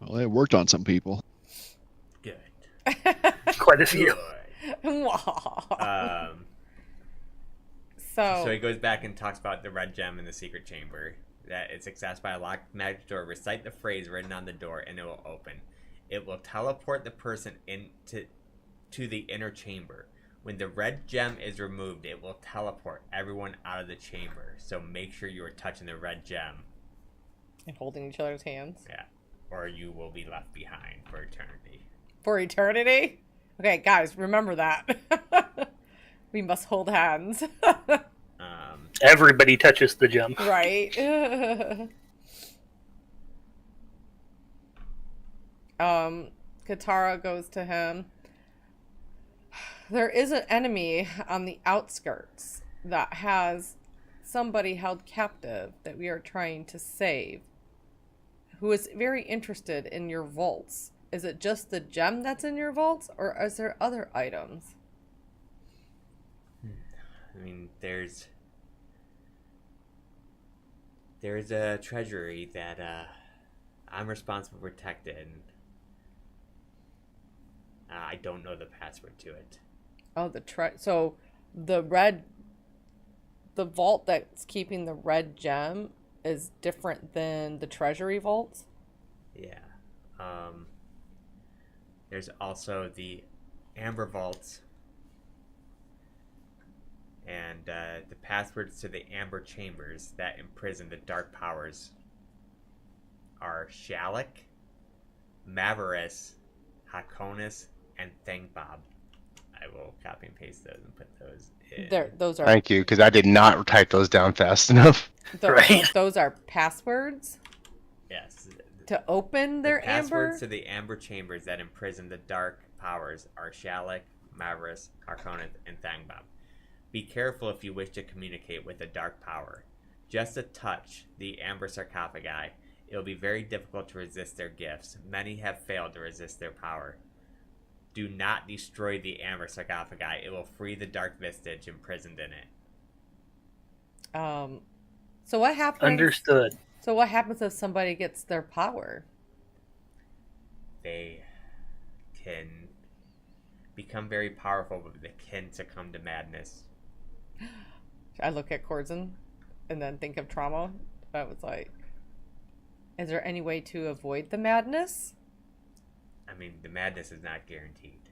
well, it worked on some people. Good. Quite a few. Good. So So he goes back and talks about the red gem in the secret chamber. That it's accessed by a locked magic door. Recite the phrase written on the door, and it will open. It will teleport the person into the inner chamber. When the red gem is removed, it will teleport everyone out of the chamber. So make sure you are touching the red gem. and holding each other's hands Yeah. Or you will be left behind for eternity. for eternity. Okay, guys, remember that. We must hold hands. Everybody touches the gem. Right. Katara goes to him. There is an enemy on the outskirts that has somebody held captive that we are trying to save. who is very interested in your vaults. Is it just the gem that's in your vaults, or is there other items? I mean, there's a treasury that I'm responsible for protecting. I don't know the password to it. Oh, so the vault that's keeping the red gem is different than the treasury vaults? Yeah. There's also the amber vaults. And the passwords to the amber chambers that imprison the dark powers are Shalak, Maverus, Hakonis, and Thangbob. I will copy and paste those and put those in. Those are Thank you, because I did not type those down fast enough. Right. Those are passwords Yes. to open their the passwords amber. to the amber chambers that imprison the dark powers are Shalak, Maverus, Hakonis, and Thangbob. Be careful if you wish to communicate with a dark power. Just to touch the amber sarcophagi, it will be very difficult to resist their gifts. Many have failed to resist their power. Do not destroy the amber sarcophagi. It will free the dark vestige imprisoned in it. So what happens? Understood. So what happens if somebody gets their power? They can become very powerful, but they can succumb to madness. I look at Corzin and then think of trauma. I was like, is there any way to avoid the madness? I mean, the madness is not guaranteed.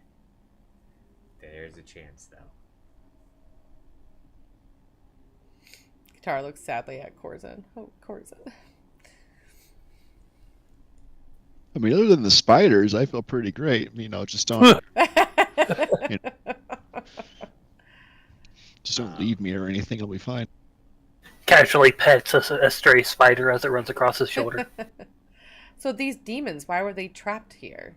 There's a chance, though. Katara looks sadly at Corzin. Oh, Corzin. I mean, other than the spiders, I feel pretty great. Just don't leave me or anything. It'll be fine. Casually pets a stray spider as it runs across his shoulder. So these demons, why were they trapped here?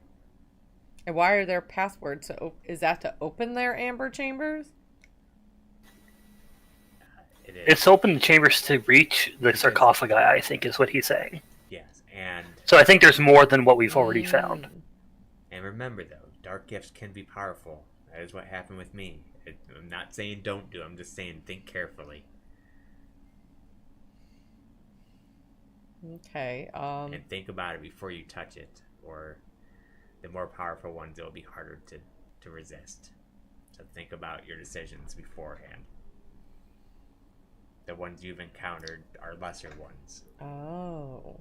And why are their passwords is that to open their amber chambers? It is. It's open the chambers to reach the sarcophagi, I think is what he's saying. Yes, and So I think there's more than what we've already found. remember, though, dark gifts can be powerful. That is what happened with me. I'm not saying don't do. I'm just saying think carefully. Okay. And think about it before you touch it, or the more powerful ones, it'll be harder to resist. So think about your decisions beforehand. The ones you've encountered are lesser ones. Oh.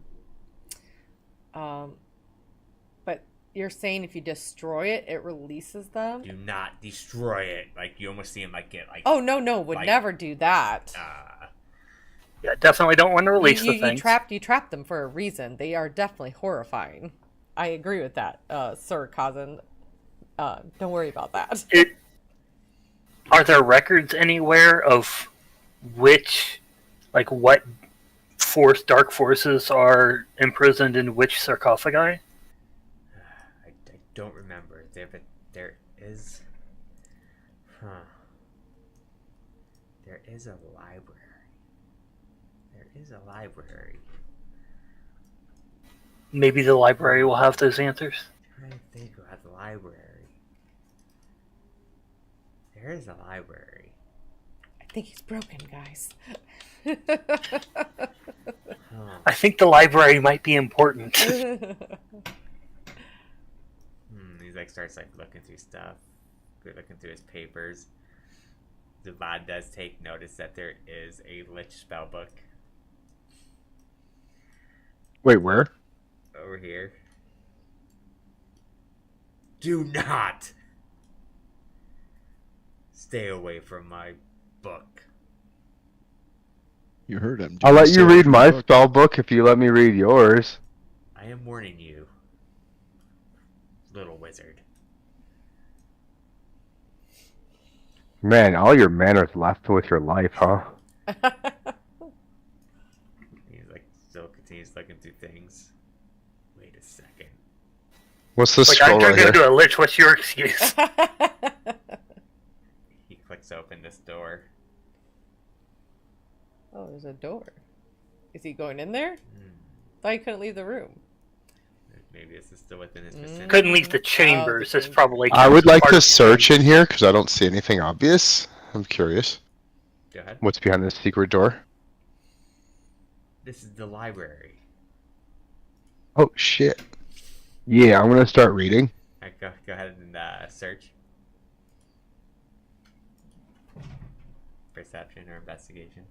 But you're saying if you destroy it, it releases them? Do not destroy it. Like, you almost see him, like, get, like... Oh, no, would like, never do that. Yeah, definitely don't want to release the things. You trapped them for a reason. They are definitely horrifying. I agree with that, Sir Kazan. Don't worry about that. Are there records anywhere of what dark forces are imprisoned in which sarcophagi? I don't remember. There is... There is a library. Maybe the library will have those answers. I'm trying to think about the library. There is a library. I think he's broken, guys. I think the library might be important. He's like starts like looking through stuff, looking through his papers. Zavad does take notice that there is a Lich spellbook Wait, where? over here. Do not stay away from my book. You heard him. I'll let you read my spell book if you let me read yours. I am warning you, little wizard. Man, all your manners left with your life, huh? He's like still continues looking through things. Wait a second. What's this Like, scroll I'm right going to here? do a lich. What's your excuse? He clicks open this door. Oh, there's a door. Is he going in there? Thought he couldn't leave the room. Maybe this is still within his vicinity. Couldn't leave the chambers. That's probably. I would like part to of the search game. in here because I don't see anything obvious. I'm curious. Go ahead. What's behind this secret door? This is the library. Oh shit. Yeah, I'm gonna start reading. All right, go ahead and search. Perception or investigation.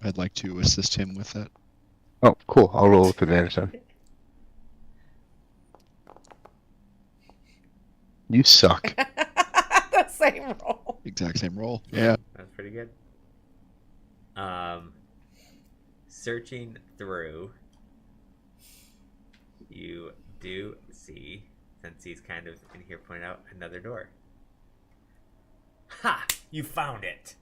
I'd like to assist him with that. Oh, cool. I'll roll with advantage then. You suck. The same roll. Exact same roll. Yeah. That's pretty good. Searching through, you do see, since he's kind of in here pointing out, another door. Ha! You found it!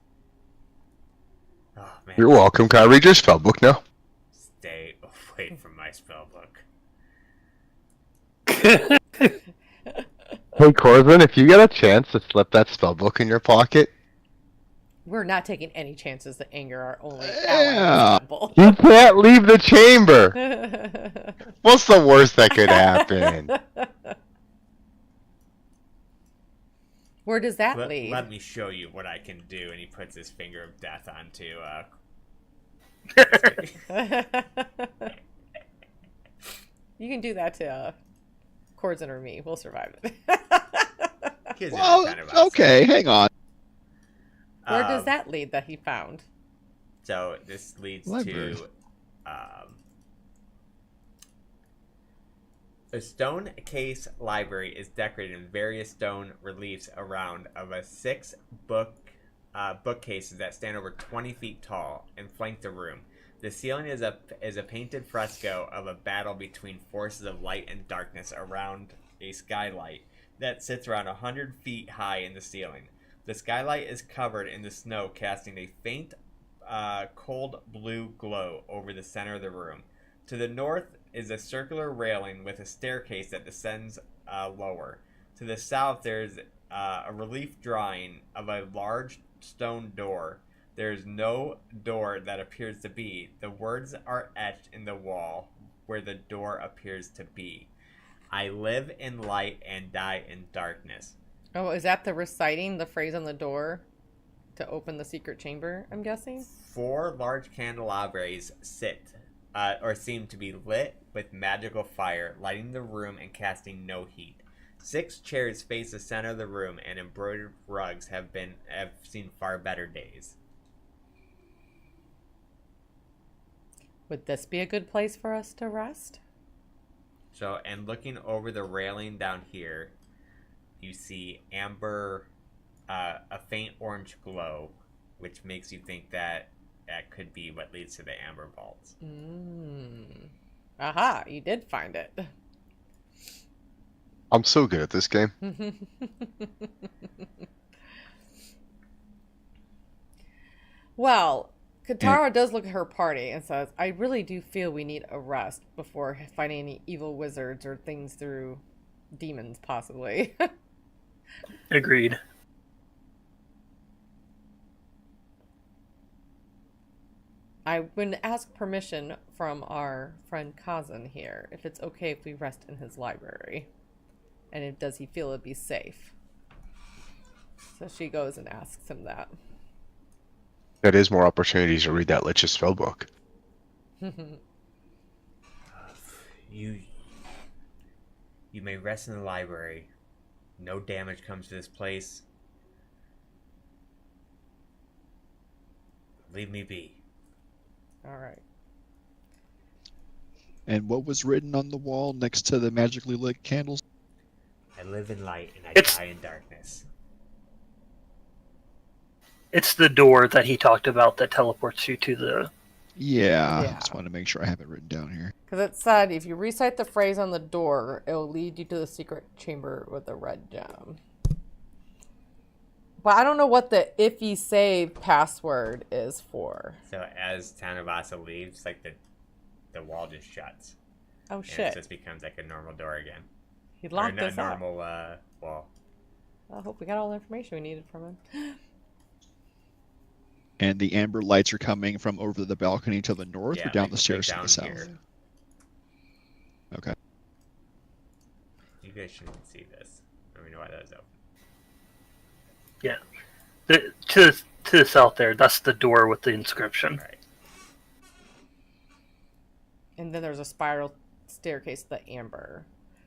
Oh, man. You're welcome. Can I read your spellbook now? Stay away from my spellbook. Hey, Corzin, if you get a chance to slip that spellbook in your pocket, We're not taking any chances to anger our only Yeah. ally. you can't leave the chamber. What's the worst that could happen? Where does that lead? Let me show you what I can do. And he puts his finger of death onto. You can do that to Corzin or me. We'll survive it. Gives it Well, kind of outside. okay, hang on. Where does Um, that lead that he found? So this leads Library. to a stone case library is decorated in various stone reliefs around of a 6 bookcases that stand over 20 feet tall and flank the room. The ceiling is a painted fresco of a battle between forces of light and darkness around a skylight that sits around 100 feet high in the ceiling. The skylight is covered in the snow, casting a faint, cold blue glow over the center of the room. To the north is a circular railing with a staircase that descends lower. To the south, there's a relief drawing of a large stone door. There's no door that appears to be. The words are etched in the wall where the door appears to be. I live in light and die in darkness. Oh, is that the reciting the phrase on the door to open the secret chamber, I'm guessing? 4 large candelabras sit or seem to be lit with magical fire, lighting the room and casting no heat. 6 chairs face the center of the room, and embroidered rugs have seen far better days. Would this be a good place for us to rest? So, and looking over the railing down here, you see amber, a faint orange glow, which makes you think that could be what leads to the amber vaults. Aha, you did find it. I'm so good at this game. Well, Katara does look at her party and says, I really do feel we need a rest before fighting any evil wizards or things through demons, possibly. Agreed. I would ask permission from our friend Kazan here if it's okay if we rest in his library. And does he feel it'd be safe? So she goes and asks him that. That is more opportunities to read that Lich's spellbook. You may rest in the library. No damage comes to this place. Leave me be. All right. And what was written on the wall next to the magically lit candles? I live in light and I die in darkness. It's the door that he talked about that teleports you to the... Yeah, Yeah. just wanted to make sure I have it written down here. Because it said if you recite the phrase on the door, it will lead you to the secret chamber with the red gem. But I don't know what the if you save password is for. So as Tanavasa leaves, like the wall just shuts. Oh And it shit. just becomes like a normal door again. He Or locked a us up. normal wall. I hope we got all the information we needed from him. And the amber lights are coming from over the balcony to the north Yeah, or down like the stairs to down the south? here. Okay. You guys shouldn't see this. I don't even know why that was open. Yeah. To the south there, that's the door with the inscription. Right. And then there's a spiral staircase to the amber.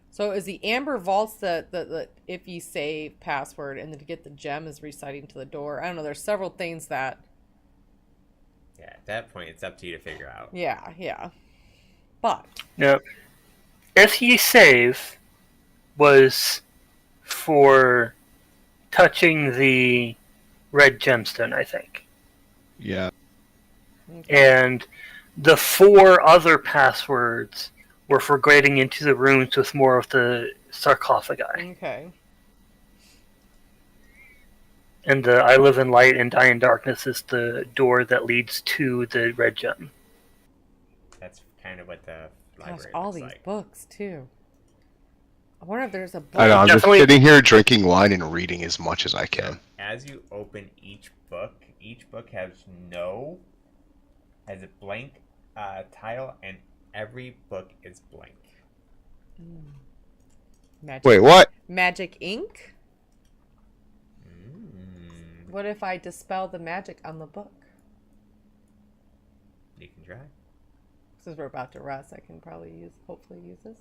So is the amber vaults the if you save password and then to get the gem is reciting to the door? I don't know. There's several things that. Yeah, at that point, it's up to you to figure out. Yeah. But. Now, if you save was for touching the red gemstone, I think. Yeah. Okay. And the 4 other passwords were for grading into the rooms with more of the sarcophagi. Okay. And the I live in light and die in darkness is the door that leads to the red gem. That's kind of what the Gosh, library all looks these like. books too. I wonder if there's a book. I know, I'm just Definitely- sitting here drinking wine and reading as much as I can. As you open each book has a blank tile, and every book is blank. Magic. Wait, what? Magic ink? Mm, What if I dispel the magic on the book? you can try. Since we're about to rest, I can probably hopefully use this.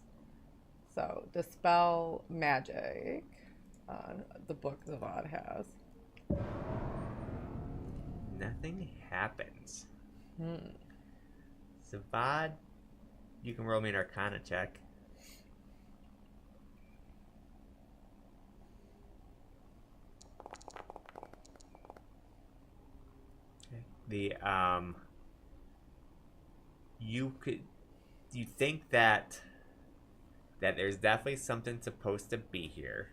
So, dispel magic on the book Zavad has. Nothing happens. Hmm. Zavad, you can roll me an Arcana check. Okay. You think that there's definitely something supposed to be here,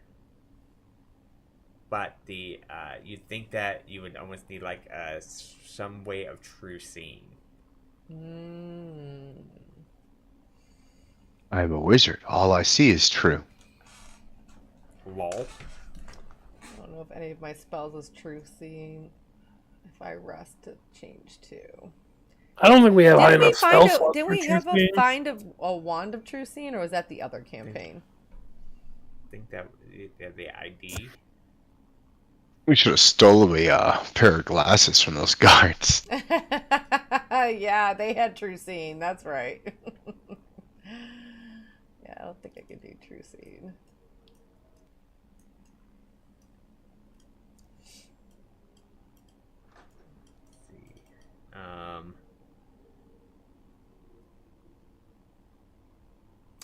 but you think that you would almost need like some way of true seeing. I'm a wizard. All I see is true. Lol. I don't know if any of my spells is true seeing. If I rest to change to. I don't think we have high Didn't we enough spell find slots didn't for we truth have being. a wand of true seeing, or was that the other campaign? I think that the ID. We should have stolen a pair of glasses from those guards. Yeah, they had true seeing. That's right. Yeah, I don't think I can do true seeing. Let's see.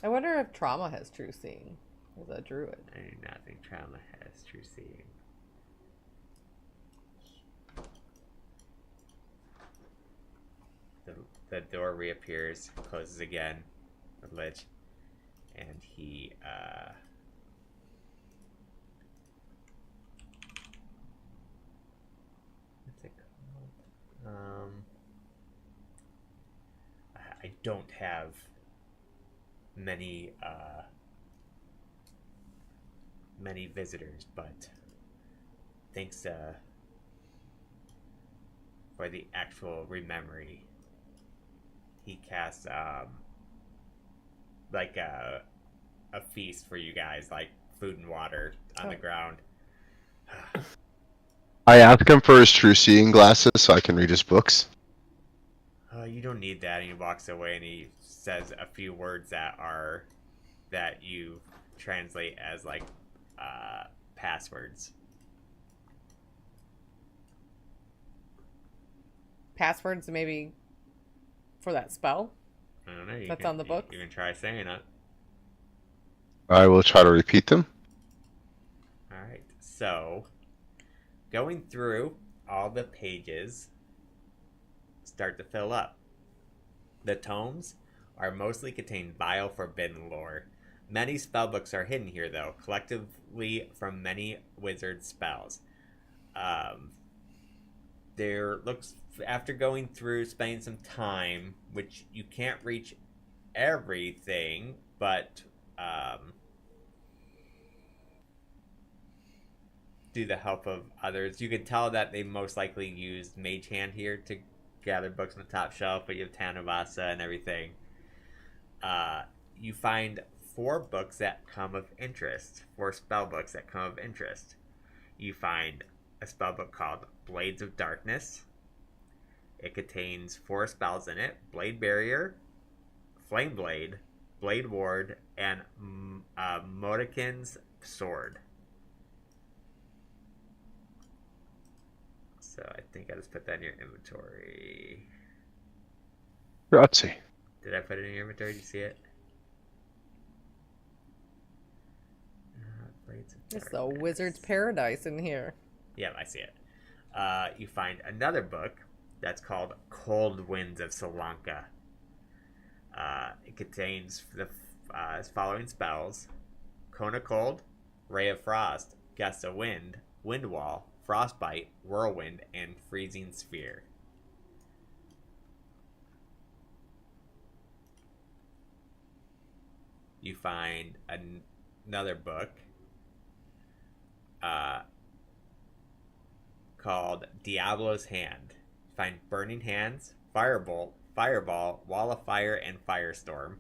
I wonder if trauma has true seeing. As a druid. I do not think trauma has true seeing. The door reappears, closes again with Lich, and he what's it called? I don't have many visitors, but thanks for the actual rememory, he casts like a feast for you guys, like food and water on the ground. I ask him for his true seeing glasses so I can read his books. You don't need that. And he walks away and he says a few words that you translate as like passwords. Passwords maybe for that spell? I don't know. That's on the book? You can try saying it. I will try to repeat them. Alright, so going through all the pages start to fill up. The tomes are mostly contain vile forbidden lore. Many spellbooks are hidden here, though, collectively from many wizard spells. There looks, after going through, spending some time, which you can't reach everything, but through the help of others, you can tell that they most likely used Mage Hand here to gather books on the top shelf, but you have Tanavasa and everything. You find 4 books that come of interest. 4 spell books that come of interest. You find a spell book called Blades of Darkness. It contains 4 spells in it: Blade Barrier, Flame Blade, Blade Ward, and Modikin's Sword. So I think I just put that in your inventory. Let's see. Did I put it in your inventory? Did you see it? Blades of It's the Darkness. wizard's paradise in here. Yeah, I see it. You find another book that's called Cold Winds of Solanka. It contains the following spells: Cone of Cold, Ray of Frost, Gust of Wind, Wind Wall, Frostbite, Whirlwind, and Freezing Sphere. You find another book called Diablo's Hand. You find Burning Hands, Firebolt, Fireball, Wall of Fire, and Firestorm.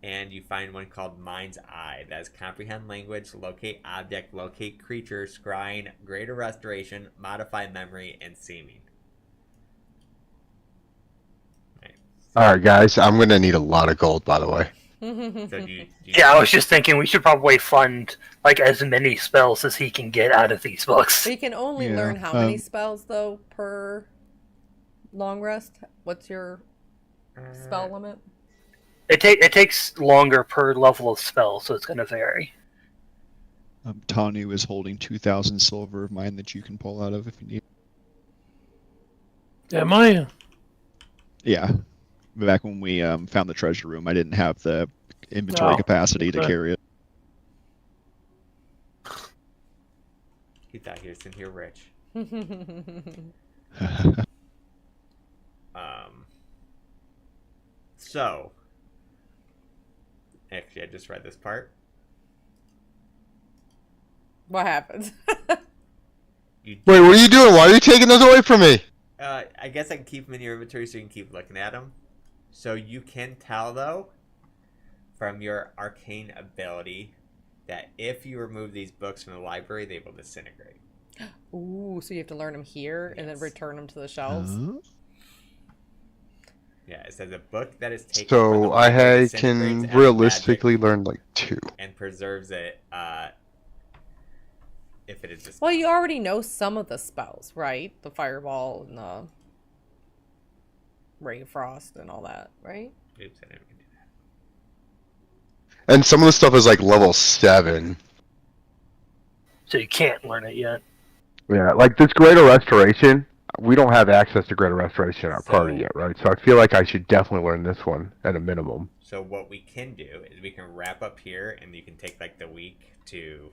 And you find one called Mind's Eye. That is Comprehend Language, Locate Object, Locate Creature, Scrying, Greater Restoration, Modify Memory, and Seeming. Right. All right, guys. I'm gonna need a lot of gold, by the way. So Yeah, I was just thinking we should probably fund like as many spells as he can get out of these books. We can only Yeah, learn how many spells, though, per long rest? What's your spell limit? It takes longer per level of spell, so it's going to vary. Tanu is holding 2,000 silver of mine that you can pull out of if you need. Am I? Yeah. Back when we found the treasure room, I didn't have the inventory Oh, capacity to okay. carry it. He thought he was in here rich. So, actually, I just read this part. What happens? You, Wait, what are you doing? Why are you taking those away from me? I guess I can keep them in your inventory so you can keep looking at them. So you can tell, though, from your arcane ability, that if you remove these books from the library, they will disintegrate. Ooh, so you have to learn them here and then Yes. return them to the shelves? Yeah, it says a book that is taken from the So I library can disintegrates as realistically magic learn like 2. and preserves it if it is dispelled. Well, you already know some of the spells, right? The fireball and the ray of frost and all that, right? Oops, I didn't mean to do that. And some of the stuff is like level 7. So you can't learn it yet. Yeah, like this Greater Restoration, we don't have access to Greater Restoration in our party So- yet, right? So I feel like I should definitely learn this one at a minimum. So what we can do is we can wrap up here, and you can take like the week to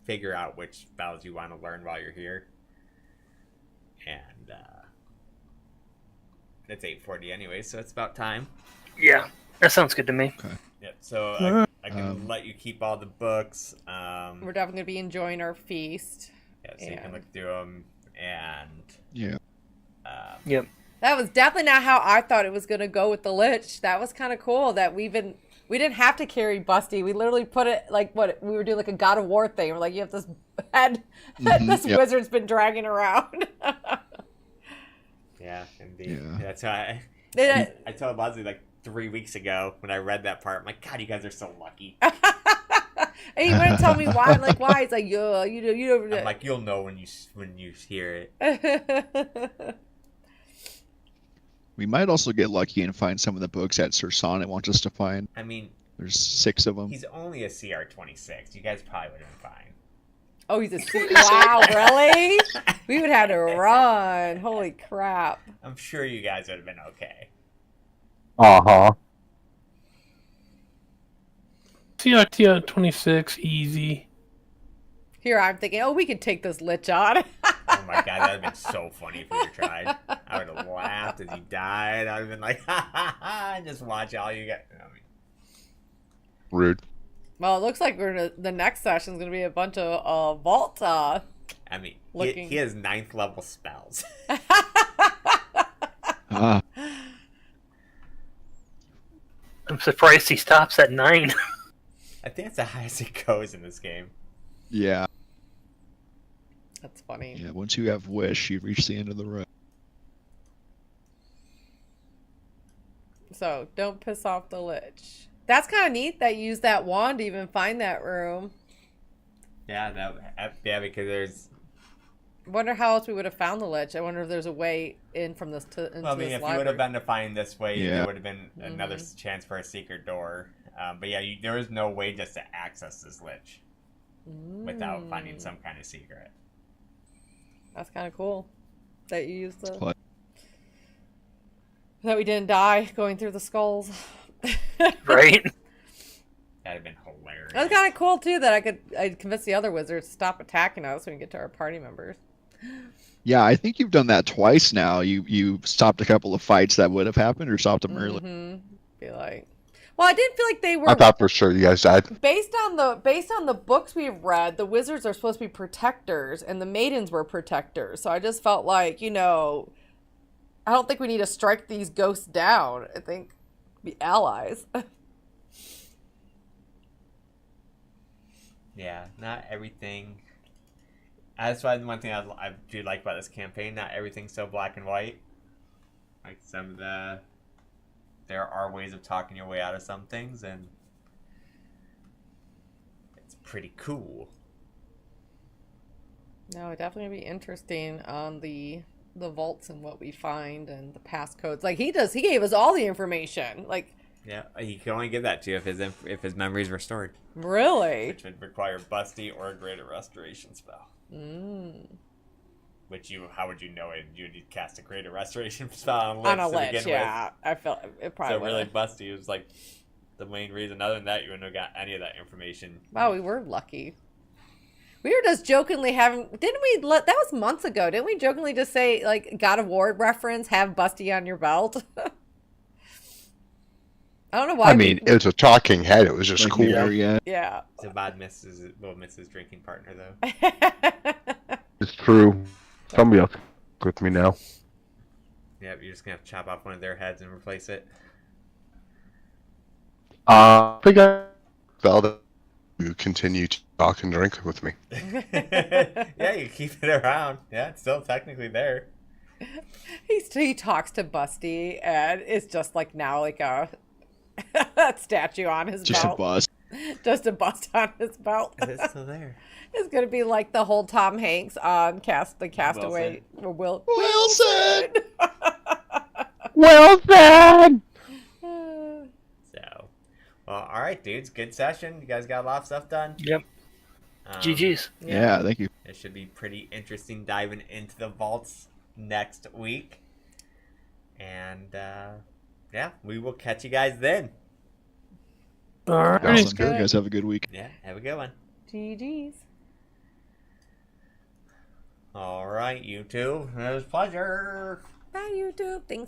figure out which spells you want to learn while you're here. And it's 8:40 anyway, so it's about time. Yeah, that sounds good to me. Yep. So I can let you keep all the books. We're definitely going to be enjoying our feast. Yeah, so you can and- look through them, and Yeah. Yep. That was definitely not how I thought it was going to go with the Lich. That was kind of cool that we didn't have to carry Busty. We literally put it like we were doing like a God of War thing. We're like, you have this head that this yep. wizard's been dragging around. yeah, indeed. Yeah. That's why Then I told Bosley like 3 weeks ago when I read that part. I'm like, God, you guys are so lucky. and he wouldn't tell me why. I'm like, why? He's like, yo, you I'm like, you'll know when you hear it. know. We might also get lucky and find some of the books that Sir Sonnet wants us to find. I mean, There's 6 of them. he's only a CR26. You guys probably would have been fine. Oh, he's wow, really? We would have to run. Holy crap. I'm sure you guys would have been okay. Uh-huh. TR 26, easy. Here I'm thinking, oh, we could take this Lich on. Oh my God, that would have been so funny if we would have tried. I would have laughed as he died. I would have been like, ha ha ha, and just watch all you guys. I mean, Rude. Well, it looks like the next session is going to be a bunch of vault. I mean, Looking. he has 9th level spells. Ah, I'm surprised he stops at 9. I think that's the highest it goes in this game. Yeah. That's funny. Yeah. Once you have wish, you reach the end of the road. So don't piss off the Lich. That's kind of neat that you use that wand to even find that room. Yeah, because there's. Wonder how else we would have found the Lich. I wonder if there's a way in from this to into Well, I mean, this if you library. would have been to find this way, Yeah. there would have been another chance for a secret door. But yeah, there is no way just to access this Lich without finding some kind of secret. That's kind of cool that you used the. What? That we didn't die going through the skulls. Right? That'd have been hilarious. That's kind of cool too that I'd convince the other wizards to stop attacking us when we get to our party members. Yeah, I think you've done that twice now. You stopped a couple of fights that would have happened, or stopped them early. Be like, well, I didn't feel like they were. I thought for sure you guys died. Based on the books we've read, the wizards are supposed to be protectors, and the maidens were protectors. So I just felt like, I don't think we need to strike these ghosts down. I think be allies. Yeah, not everything. That's why one thing I do like about this campaign. Not everything's so black and white. Like there are ways of talking your way out of some things, and it's pretty cool. No, it definitely be interesting on the vaults and what we find and the passcodes. Like he gave us all the information. Like, yeah, he can only give that to you if his memory is restored, really? which would require Busty or a Greater Restoration spell. Which how would you know it? You'd cast a Greater Restoration spell on On a to Lich, begin yeah. I felt it probably. So really, would've. Busty was like the main reason. Other than that, you wouldn't have got any of that information. Wow, we were lucky. We were just jokingly having. Didn't we? That was months ago. Didn't we jokingly just say like God of War reference? Have Busty on your belt. I don't know why. I mean, it was a talking head. It was just Like, cool. yeah. Yeah. Zabad will miss his drinking partner though. It's true. Somebody else with me now. Yeah, you're just gonna have to chop off one of their heads and replace it. I think I felt you continue to talk and drink with me. Yeah, you keep it around. Yeah, it's still technically there. He talks to Busty, and it's just like now like a statue on his Just a belt. bust. Just a bust on his belt. It's still there. It's gonna be like the whole Tom Hanks on Castaway. Wilson. Wilson! So, well, all right, dudes. Good session. You guys got a lot of stuff done. Yep. Um, GG's. Yeah, thank you. It should be pretty interesting diving into the vaults next week. And, yeah, we will catch you guys then. All right. Sounds good. good. Guys, have a good week. Yeah, have a good one. GG's. All right, you two. It was a pleasure. Bye, YouTube. Thanks for